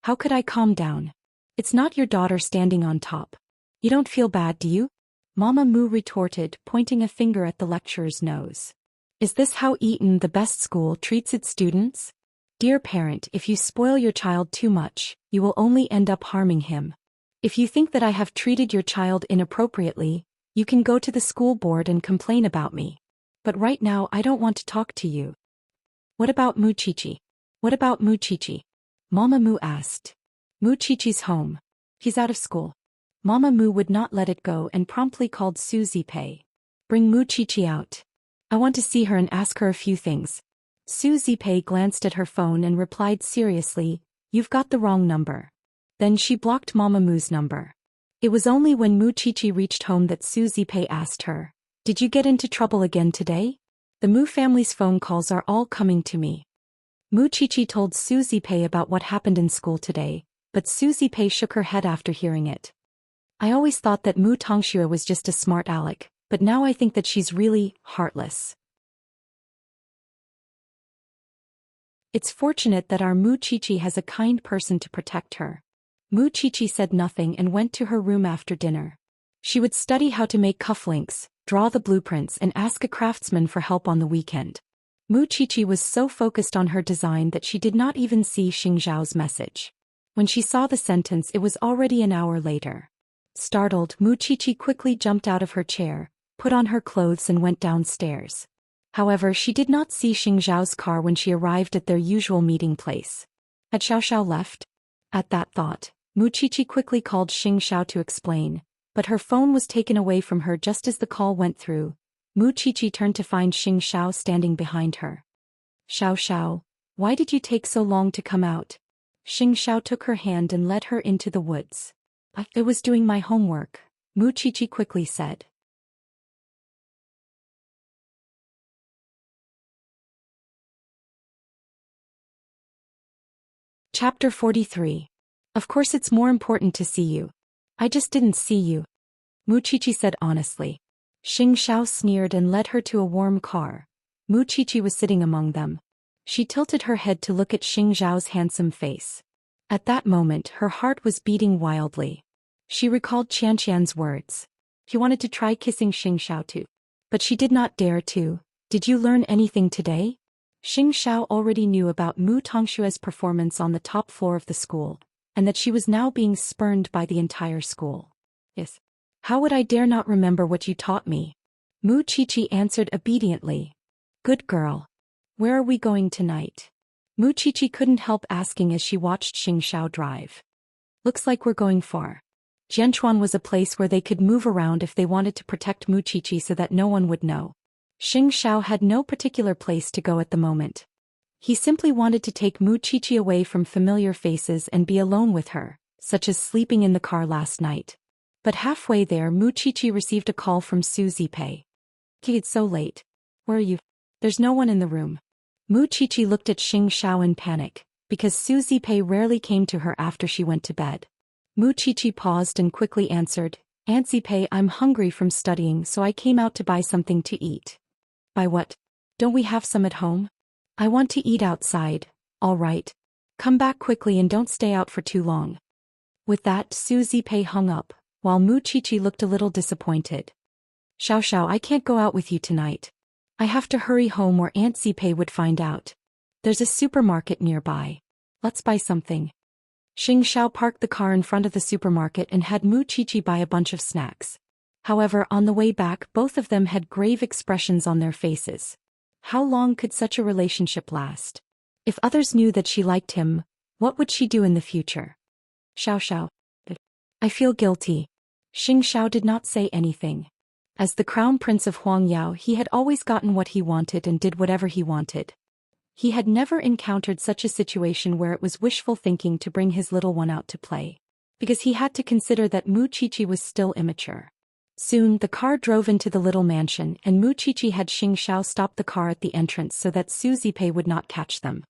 How could I calm down? It's not your daughter standing on top. You don't feel bad, do you? Mama Mu retorted, pointing a finger at the lecturer's nose. Is this how Eton, the best school, treats its students? Dear parent, if you spoil your child too much, you will only end up harming him. If you think that I have treated your child inappropriately, you can go to the school board and complain about me. But right now I don't want to talk to you. What about Mu Qiqi? What about Mu Qiqi? Mama Mu asked. Mu Qiqi's home. He's out of school. Mama Mu would not let it go and promptly called Su Zipei. Bring Mu Qiqi out. I want to see her and ask her a few things. Su Zipei glanced at her phone and replied seriously, You've got the wrong number. Then she blocked Mama Mu's number. It was only when Mu Qiqi reached home that Su Zipei asked her, Did you get into trouble again today? The Mu family's phone calls are all coming to me. Mu Qiqi told Su Zipei about what happened in school today, but Su Zipei shook her head after hearing it. I always thought that Mu Tongxue was just a smart aleck, but now I think that she's really heartless. It's fortunate that our Mu Qiqi has a kind person to protect her. Mu Qiqi said nothing and went to her room after dinner. She would study how to make cufflinks, draw the blueprints and ask a craftsman for help on the weekend. Mu Qiqi was so focused on her design that she did not even see Xing Zhao's message. When she saw the sentence, it was already an hour later. Startled, Mu Qiqi quickly jumped out of her chair, put on her clothes and went downstairs. However, she did not see Xing Zhao's car when she arrived at their usual meeting place. Had Xiao left? At that thought, Mu Qiqi quickly called Xing Zhao to explain, but her phone was taken away from her just as the call went through. Mu Qiqi turned to find Xing Zhao standing behind her. Xiao, why did you take so long to come out? Xing Zhao took her hand and led her into the woods. I was doing my homework, Mu Qiqi quickly said. Chapter 43. Of course it's more important to see you. I just didn't see you, Mu Qiqi said honestly. Xing Zhao sneered and led her to a warm car. Mu Qiqi was sitting among them. She tilted her head to look at Xing Zhao's handsome face. At that moment her heart was beating wildly. She recalled Xianxian's words. He wanted to try kissing Xing Zhao too. But she did not dare to. Did you learn anything today? Xing Zhao already knew about Mu Tongxue's performance on the top floor of the school, and that she was now being spurned by the entire school. Yes. How would I dare not remember what you taught me? Mu Qiqi answered obediently. Good girl. Where are we going tonight? Mu Qiqi couldn't help asking as she watched Xing Zhao drive. Looks like we're going far. Jianchuan was a place where they could move around if they wanted to protect Mu Qiqi so that no one would know. Xing Zhao had no particular place to go at the moment. He simply wanted to take Mu Qiqi away from familiar faces and be alone with her, such as sleeping in the car last night. But halfway there Mu Qiqi received a call from Su Zipei. It's so late. Where are you? There's no one in the room. Mu Qiqi looked at Xing Zhao in panic, because Su Zipei rarely came to her after she went to bed. Mu Qiqi paused and quickly answered, Aunt Zipei, I'm hungry from studying so I came out to buy something to eat. Buy what? Don't we have some at home? I want to eat outside. All right. Come back quickly and don't stay out for too long. With that, Su Zipei hung up, while Mu Qiqi looked a little disappointed. Xiao, I can't go out with you tonight. I have to hurry home or Aunt Zipei would find out. There's a supermarket nearby. Let's buy something. Xing Zhao parked the car in front of the supermarket and had Mu Qiqi buy a bunch of snacks. However, on the way back both of them had grave expressions on their faces. How long could such a relationship last? If others knew that she liked him, what would she do in the future? Xiao. I feel guilty. Xianxia did not say anything. As the crown prince of Huangyao, he had always gotten what he wanted and did whatever he wanted. He had never encountered such a situation where it was wishful thinking to bring his little one out to play. Because he had to consider that Mu Qiqi was still immature. Soon the car drove into the little mansion and Mu Qiqi had Xianxia stop the car at the entrance so that Su Zipei would not catch them.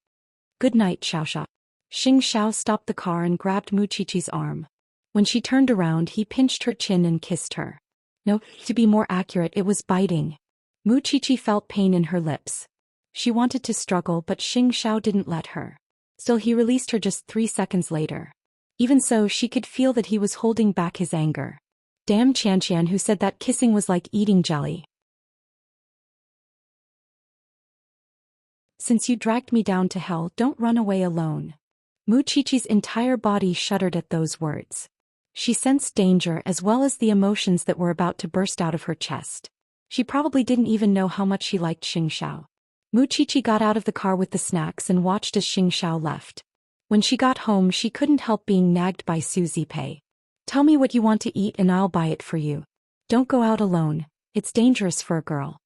Good night, Xiaoxia. Xianxia stopped the car and grabbed Mu Qiqi's arm. When she turned around, he pinched her chin and kissed her. No, to be more accurate, it was biting. Mu Qiqi felt pain in her lips. She wanted to struggle, but Xianxia didn't let her. Still, he released her just 3 seconds later. Even so, she could feel that he was holding back his anger. Damn Xianxian, who said that kissing was like eating jelly. Since you dragged me down to hell, don't run away alone. Mu Qiqi's entire body shuddered at those words. She sensed danger as well as the emotions that were about to burst out of her chest. She probably didn't even know how much she liked Xianxia. Mu Qiqi got out of the car with the snacks and watched as Xianxia left. When she got home, she couldn't help being nagged by Su Zipei. Tell me what you want to eat and I'll buy it for you. Don't go out alone, it's dangerous for a girl.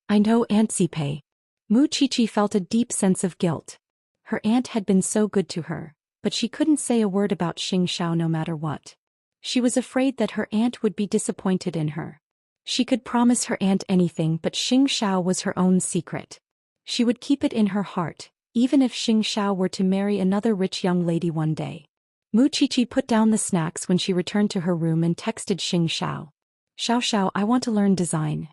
I know, Aunt Zipei. Mu Qiqi felt a deep sense of guilt. Her aunt had been so good to her, but she couldn't say a word about Xianxia no matter what. She was afraid that her aunt would be disappointed in her. She could promise her aunt anything, but Xianxia was her own secret. She would keep it in her heart, even if Xianxia were to marry another rich young lady one day. Mu Qiqi put down the snacks when she returned to her room and texted Xianxia. Xiao, I want to learn design.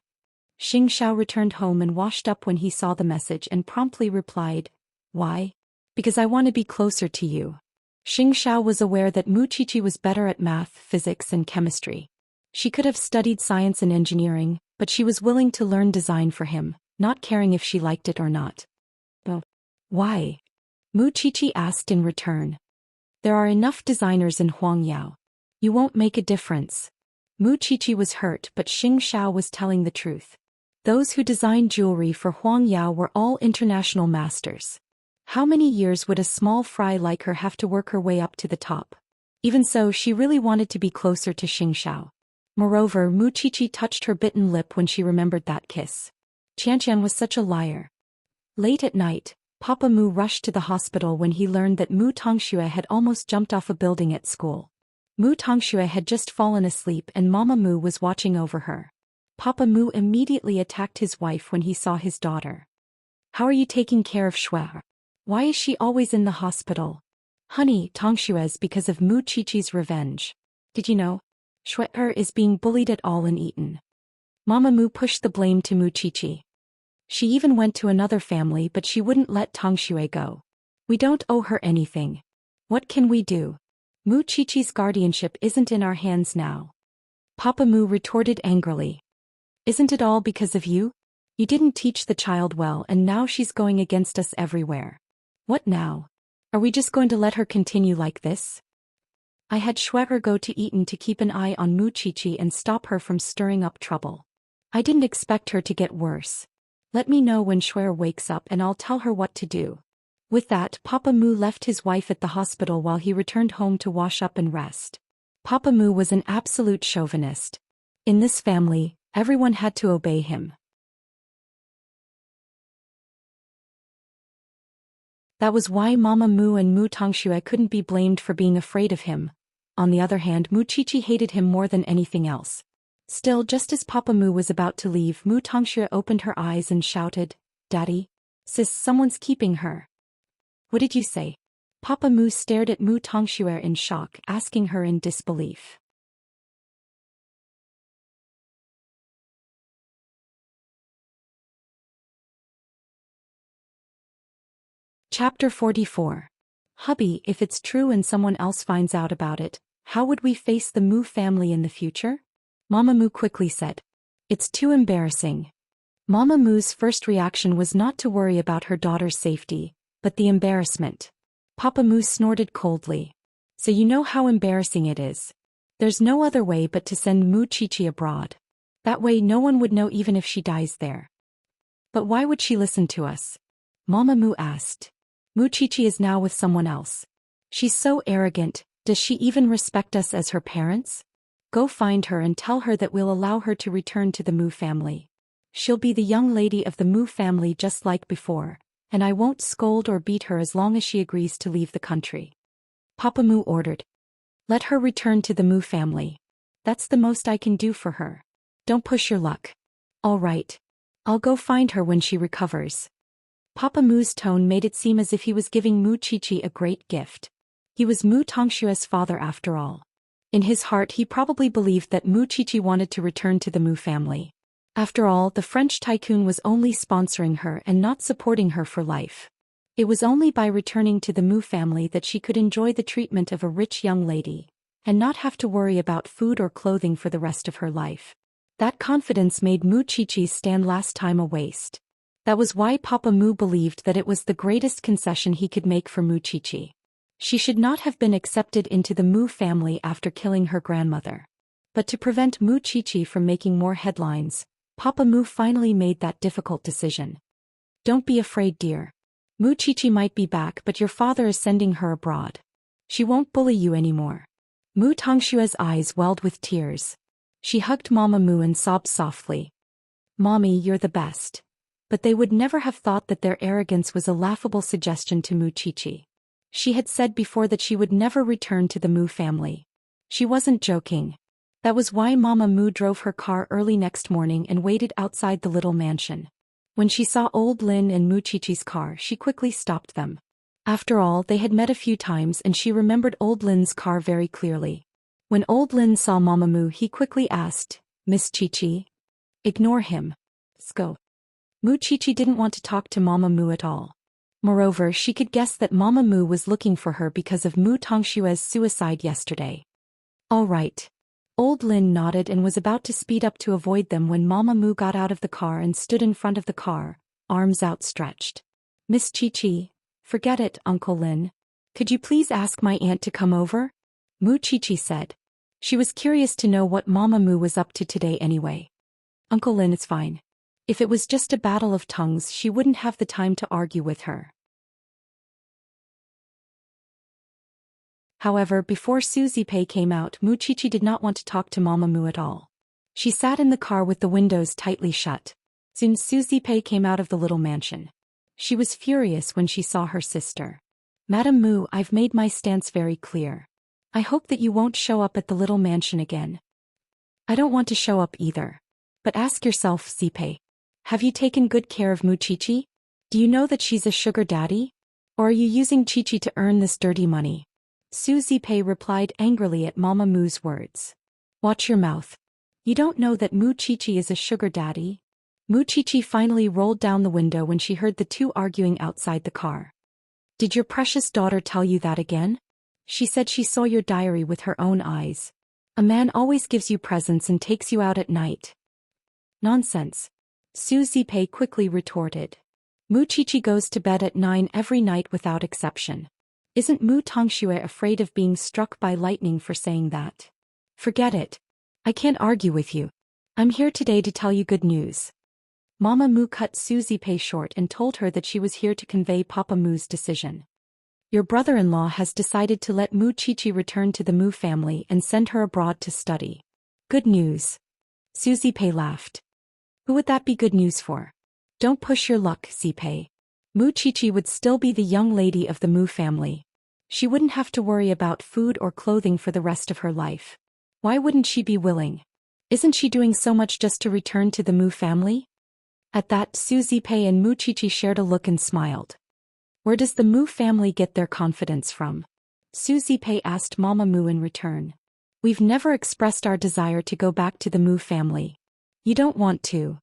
Xianxia returned home and washed up when he saw the message and promptly replied, Why? Because I want to be closer to you. Xianxia was aware that Mu Qiqi was better at math, physics, and chemistry. She could have studied science and engineering, but she was willing to learn design for him, not caring if she liked it or not. But why? Mu Qiqi asked in return. There are enough designers in Huangyao. You won't make a difference. Mu Qiqi was hurt, but Xianxia was telling the truth. Those who designed jewelry for Huangyao were all international masters. How many years would a small fry like her have to work her way up to the top? Even so, she really wanted to be closer to Xianxia. Moreover, Mu Qiqi touched her bitten lip when she remembered that kiss. Qianqian was such a liar. Late at night, Papa Mu rushed to the hospital when he learned that Mu Tongxue had almost jumped off a building at school. Mu Tongxue had just fallen asleep and Mama Mu was watching over her. Papa Mu immediately attacked his wife when he saw his daughter. How are you taking care of Shui? Why is she always in the hospital? Honey, Tongshue's because of Mu Qiqi's revenge. Did you know? Shui is being bullied at all in Eton. Mama Mu pushed the blame to Mu Qiqi. She even went to another family, but she wouldn't let Tongxue go. We don't owe her anything. What can we do? Mu Qiqi's guardianship isn't in our hands now. Papa Mu retorted angrily. Isn't it all because of you? You didn't teach the child well and now she's going against us everywhere. What now? Are we just going to let her continue like this? I had Schwerer go to Eton to keep an eye on Mu Qiqi and stop her from stirring up trouble. I didn't expect her to get worse. Let me know when Schwerer wakes up and I'll tell her what to do. With that, Papa Mu left his wife at the hospital while he returned home to wash up and rest. Papa Mu was an absolute chauvinist. In this family, everyone had to obey him. That was why Mama Mu and Mu Tongxue couldn't be blamed for being afraid of him. On the other hand, Mu Qiqi hated him more than anything else. Still, just as Papa Mu was about to leave, Mu Tongxue opened her eyes and shouted, Daddy? Sis, someone's keeping her. What did you say? Papa Mu stared at Mu Tongxue in shock, asking her in disbelief. Chapter 44. Hubby, if it's true and someone else finds out about it, how would we face the Mu family in the future? Mama Mu quickly said. It's too embarrassing. Mama Mu's first reaction was not to worry about her daughter's safety, but the embarrassment. Papa Mu snorted coldly. So you know how embarrassing it is. There's no other way but to send Mu Qiqi abroad. That way no one would know even if she dies there. But why would she listen to us? Mama Mu asked. Mu Qiqi is now with someone else. She's so arrogant, Does she even respect us as her parents? Go find her and tell her that we'll allow her to return to the Mu family. She'll be the young lady of the Mu family just like before, and I won't scold or beat her as long as she agrees to leave the country. Papa Mu ordered. Let her return to the Mu family. That's the most I can do for her. Don't push your luck. All right. I'll go find her when she recovers. Papa Mu's tone made it seem as if he was giving Mu Qiqi a great gift. He was Mu Tongshua's father after all. In his heart he probably believed that Mu Qiqi wanted to return to the Mu family. After all, the French tycoon was only sponsoring her and not supporting her for life. It was only by returning to the Mu family that she could enjoy the treatment of a rich young lady, and not have to worry about food or clothing for the rest of her life. That confidence made Mu Qiqi's stand last time a waste. That was why Papa Mu believed that it was the greatest concession he could make for Mu Qiqi. She should not have been accepted into the Mu family after killing her grandmother. But to prevent Mu Qiqi from making more headlines, Papa Mu finally made that difficult decision. Don't be afraid, dear. Mu Qiqi might be back, but your father is sending her abroad. She won't bully you anymore. Mu Tongshua's eyes welled with tears. She hugged Mama Mu and sobbed softly. Mommy, you're the best. But they would never have thought that their arrogance was a laughable suggestion to Mu Qiqi. She had said before that she would never return to the Mu family. She wasn't joking. That was why Mama Mu drove her car early next morning and waited outside the little mansion. When she saw old Lin and Mu Qiqi's car, she quickly stopped them. After all, they had met a few times and she remembered old Lin's car very clearly. When old Lin saw Mama Mu, he quickly asked, Miss Qiqi? Ignore him. Let's go. Mu Qiqi didn't want to talk to Mama Mu at all. Moreover, she could guess that Mama Mu was looking for her because of Mu Tongshua's suicide yesterday. All right. Old Lin nodded and was about to speed up to avoid them when Mama Mu got out of the car and stood in front of the car, arms outstretched. Miss Qiqi, forget it, Uncle Lin. Could you please ask my aunt to come over? Mu Qiqi said. She was curious to know what Mama Mu was up to today anyway. Uncle Lin, it's fine. If it was just a battle of tongues, she wouldn't have the time to argue with her. However, before Susie Pei came out, Mu Qiqi did not want to talk to Mama Mu at all. She sat in the car with the windows tightly shut. Soon Susie Pei came out of the little mansion. She was furious when she saw her sister. Madam Mu, I've made my stance very clear. I hope that you won't show up at the little mansion again. I don't want to show up either. But ask yourself, Pei. Have you taken good care of Mu Qiqi? Do you know that she's a sugar daddy? Or are you using Qiqi to earn this dirty money? Susie Pei replied angrily at Mama Mu's words. Watch your mouth. You don't know that Mu Qiqi is a sugar daddy? Mu Qiqi finally rolled down the window when she heard the two arguing outside the car. Did your precious daughter tell you that again? She said she saw your diary with her own eyes. A man always gives you presents and takes you out at night. Nonsense. Susie Pei quickly retorted. Mu Qiqi goes to bed at 9 every night without exception. Isn't Mu Tongxue afraid of being struck by lightning for saying that? Forget it. I can't argue with you. I'm here today to tell you good news. Mama Mu cut Susie Pei short and told her that she was here to convey Papa Mu's decision. Your brother-in-law has decided to let Mu Qiqi return to the Mu family and send her abroad to study. Good news. Susie Pei laughed. Who would that be good news for? Don't push your luck, Pei. Mu Qiqi would still be the young lady of the Mu family. She wouldn't have to worry about food or clothing for the rest of her life. Why wouldn't she be willing? Isn't she doing so much just to return to the Mu family? At that, Susie Pei and Mu Qiqi shared a look and smiled. Where does the Mu family get their confidence from? Susie Pei asked Mama Mu in return. We've never expressed our desire to go back to the Mu family. You don't want to.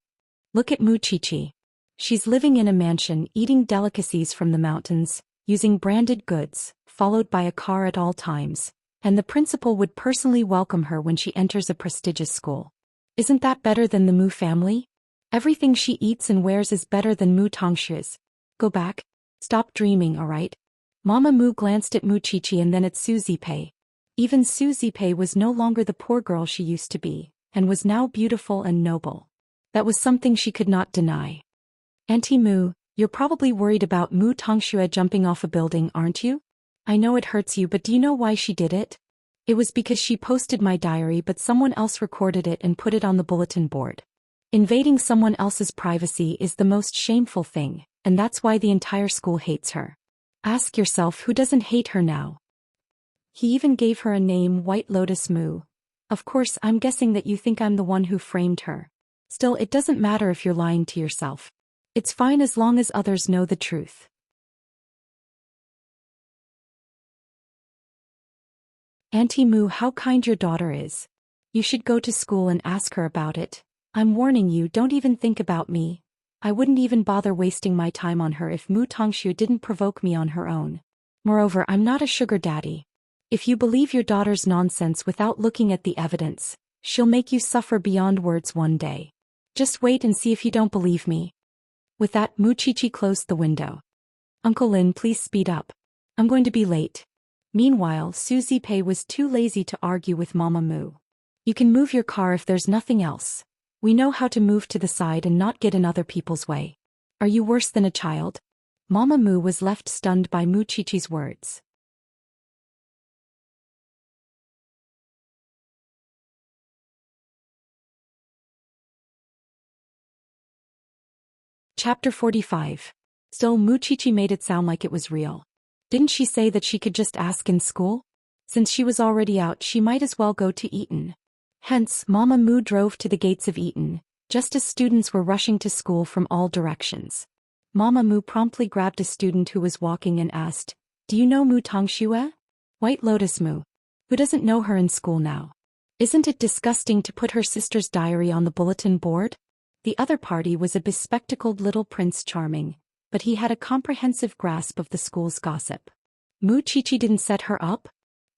Look at Mu Qiqi. She's living in a mansion, eating delicacies from the mountains, using branded goods, followed by a car at all times, and the principal would personally welcome her when she enters a prestigious school. Isn't that better than the Mu family? Everything she eats and wears is better than Mu Tongshu's. Go back. Stop dreaming, alright? Mama Mu glanced at Mu Qiqi and then at Susie Pei. Even Susie Pei was no longer the poor girl she used to be, and was now beautiful and noble. That was something she could not deny. Auntie Mu, you're probably worried about Mu Tongxue jumping off a building, aren't you? I know it hurts you, but do you know why she did it? It was because she posted my diary, but someone else recorded it and put it on the bulletin board. Invading someone else's privacy is the most shameful thing, and that's why the entire school hates her. Ask yourself who doesn't hate her now. He even gave her a name, White Lotus Moo. Of course, I'm guessing that you think I'm the one who framed her. Still, it doesn't matter if you're lying to yourself. It's fine as long as others know the truth. Auntie Moo, how kind your daughter is. You should go to school and ask her about it. I'm warning you, don't even think about me. I wouldn't even bother wasting my time on her if Mu Tongxue didn't provoke me on her own. Moreover, I'm not a sugar daddy. If you believe your daughter's nonsense without looking at the evidence, she'll make you suffer beyond words one day. Just wait and see if you don't believe me. With that, Mu Qiqi closed the window. Uncle Lin, please speed up. I'm going to be late. Meanwhile, Su Zipei was too lazy to argue with Mama Mu. You can move your car if there's nothing else. We know how to move to the side and not get in other people's way. Are you worse than a child? Mama Mu was left stunned by Mu Qiqi's words. Chapter 45. Still, Mu Qiqi made it sound like it was real. Didn't she say that she could just ask in school? Since she was already out, she might as well go to Eton. Hence, Mama Mu drove to the gates of Eton, just as students were rushing to school from all directions. Mama Mu promptly grabbed a student who was walking and asked, "Do you know Mu Tongxue? White Lotus Mu. Who doesn't know her in school now? Isn't it disgusting to put her sister's diary on the bulletin board?" The other party was a bespectacled little Prince Charming, but he had a comprehensive grasp of the school's gossip. Mu Qiqi didn't set her up?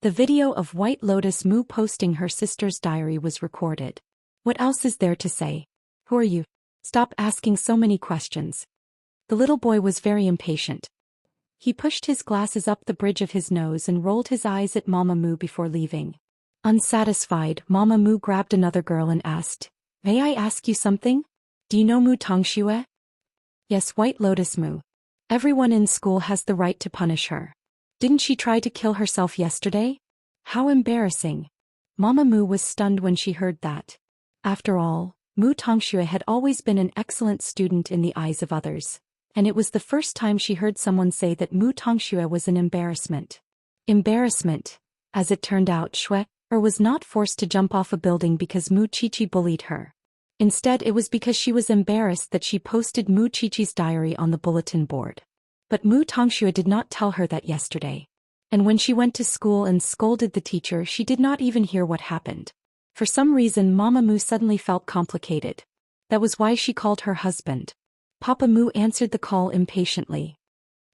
The video of White Lotus Mu posting her sister's diary was recorded. What else is there to say? Who are you? Stop asking so many questions. The little boy was very impatient. He pushed his glasses up the bridge of his nose and rolled his eyes at Mama Mu before leaving. Unsatisfied, Mama Mu grabbed another girl and asked, "May I ask you something? Do you know Mu Tongxue?" "Yes, White Lotus Mu. Everyone in school has the right to punish her. Didn't she try to kill herself yesterday? How embarrassing." Mama Mu was stunned when she heard that. After all, Mu Tongxue had always been an excellent student in the eyes of others, and it was the first time she heard someone say that Mu Tongxue was an embarrassment. Embarrassment. As it turned out, Xue was not forced to jump off a building because Mu Qiqi bullied her. Instead, it was because she was embarrassed that she posted Mu Qiqi's diary on the bulletin board. But Mu Tongxue did not tell her that yesterday. And when she went to school and scolded the teacher, she did not even hear what happened. For some reason, Mama Mu suddenly felt complicated. That was why she called her husband. Papa Mu answered the call impatiently.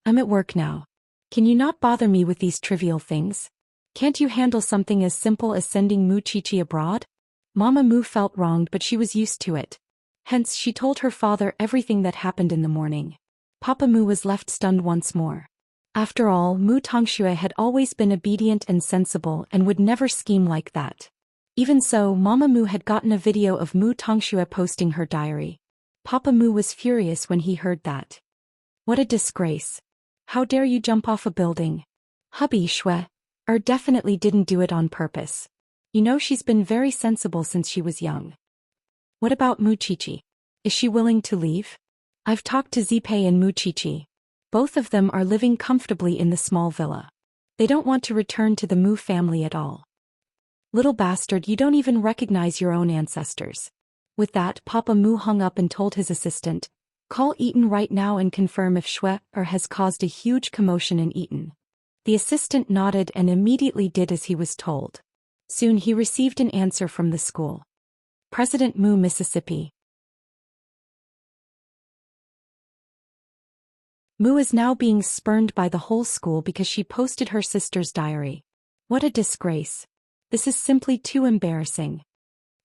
"I'm at work now. Can you not bother me with these trivial things? Can't you handle something as simple as sending Mu Qiqi abroad?" Mama Mu felt wronged, but she was used to it. Hence, she told her father everything that happened in the morning. Papa Mu was left stunned once more. After all, Mu Tongxue had always been obedient and sensible and would never scheme like that. Even so, Mama Mu had gotten a video of Mu Tongxue posting her diary. Papa Mu was furious when he heard that. "What a disgrace. How dare you jump off a building? Hubby Xue definitely didn't do it on purpose. You know she's been very sensible since she was young." "What about Mu Qiqi? Is she willing to leave?" "I've talked to Zipei and Mu Qiqi. Both of them are living comfortably in the small villa. They don't want to return to the Mu family at all." "Little bastard, you don't even recognize your own ancestors." With that, Papa Mu hung up and told his assistant, "Call Eton right now and confirm if Xue has caused a huge commotion in Eton." The assistant nodded and immediately did as he was told. Soon he received an answer from the school. President Mu, Mississippi. Mu is now being spurned by the whole school because she posted her sister's diary. What a disgrace. This is simply too embarrassing.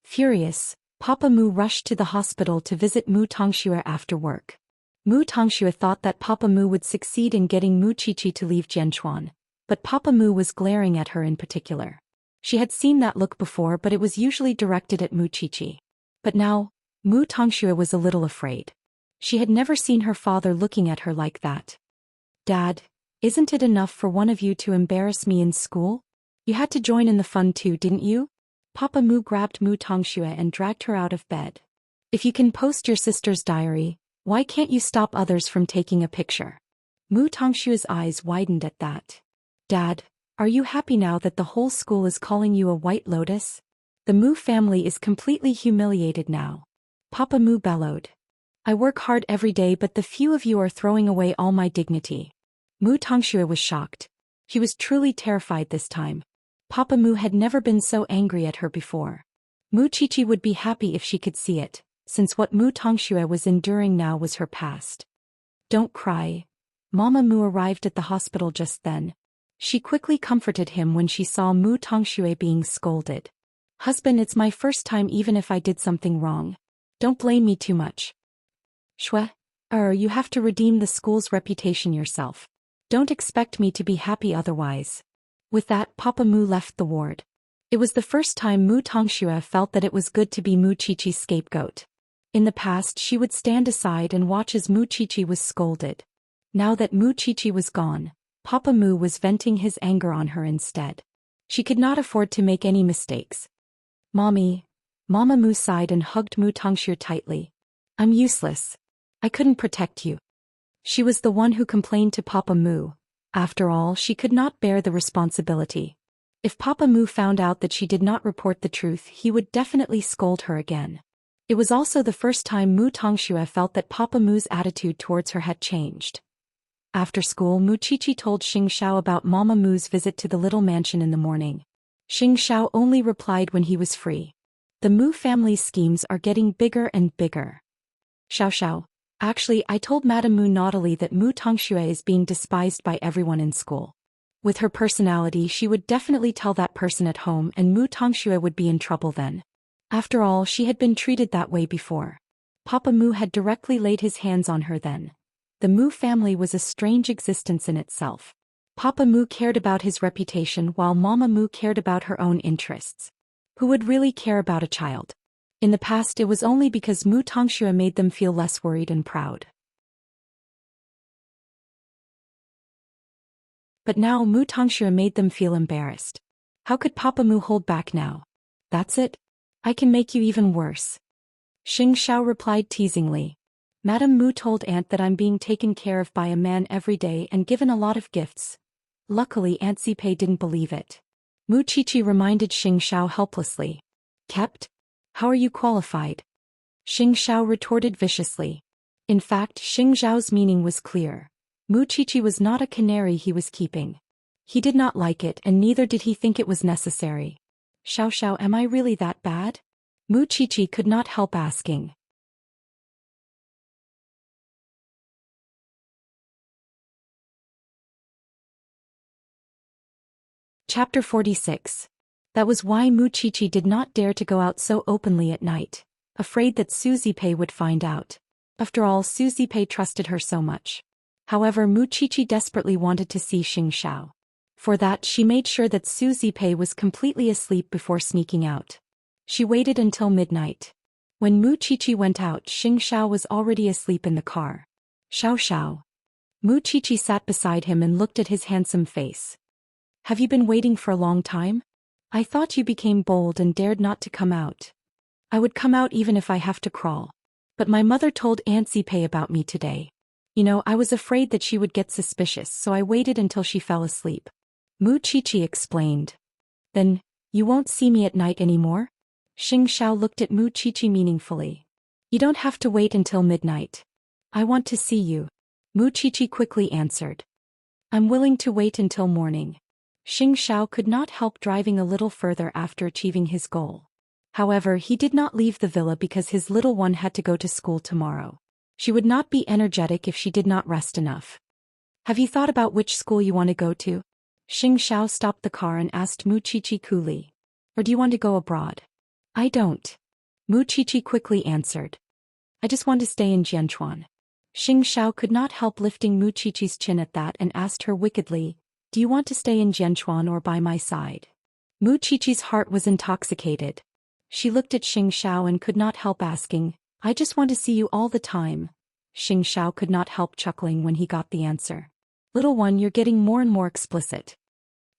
Furious, Papa Mu rushed to the hospital to visit Mu Tongxue after work. Mu Tongxue thought that Papa Mu would succeed in getting Mu Qiqi to leave Jianchuan, but Papa Mu was glaring at her in particular. She had seen that look before, but it was usually directed at Mu Qiqi. But now, Mu Tongxue was a little afraid. She had never seen her father looking at her like that. "Dad, Isn't it enough for one of you to embarrass me in school? You had to join in the fun too, didn't you? Papa Mu grabbed Mu Tongxue and dragged her out of bed. If you can post your sister's diary, why can't you stop others from taking a picture? Mu Tongshue's eyes widened at that. Dad, are you happy now that the whole school is calling you a white lotus? The Mu family is completely humiliated now. Papa Mu bellowed. I work hard every day, but the few of you are throwing away all my dignity. Mu Tongxue was shocked. She was truly terrified this time. Papa Mu had never been so angry at her before. Mu Qiqi would be happy if she could see it, since what Mu Tongxue was enduring now was her past. Don't cry. Mama Mu arrived at the hospital just then. She quickly comforted him when she saw Mu Tongxue being scolded. Husband, it's my first time even if I did something wrong. Don't blame me too much. Shue, you have to redeem the school's reputation yourself. Don't expect me to be happy otherwise. With that, Papa Mu left the ward. It was the first time Mu Tongxue felt that it was good to be Mu Qiqi's scapegoat. In the past, she would stand aside and watch as Mu Qiqi was scolded. Now that Mu Qiqi was gone, Papa Mu was venting his anger on her instead. She could not afford to make any mistakes. Mommy. Mama Mu sighed and hugged Mu Tongxue tightly. I'm useless. I couldn't protect you. She was the one who complained to Papa Mu. After all, she could not bear the responsibility. If Papa Mu found out that she did not report the truth, he would definitely scold her again. It was also the first time Mu Tongxue felt that Papa Mu's attitude towards her had changed. After school, Mu Qiqi told Xianxia about Mama Mu's visit to the little mansion in the morning. Xianxia only replied when he was free. The Mu family's schemes are getting bigger and bigger. Xiao. Actually, I told Madame Mu naughtily that Mu Tongxue is being despised by everyone in school. With her personality, she would definitely tell that person at home and Mu Tongxue would be in trouble then. After all, she had been treated that way before. Papa Mu had directly laid his hands on her then. The Mu family was a strange existence in itself. Papa Mu cared about his reputation while Mama Mu cared about her own interests. Who would really care about a child? In the past, it was only because Mu Tongxue made them feel less worried and proud. But now Mu Tongxue made them feel embarrassed. How could Papa Mu hold back now? That's it? I can make you even worse. Xianxia replied teasingly. Madame Mu told Aunt that I'm being taken care of by a man every day and given a lot of gifts. Luckily, Aunt Zipei didn't believe it. Mu Qiqi reminded Xianxia helplessly. Kept? How are you qualified? Xianxia retorted viciously. In fact, Xianxiao's meaning was clear. Mu Qiqi was not a canary he was keeping. He did not like it and neither did he think it was necessary. Xiao, am I really that bad? Mu Qiqi could not help asking. Chapter 46. That was why Mu Qiqi did not dare to go out so openly at night, afraid that Su Zipei would find out. After all, Su Zipei trusted her so much. However, Mu Qiqi desperately wanted to see Xianxia. For that, she made sure that Su Zipei was completely asleep before sneaking out. She waited until midnight. When Mu Qiqi went out, Xianxia was already asleep in the car. Xiao. Mu Qiqi sat beside him and looked at his handsome face. Have you been waiting for a long time? I thought you became bold and dared not to come out. I would come out even if I have to crawl. But my mother told Aunt Zipei about me today. I was afraid that she would get suspicious, so I waited until she fell asleep. Mu Qiqi explained. Then, you won't see me at night anymore? Xianxia looked at Mu Qiqi meaningfully. You don't have to wait until midnight. I want to see you. Mu Qiqi quickly answered. I'm willing to wait until morning. Xianxia could not help driving a little further after achieving his goal. However, he did not leave the villa because his little one had to go to school tomorrow. She would not be energetic if she did not rest enough. Have you thought about which school you want to go to? Xianxia stopped the car and asked Mu Qiqi coolly. Or do you want to go abroad? I don't. Mu Qiqi quickly answered. I just want to stay in Jianchuan. Xianxia could not help lifting Mu Qiqi's chin at that and asked her wickedly, do you want to stay in Jianchuan or by my side? Mu Qiqi's heart was intoxicated. She looked at Xianxia and could not help asking, I just want to see you all the time. Xianxia could not help chuckling when he got the answer. Little one, you're getting more and more explicit.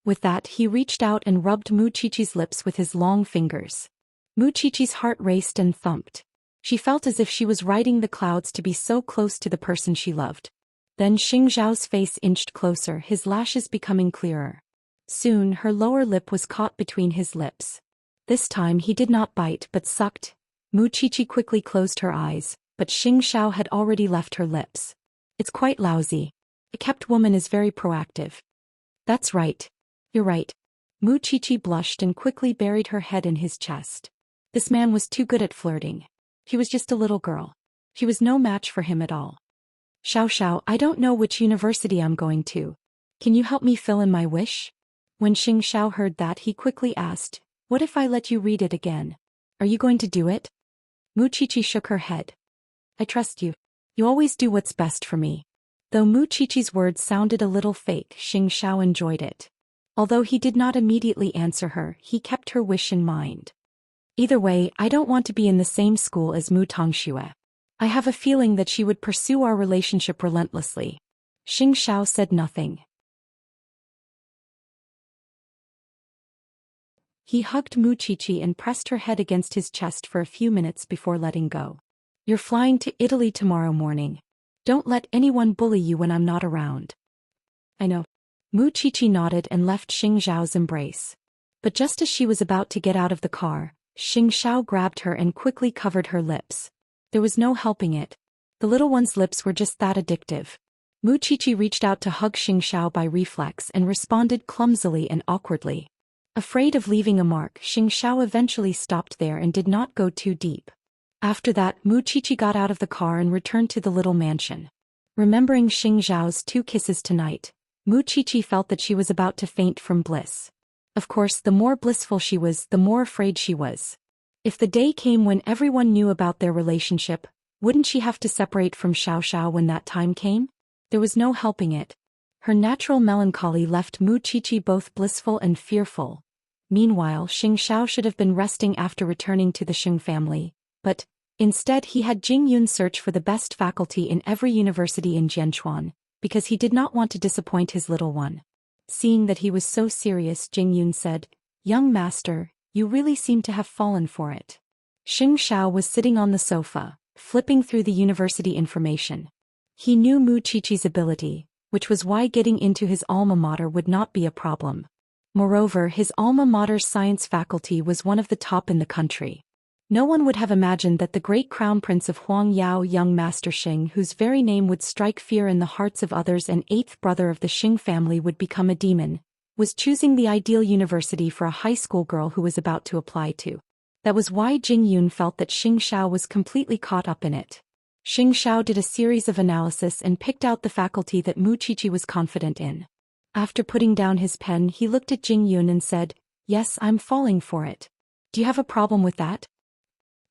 With that, he reached out and rubbed Mu Qiqi's lips with his long fingers. Mu Qiqi's heart raced and thumped. She felt as if she was riding the clouds to be so close to the person she loved. Then Xing Zhao's face inched closer, his lashes becoming clearer. Soon, her lower lip was caught between his lips. This time he did not bite but sucked. Mu Qiqi quickly closed her eyes, but Xing Zhao had already left her lips. It's quite lousy. A kept woman is very proactive. That's right. You're right. Mu Qiqi blushed and quickly buried her head in his chest. This man was too good at flirting. He was just a little girl. She was no match for him at all. Xiao, I don't know which university I'm going to. Can you help me fill in my wish? When Xing Xiao heard that, he quickly asked, what if I let you read it again? Are you going to do it? Mu Qiqi shook her head. I trust you. You always do what's best for me. Though Mu Qiqi's words sounded a little fake, Xing Xiao enjoyed it. Although he did not immediately answer her, he kept her wish in mind. Either way, I don't want to be in the same school as Mu Tongxue. I have a feeling that she would pursue our relationship relentlessly. Xing Xiao said nothing. He hugged Mu Qiqi and pressed her head against his chest for a few minutes before letting go. You're flying to Italy tomorrow morning. Don't let anyone bully you when I'm not around. I know. Mu Qiqi nodded and left Xing Zhao's embrace. But just as she was about to get out of the car, Xing Xiao grabbed her and quickly covered her lips. There was no helping it. The little one's lips were just that addictive. Mu Qiqi reached out to hug Xing Xiao by reflex and responded clumsily and awkwardly. Afraid of leaving a mark, Xing Xiao eventually stopped there and did not go too deep. After that, Mu Qiqi got out of the car and returned to the little mansion. Remembering Xing Zhao's 2 kisses tonight, Mu Qiqi felt that she was about to faint from bliss. Of course, the more blissful she was, the more afraid she was. If the day came when everyone knew about their relationship, wouldn't she have to separate from Xiao when that time came? There was no helping it. Her natural melancholy left Mu Qiqi both blissful and fearful. Meanwhile, Xing Xiao should have been resting after returning to the Xing family, but instead he had Jing Yun search for the best faculty in every university in Jianchuan, because he did not want to disappoint his little one. Seeing that he was so serious, Jing Yun said, "Young master, you really seem to have fallen for it." Xing Xiao was sitting on the sofa, flipping through the university information. He knew Mu Qiqi's ability, which was why getting into his alma mater would not be a problem. Moreover, his alma mater's science faculty was one of the top in the country. No one would have imagined that the great crown prince of Huang Yao, young master Xing, whose very name would strike fear in the hearts of others and 8th brother of the Xing family would become a demon, was choosing the ideal university for a high school girl who was about to apply to. That was why Jing Yun felt that Xing Xiao was completely caught up in it. Xing Xiao did a series of analysis and picked out the faculty that Mu Qiqi was confident in. After putting down his pen, he looked at Jing Yun and said, "Yes, I'm falling for it. Do you have a problem with that?"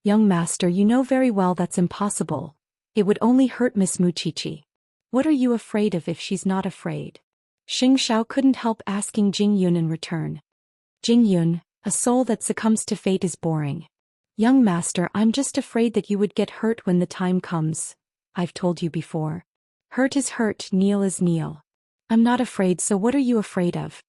"Young master, you know very well that's impossible. It would only hurt Miss Mu Qiqi. What are you afraid of if she's not afraid?" Xing Xiao couldn't help asking Jing Yun in return. "Jing Yun, a soul that succumbs to fate is boring. Young master, I'm just afraid that you would get hurt when the time comes. I've told you before. Hurt is hurt, kneel is kneel. I'm not afraid, so what are you afraid of?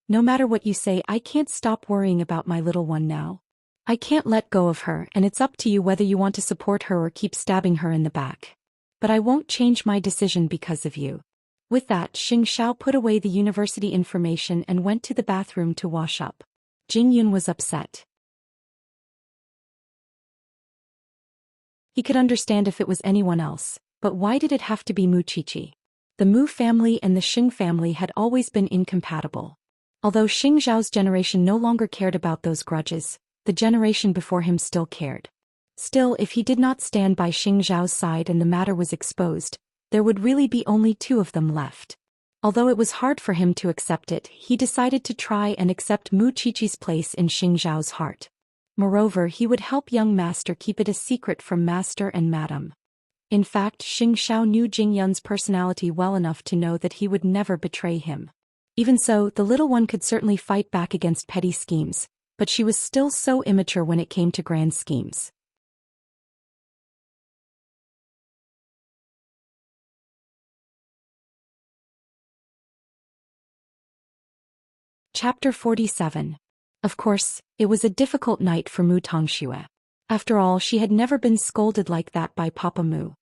No matter what you say, I can't stop worrying about my little one now. I can't let go of her, and it's up to you whether you want to support her or keep stabbing her in the back. But I won't change my decision because of you." With that, Xing Xiao put away the university information and went to the bathroom to wash up. Jing Yun was upset. He could understand if it was anyone else, but why did it have to be Mu Qiqi? The Mu family and the Xing family had always been incompatible. Although Xing Zhao's generation no longer cared about those grudges, the generation before him still cared. Still, if he did not stand by Xing Zhao's side and the matter was exposed, there would really be only 2 of them left. Although it was hard for him to accept it, he decided to try and accept Mu Qiqi's place in Xing Zhao's heart. Moreover, he would help young master keep it a secret from master and madam. In fact, Xing Xiao knew Jing Yun's personality well enough to know that he would never betray him. Even so, the little one could certainly fight back against petty schemes, but she was still so immature when it came to grand schemes. Chapter 47. Of course, it was a difficult night for Mu Tongxue. After all, she had never been scolded like that by Papa Mu.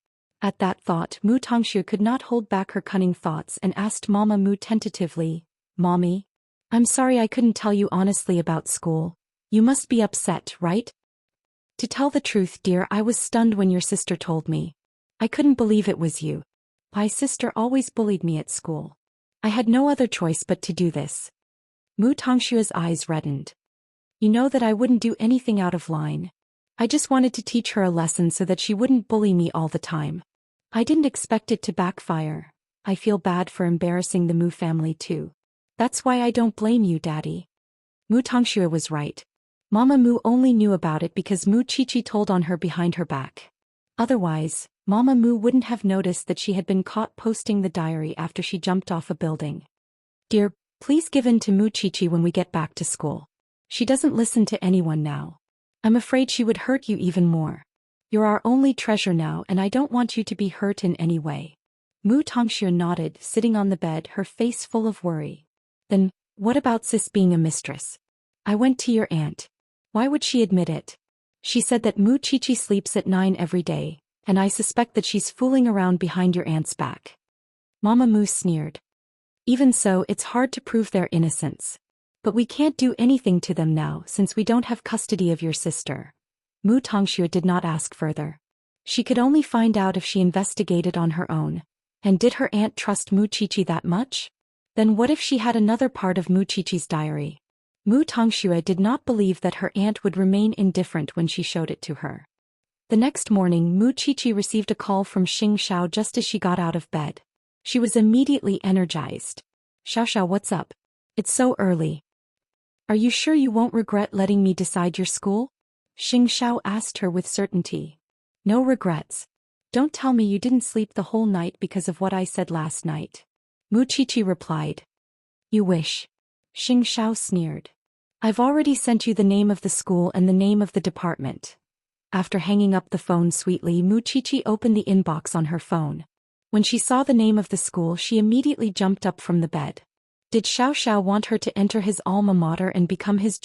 At that thought, Mu Tongxue could not hold back her cunning thoughts and asked Mama Mu tentatively, "Mommy? I'm sorry I couldn't tell you honestly about school. You must be upset, right?" "To tell the truth, dear, I was stunned when your sister told me. I couldn't believe it was you. My sister always bullied me at school. I had no other choice but to do this." Mu Tongshue's eyes reddened. "You know that I wouldn't do anything out of line. I just wanted to teach her a lesson so that she wouldn't bully me all the time. I didn't expect it to backfire. I feel bad for embarrassing the Mu family too. That's why I don't blame you, Daddy." Mu Tongxue was right. Mama Mu only knew about it because Mu Qiqi told on her behind her back. Otherwise, Mama Mu wouldn't have noticed that she had been caught posting the diary after she jumped off a building. "Dear, please give in to Mu Qiqi when we get back to school. She doesn't listen to anyone now. I'm afraid she would hurt you even more. You're our only treasure now and I don't want you to be hurt in any way." Mu Tongxue nodded, sitting on the bed, her face full of worry. "Then, what about Sis being a mistress? I went to your aunt. Why would she admit it? She said that Mu Qiqi sleeps at 9 every day, and I suspect that she's fooling around behind your aunt's back." Mama Mu sneered. "Even so, it's hard to prove their innocence. But we can't do anything to them now since we don't have custody of your sister." Mu Tongxue did not ask further. She could only find out if she investigated on her own. And did her aunt trust Mu Qiqi that much? Then what if she had another part of Mu Qiqi's diary? Mu Tongxue did not believe that her aunt would remain indifferent when she showed it to her. The next morning, Mu Qiqi received a call from Xianxia just as she got out of bed. She was immediately energized. "Xiaoxiao, what's up? It's so early. Are you sure you won't regret letting me decide your school?" Xianxia asked her with certainty. "No regrets. Don't tell me you didn't sleep the whole night because of what I said last night." Mu Qiqi replied. "You wish." Xianxia sneered. "I've already sent you the name of the school and the name of the department." After hanging up the phone sweetly, Mu Qiqi opened the inbox on her phone. When she saw the name of the school, she immediately jumped up from the bed. Did Xiaoxiao want her to enter his alma mater and become his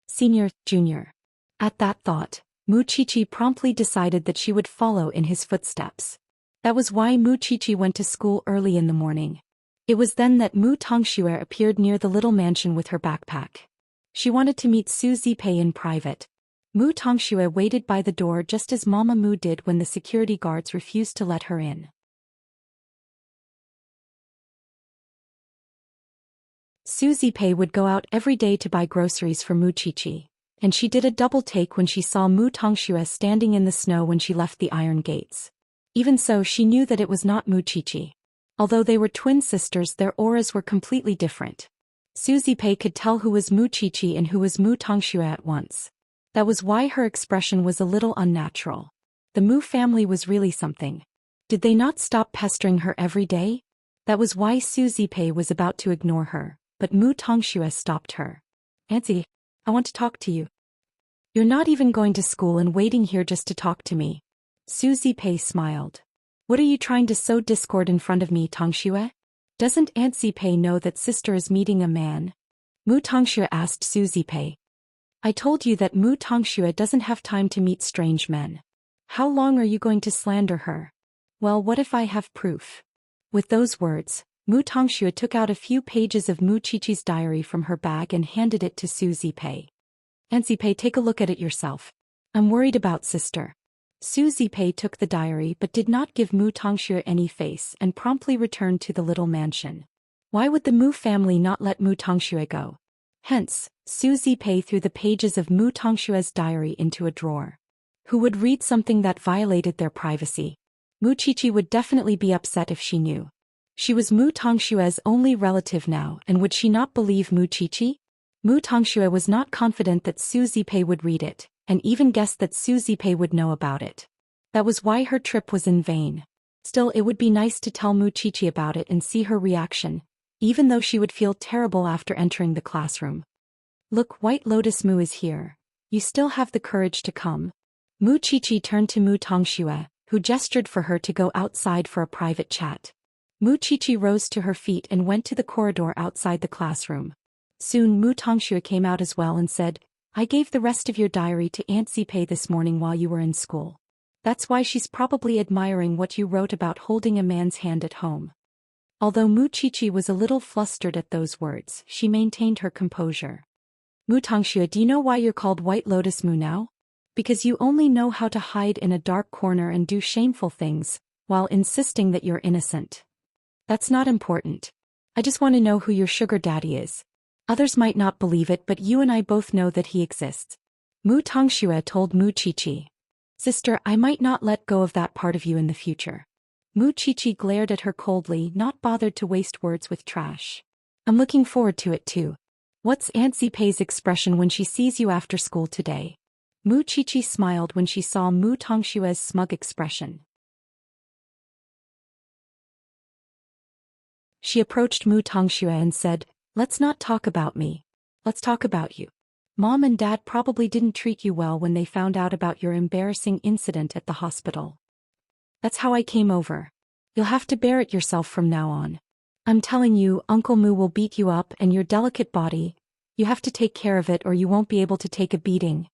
senior, junior? At that thought, Mu Qiqi promptly decided that she would follow in his footsteps. That was why Mu Qiqi went to school early in the morning. It was then that Mu Tongxue appeared near the little mansion with her backpack. She wanted to meet Su Zipei in private. Mu Tongxue waited by the door just as Mama Mu did when the security guards refused to let her in. Su Zipei would go out every day to buy groceries for Mu Qiqi, and she did a double take when she saw Mu Tongxue standing in the snow when she left the iron gates. Even so, she knew that it was not Mu Qiqi. Although they were twin sisters, their auras were completely different. Su Zipei could tell who was Mu Qiqi and who was Mu Tongxue at once. That was why her expression was a little unnatural. The Mu family was really something. Did they not stop pestering her every day? That was why Su Zipei was about to ignore her, but Mu Tongxue stopped her. "Auntie, I want to talk to you." "You're not even going to school and waiting here just to talk to me." Su Zipei smiled. "What are you trying to sow discord in front of me, Tongxue? Doesn't Aunt Zipei know that sister is meeting a man?" Mu Tongxue asked Su Zipei. "I told you that Mu Tongxue doesn't have time to meet strange men. How long are you going to slander her?" "Well, what if I have proof?" With those words, Mu Tongxue took out a few pages of Mu Qiqi's diary from her bag and handed it to Su Zipei. "Aunt Zipei, take a look at it yourself. I'm worried about sister." Su Zipei took the diary but did not give Mu Tongxue any face and promptly returned to the little mansion. Why would the Mu family not let Mu Tongxue go? Hence, Su Zipei threw the pages of Mu Tongshue's diary into a drawer. Who would read something that violated their privacy? Mu Qiqi would definitely be upset if she knew. She was Mu Tongshue's only relative now, and would she not believe Mu Qiqi? Mu Tongxue was not confident that Su Zipei would read it, and even guessed that Su Zipei would know about it. That was why her trip was in vain. Still, it would be nice to tell Mu Qiqi about it and see her reaction, even though she would feel terrible after entering the classroom. "Look, White Lotus Mu is here. You still have the courage to come." Mu Qiqi turned to Mu Tongxue, who gestured for her to go outside for a private chat. Mu Qiqi rose to her feet and went to the corridor outside the classroom. Soon Mu Tongxue came out as well and said, I gave the rest of your diary to Aunt Zipei this morning while you were in school. That's why she's probably admiring what you wrote about holding a man's hand at home. Although Mu Qiqi was a little flustered at those words, she maintained her composure. Mu Tongxue, do you know why you're called White Lotus Mu now? Because you only know how to hide in a dark corner and do shameful things, while insisting that you're innocent. That's not important. I just want to know who your sugar daddy is. Others might not believe it, but you and I both know that he exists. Mu Tongxue told Mu Qiqi. Sister, I might not let go of that part of you in the future. Mu Qiqi glared at her coldly, not bothered to waste words with trash. I'm looking forward to it too. What's Aunt Zipei's expression when she sees you after school today? Mu Qiqi smiled when she saw Mu Tongxue's smug expression. She approached Mu Tongxue and said, Let's not talk about me. Let's talk about you. Mom and Dad probably didn't treat you well when they found out about your embarrassing incident at the hospital. That's how I came over. You'll have to bear it yourself from now on. I'm telling you, Uncle Mu will beat you up, and your delicate body, you have to take care of it or you won't be able to take a beating.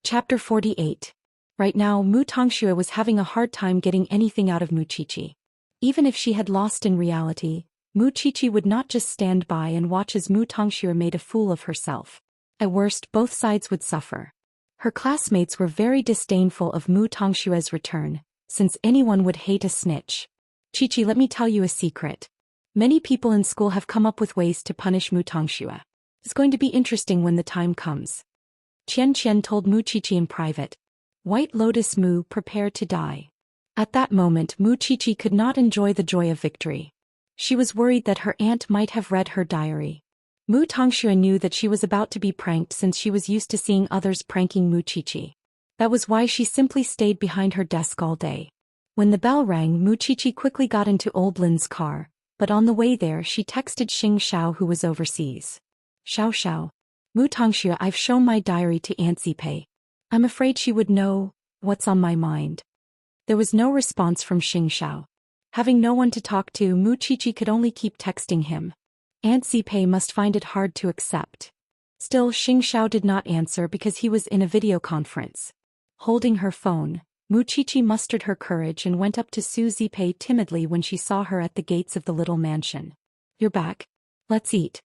Chapter 48. Right now, Mu Tongxue was having a hard time getting anything out of Mu Qiqi. Even if she had lost in reality, Mu Qiqi would not just stand by and watch as Mu Tongxue made a fool of herself. At worst, both sides would suffer. Her classmates were very disdainful of Mu Tongxue's return, since anyone would hate a snitch. Qiqi, let me tell you a secret. Many people in school have come up with ways to punish Mu Tongxue. It's going to be interesting when the time comes. Qian told Mu Qiqi in private. White Lotus Mu prepared to die. At that moment, Mu Qiqi could not enjoy the joy of victory. She was worried that her aunt might have read her diary. Mu Tongxue knew that she was about to be pranked since she was used to seeing others pranking Mu Qiqi. That was why she simply stayed behind her desk all day. When the bell rang, Mu Qiqi quickly got into Old Lin's car, but on the way there she texted Xianxia, who was overseas. Xiao. Mu Tongxue, I've shown my diary to Aunt Zipei. I'm afraid she would know what's on my mind. There was no response from Xianxia. Having no one to talk to, Mu Qiqi could only keep texting him. Aunt Zipei must find it hard to accept. Still, Xianxia did not answer because he was in a video conference. Holding her phone, Mu Qiqi mustered her courage and went up to Su Zipei timidly when she saw her at the gates of the little mansion. You're back. Let's eat.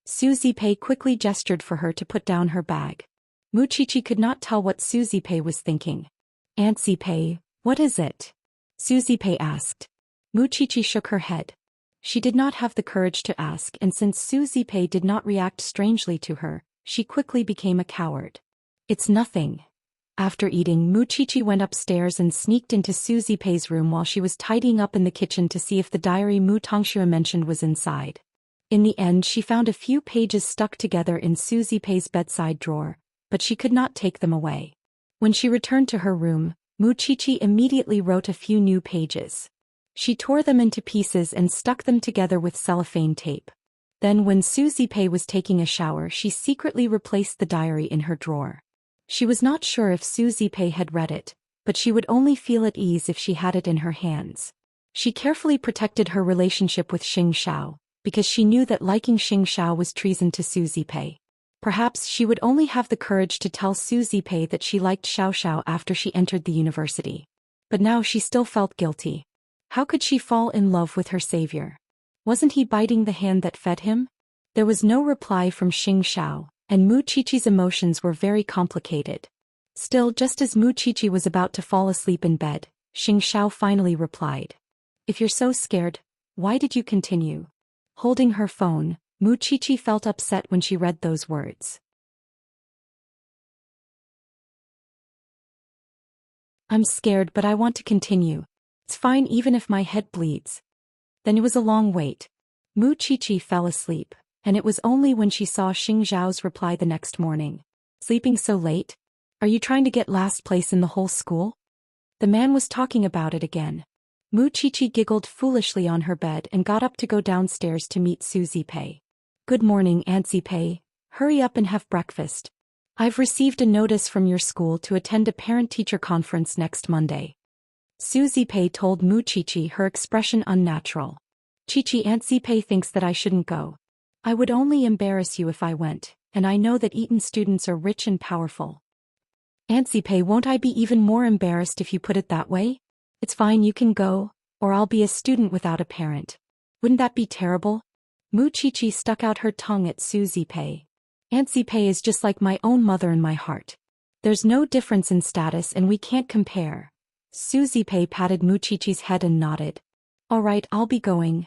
Su Zipei quickly gestured for her to put down her bag. Mu Qiqi could not tell what Su Zipei was thinking. Aunt Zipei, what is it? Su Zipei asked. Mu Qiqi shook her head. She did not have the courage to ask, and since Su Zipei did not react strangely to her, she quickly became a coward. It's nothing. After eating, Mu Qiqi went upstairs and sneaked into Su Zipei's room while she was tidying up in the kitchen to see if the diary Mu Tongxue mentioned was inside. In the end, she found a few pages stuck together in Su Zipei's bedside drawer, but she could not take them away. When she returned to her room, Mu Qiqi immediately wrote a few new pages. She tore them into pieces and stuck them together with cellophane tape. Then when Su Zipei was taking a shower, she secretly replaced the diary in her drawer. She was not sure if Su Zipei had read it, but she would only feel at ease if she had it in her hands. She carefully protected her relationship with Xianxia, because she knew that liking Xianxia was treason to Su Zipei. Perhaps she would only have the courage to tell Su Zipei that she liked Xiao after she entered the university. But now she still felt guilty. How could she fall in love with her savior? Wasn't he biting the hand that fed him? There was no reply from Xianxia, and Mu Qiqi's emotions were very complicated. Still, just as Mu Qiqi was about to fall asleep in bed, Xianxia finally replied. If you're so scared, why did you continue? Holding her phone, Mu Qiqi felt upset when she read those words. I'm scared, but I want to continue. It's fine even if my head bleeds. Then it was a long wait. Mu Qiqi fell asleep, and it was only when she saw Xiao's reply the next morning. Sleeping so late? Are you trying to get last place in the whole school? The man was talking about it again. Mu Qiqi giggled foolishly on her bed and got up to go downstairs to meet Su Zipei. Good morning, Aunt Zipei. Hurry up and have breakfast. I've received a notice from your school to attend a parent-teacher conference next Monday. Su Zipei told Mu Qiqi, her expression unnatural. Qiqi, Aunt Zipei thinks that I shouldn't go. I would only embarrass you if I went, and I know that Eton students are rich and powerful. Aunt Zipei, won't I be even more embarrassed if you put it that way? It's fine, you can go, or I'll be a student without a parent. Wouldn't that be terrible? Mu Qiqi stuck out her tongue at Su Zipei. Aunt Zipei is just like my own mother in my heart. There's no difference in status and we can't compare. Su Zipei patted Mu Qiqi's head and nodded. All right, I'll be going.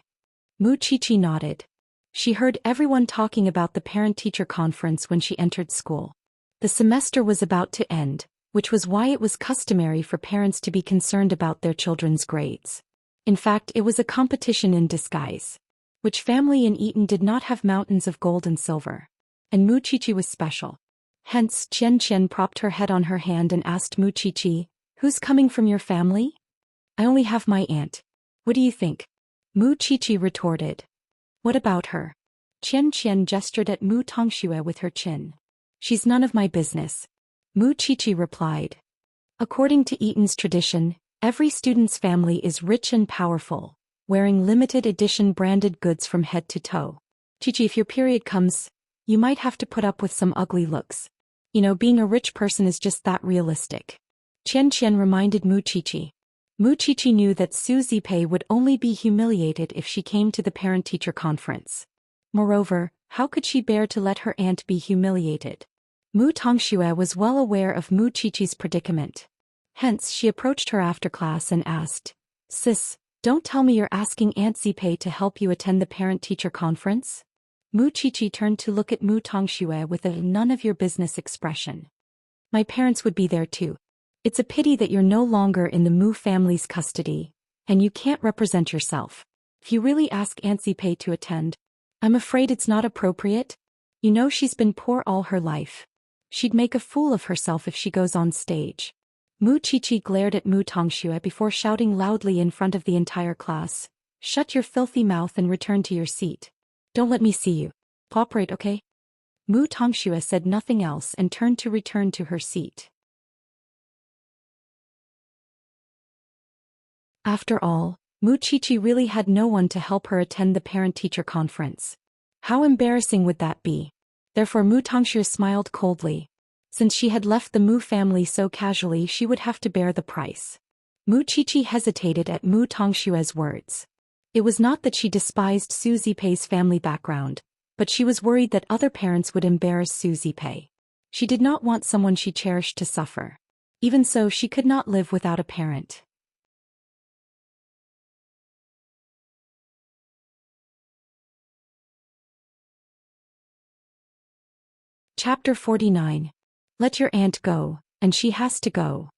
Mu Qiqi nodded. She heard everyone talking about the parent-teacher conference when she entered school. The semester was about to end, which was why it was customary for parents to be concerned about their children's grades. In fact, it was a competition in disguise. Which family in Eton did not have mountains of gold and silver? And Mu Qiqi was special. Hence, Xianxia propped her head on her hand and asked Mu Qiqi, "Who's coming from your family?" "I only have my aunt. What do you think?" Mu Qiqi retorted. "What about her?" Xianxia gestured at Mu Tongxue with her chin. "She's none of my business." Mu Qiqi replied. According to Eton's tradition, every student's family is rich and powerful, wearing limited edition branded goods from head to toe. Qiqi, if your period comes, you might have to put up with some ugly looks. You know, being a rich person is just that realistic. Qianxian reminded Mu Qiqi. Mu Qiqi knew that Su Zipei would only be humiliated if she came to the parent-teacher conference. Moreover, how could she bear to let her aunt be humiliated? Mu Tongxue was well aware of Mu Qiqi's predicament. Hence, she approached her after class and asked, "Sis, don't tell me you're asking Aunt Zipei to help you attend the parent-teacher conference?" Mu Qiqi turned to look at Mu Tongxue with a none-of-your-business expression. "My parents would be there too. It's a pity that you're no longer in the Mu family's custody, and you can't represent yourself. If you really ask Aunt Zipei to attend, I'm afraid it's not appropriate. You know she's been poor all her life. She'd make a fool of herself if she goes on stage." Mu Qiqi glared at Mu Tongxue before shouting loudly in front of the entire class, "Shut your filthy mouth and return to your seat. Don't let me see you. Cooperate, okay?" Mu Tongxue said nothing else and turned to return to her seat. After all, Mu Qiqi really had no one to help her attend the parent-teacher conference. How embarrassing would that be? Therefore Mu Tongxue smiled coldly. Since she had left the Mu family so casually, she would have to bear the price. Mu Qiqi hesitated at Mu Tongshue's words. It was not that she despised Su Zipei's family background, but she was worried that other parents would embarrass Su Zipei. She did not want someone she cherished to suffer. Even so, she could not live without a parent. Chapter 49. Let your aunt go, and she has to go.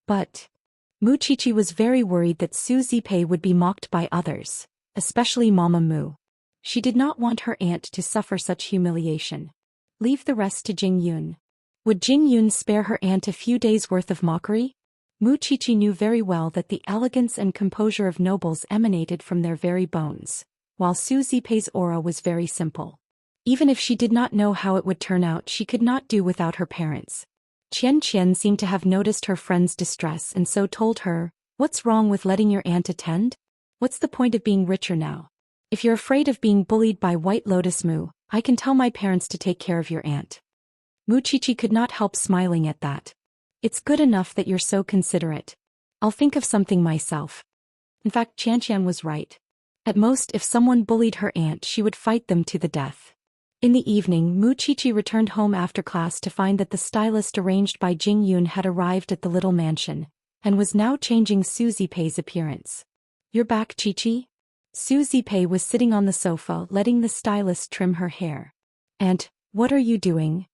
But Mu Qiqi was very worried that Su Zipei would be mocked by others, especially Mama Mu. She did not want her aunt to suffer such humiliation. Leave the rest to Jing Yun. Would Jing Yun spare her aunt a few days' worth of mockery? Mu Qiqi knew very well that the elegance and composure of nobles emanated from their very bones, while Su Zipei's aura was very simple. Even if she did not know how it would turn out, she could not do without her parents. Qian seemed to have noticed her friend's distress and so told her, "What's wrong with letting your aunt attend? What's the point of being richer now? If you're afraid of being bullied by White Lotus Mu, I can tell my parents to take care of your aunt." Mu Qiqi could not help smiling at that. "It's good enough that you're so considerate. I'll think of something myself." In fact, Qian was right. At most, if someone bullied her aunt, she would fight them to the death. In the evening, Mu Qiqi returned home after class to find that the stylist arranged by Jing Yun had arrived at the little mansion, and was now changing Su Zipei's appearance. "You're back, Qiqi?" Su Zipei was sitting on the sofa letting the stylist trim her hair. "Aunt, what are you doing?"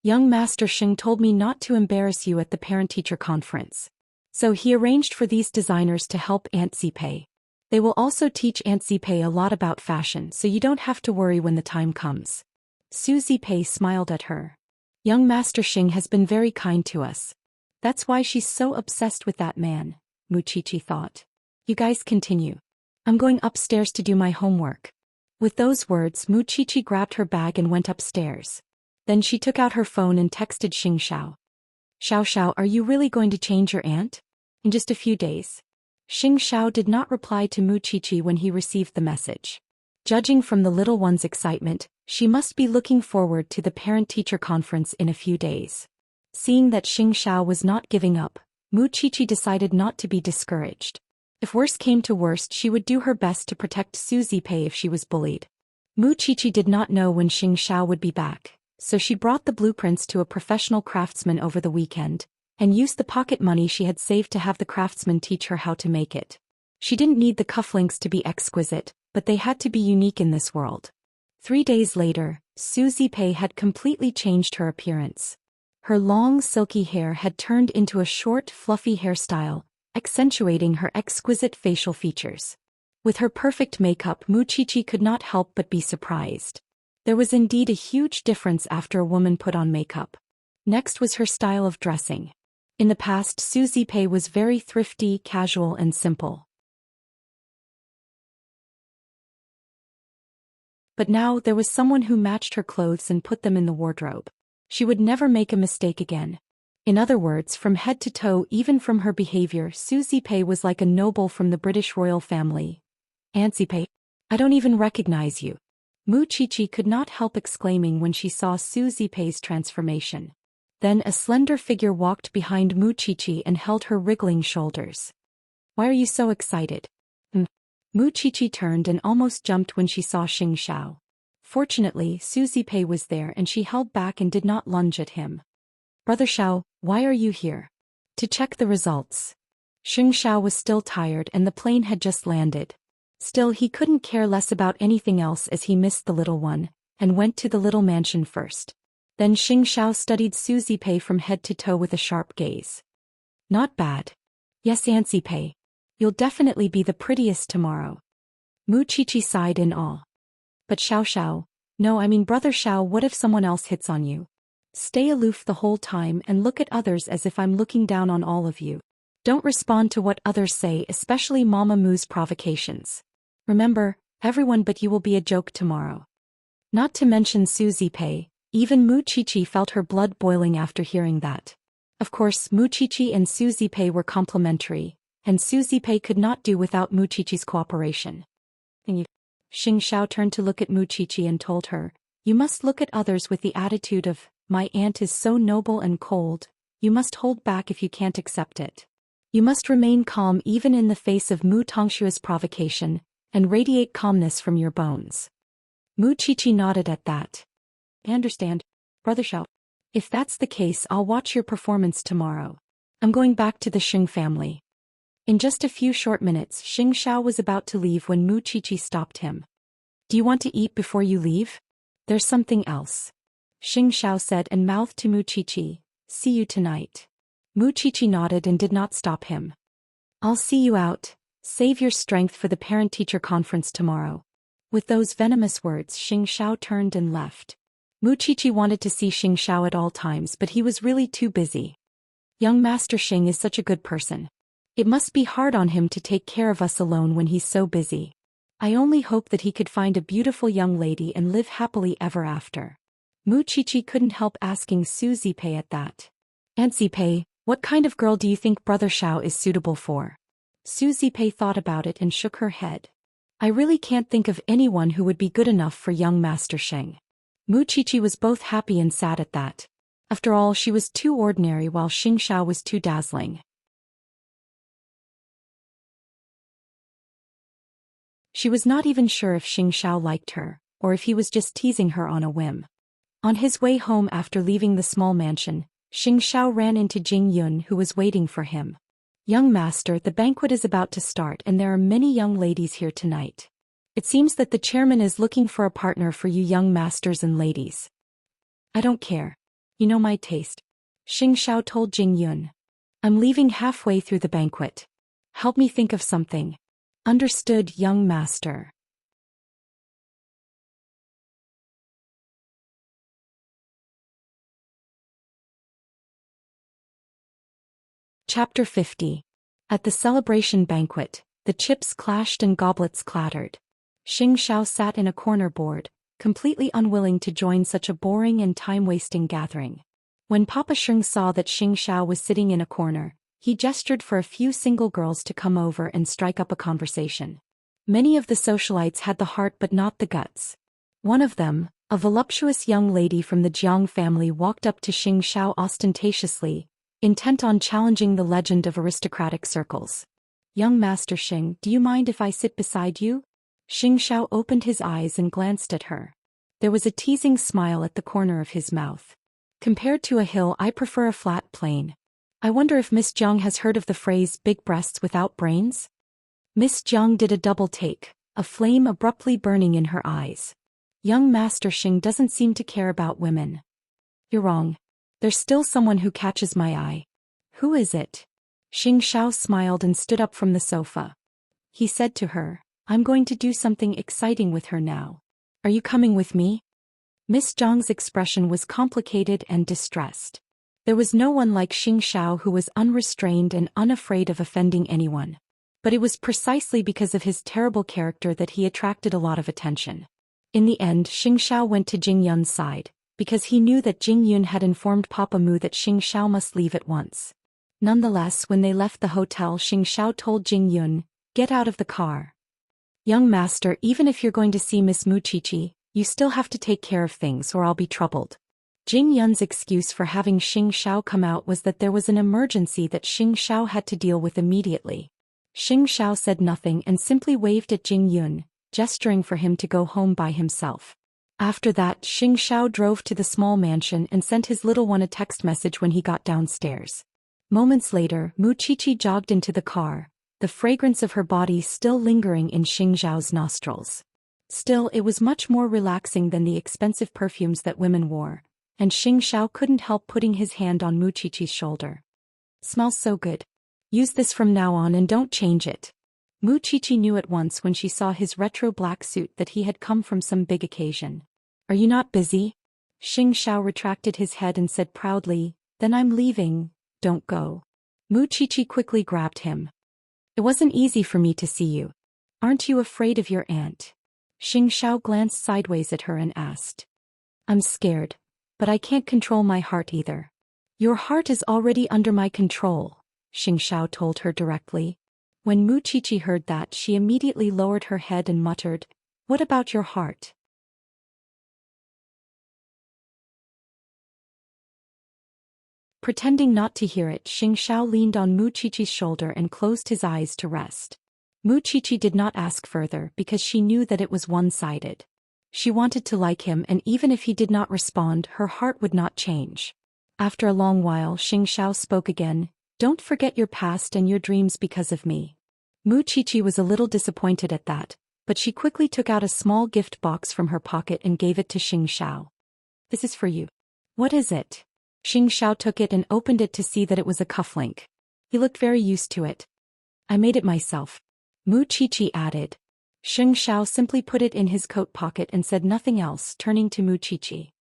"Young Master Sheng told me not to embarrass you at the parent-teacher conference. So he arranged for these designers to help Aunt Zipei. They will also teach Aunt Zipei a lot about fashion, so you don't have to worry when the time comes." Su Zipei smiled at her. "Young Master Sheng has been very kind to us. That's why she's so obsessed with that man," Mu Qiqi thought. "You guys continue. I'm going upstairs to do my homework." With those words, Mu Qiqi grabbed her bag and went upstairs. Then she took out her phone and texted Xianxia. Xiao, are you really going to change your aunt? In just a few days. Xianxia did not reply to Mu Qiqi when he received the message. Judging from the little one's excitement, she must be looking forward to the parent-teacher conference in a few days. Seeing that Xianxia was not giving up, Mu Qiqi decided not to be discouraged. If worst came to worst, she would do her best to protect Suzy Pei if she was bullied. Mu Qiqi did not know when Xianxia would be back, so she brought the blueprints to a professional craftsman over the weekend, and used the pocket money she had saved to have the craftsman teach her how to make it. She didn't need the cufflinks to be exquisite, but they had to be unique in this world. 3 days later, Suzy Pei had completely changed her appearance. Her long silky hair had turned into a short, fluffy hairstyle, accentuating her exquisite facial features. With her perfect makeup, Mu Qiqi could not help but be surprised. There was indeed a huge difference after a woman put on makeup. Next was her style of dressing. In the past, Suzy Pei was very thrifty, casual and simple. But now there was someone who matched her clothes and put them in the wardrobe. She would never make a mistake again. In other words, from head to toe, even from her behavior, Suzy Pei was like a noble from the British royal family. Auntie Pei, I don't even recognize you. Mu Qiqi could not help exclaiming when she saw Suzy Pei's transformation. Then a slender figure walked behind Mu Qiqi and held her wriggling shoulders. Why are you so excited? Mu Qiqi turned and almost jumped when she saw Xianxia. Fortunately, Suzy Pei was there and she held back and did not lunge at him. Brother Xiao, why are you here? To check the results. Xianxia was still tired and the plane had just landed. Still, he couldn't care less about anything else as he missed the little one, and went to the little mansion first. Then Xianxia studied Suzy Pei from head to toe with a sharp gaze. Not bad. Yes, Auntie Pei. You'll definitely be the prettiest tomorrow. Mu Qiqi sighed in awe. But Xiao, no, I mean Brother Xiao, what if someone else hits on you? Stay aloof the whole time and look at others as if I'm looking down on all of you. Don't respond to what others say, especially Mama Mu's provocations. Remember, everyone but you will be a joke tomorrow. Not to mention Suzy Pei, even Mu Qiqi felt her blood boiling after hearing that. Of course, Mu Qiqi and Suzy Pei were complementary, and Suzy Pei could not do without Mu Qiqi's cooperation. Xianxia turned to look at Mu Qiqi and told her, you must look at others with the attitude of, my aunt is so noble and cold, you must hold back if you can't accept it. You must remain calm even in the face of Mu Tongshua's provocation, and radiate calmness from your bones. Mu Qiqi nodded at that. I understand, Brother Xiao. If that's the case, I'll watch your performance tomorrow. I'm going back to the Xing family. In just a few short minutes, Xianxia was about to leave when Mu Qiqi stopped him. Do you want to eat before you leave? There's something else. Xianxia said and mouthed to Mu Qiqi, see you tonight. Mu Qiqi nodded and did not stop him. I'll see you out. Save your strength for the parent-teacher conference tomorrow. With those venomous words, Xianxia turned and left. Mu Qiqi wanted to see Xianxia at all times, but he was really too busy. Young Master Xing is such a good person. It must be hard on him to take care of us alone when he's so busy. I only hope that he could find a beautiful young lady and live happily ever after. Mu Qiqi couldn't help asking Suzy Pei at that. Auntie Pei, what kind of girl do you think Brother Xiao is suitable for? Suzy Pei thought about it and shook her head. I really can't think of anyone who would be good enough for young Master Xing. Mu Qiqi was both happy and sad at that. After all, she was too ordinary while Xianxia was too dazzling. She was not even sure if Xianxia liked her, or if he was just teasing her on a whim. On his way home after leaving the small mansion, Xianxia ran into Jing Yun, who was waiting for him. Young master, the banquet is about to start and there are many young ladies here tonight. It seems that the chairman is looking for a partner for you young masters and ladies. I don't care. You know my taste. Xianxia told Jing Yun. I'm leaving halfway through the banquet. Help me think of something. Understood, young master. Chapter 50. At the celebration banquet, the chips clashed and goblets clattered. Xianxia sat in a corner bored, completely unwilling to join such a boring and time-wasting gathering. When Papa Sheng saw that Xianxia was sitting in a corner, he gestured for a few single girls to come over and strike up a conversation. Many of the socialites had the heart but not the guts. One of them, a voluptuous young lady from the Jiang family, walked up to Xianxia ostentatiously, intent on challenging the legend of aristocratic circles. "Young Master Xing, do you mind if I sit beside you?" Xianxia opened his eyes and glanced at her. There was a teasing smile at the corner of his mouth. "Compared to a hill, I prefer a flat plain. I wonder if Miss Jiang has heard of the phrase big breasts without brains?" Miss Jiang did a double take, a flame abruptly burning in her eyes. "Young Master Xing doesn't seem to care about women." "You're wrong. There's still someone who catches my eye." "Who is it?" Xianxia smiled and stood up from the sofa. He said to her, "I'm going to do something exciting with her now. Are you coming with me?" Miss Jiang's expression was complicated and distressed. There was no one like Xianxia who was unrestrained and unafraid of offending anyone. But it was precisely because of his terrible character that he attracted a lot of attention. In the end, Xianxia went to Jing Yun's side, because he knew that Jing Yun had informed Papa Mu that Xianxia must leave at once. Nonetheless, when they left the hotel, Xianxia told Jing Yun, "Get out of the car. Young master, even if you're going to see Miss Mu Chichi, you still have to take care of things or I'll be troubled." Jing Yun's excuse for having Xianxia come out was that there was an emergency that Xianxia had to deal with immediately. Xianxia said nothing and simply waved at Jing Yun, gesturing for him to go home by himself. After that, Xianxia drove to the small mansion and sent his little one a text message when he got downstairs. Moments later, Mu Chichi jogged into the car, the fragrance of her body still lingering in Xianxiao's nostrils. Still, it was much more relaxing than the expensive perfumes that women wore, and Xianxia couldn't help putting his hand on Mu Chichi's shoulder. "Smells so good. Use this from now on and don't change it." Mu Chichi knew at once when she saw his retro black suit that he had come from some big occasion. "Are you not busy?" Xianxia retracted his head and said proudly, "Then I'm leaving, don't go." Mu Chichi quickly grabbed him. "It wasn't easy for me to see you. Aren't you afraid of your aunt?" Xianxia glanced sideways at her and asked. "I'm scared, but I can't control my heart either." "Your heart is already under my control," Xianxia told her directly. When Mu Chichi heard that, she immediately lowered her head and muttered, "What about your heart?" Pretending not to hear it, Xianxia leaned on Mu Chichi's shoulder and closed his eyes to rest. Mu Chichi did not ask further because she knew that it was one-sided. She wanted to like him, and even if he did not respond, her heart would not change. After a long while, Xianxia spoke again, "Don't forget your past and your dreams because of me." Mu Chichi was a little disappointed at that, but she quickly took out a small gift box from her pocket and gave it to Xianxia. "This is for you." "What is it?" Xianxia took it and opened it to see that it was a cufflink. He looked very used to it. "I made it myself," Mu Chichi added. Xianxia simply put it in his coat pocket and said nothing else, turning to Mu Chichi.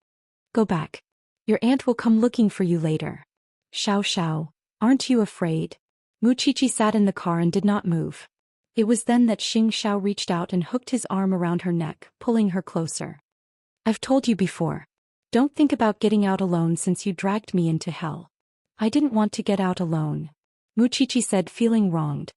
"Go back. Your aunt will come looking for you later." "Xiao, aren't you afraid?" Mu Chichi sat in the car and did not move. It was then that Xianxia reached out and hooked his arm around her neck, pulling her closer. "I've told you before. Don't think about getting out alone since you dragged me into hell." "I didn't want to get out alone," Mu Chichi said, feeling wronged.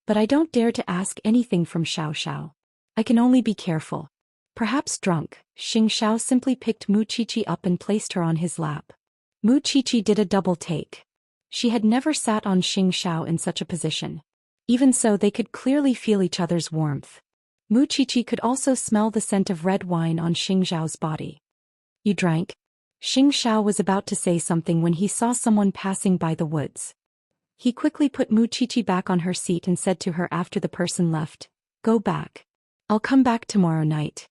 "But I don't dare to ask anything from Xiao. I can only be careful." Perhaps drunk, Xiao simply picked Mu Chichi up and placed her on his lap. Mu Chichi did a double take. She had never sat on Xiao in such a position. Even so, they could clearly feel each other's warmth. Mu Chichi could also smell the scent of red wine on Xiao's body. "You drank?" Xiao was about to say something when he saw someone passing by the woods. He quickly put Mu Chichi back on her seat and said to her after the person left, "Go back. I'll come back tomorrow night."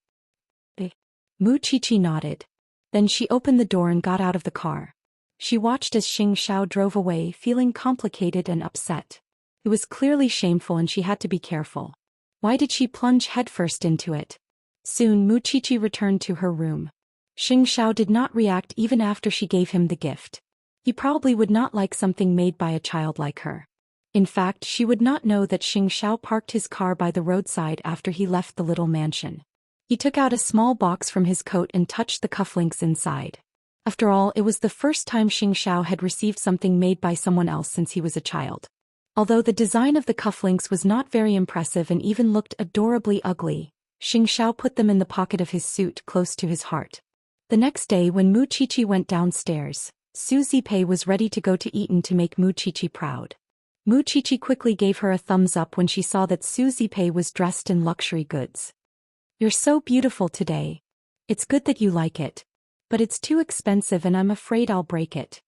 Mu Chichi nodded. Then she opened the door and got out of the car. She watched as Xiao drove away, feeling complicated and upset. It was clearly shameful and she had to be careful. Why did she plunge headfirst into it? Soon Mu Chichi returned to her room. Xiao did not react even after she gave him the gift. He probably would not like something made by a child like her. In fact, she would not know that Xiao parked his car by the roadside after he left the little mansion. He took out a small box from his coat and touched the cufflinks inside. After all, it was the first time Xianxia had received something made by someone else since he was a child. Although the design of the cufflinks was not very impressive and even looked adorably ugly, Xianxia put them in the pocket of his suit close to his heart. The next day when Mu Qiqi went downstairs, Su Zipei was ready to go to Eton to make Mu Qiqi proud. Mu Qiqi quickly gave her a thumbs up when she saw that Su Zipei was dressed in luxury goods. "You're so beautiful today. It's good that you like it. But it's too expensive and I'm afraid I'll break it."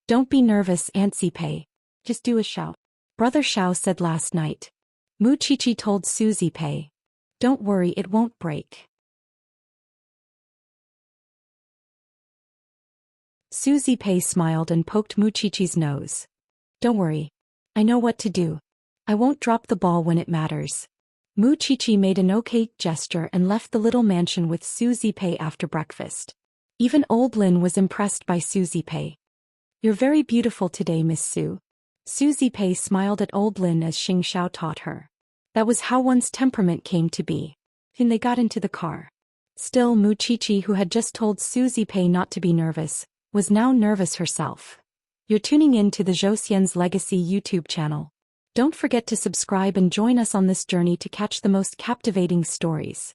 "Don't be nervous, Aunt Zipei. Just do as Xiao, Brother Xiao said last night." Mu Qiqi told Su Zipei. "Don't worry, it won't break." Su Zipei smiled and poked Mu Qiqi's nose. "Don't worry. I know what to do. I won't drop the ball when it matters." Mu Qiqi made an okay gesture and left the little mansion with Su Zipei after breakfast. Even old Lin was impressed by Su Zipei. "You're very beautiful today, Miss Su." Su Zipei smiled at old Lin as Xianxia taught her. That was how one's temperament came to be. Then they got into the car. Still, Mu Qiqi, who had just told Su Zipei not to be nervous, was now nervous herself. You're tuning in to the Zhou Xian's Legacy YouTube channel. Don't forget to subscribe and join us on this journey to catch the most captivating stories.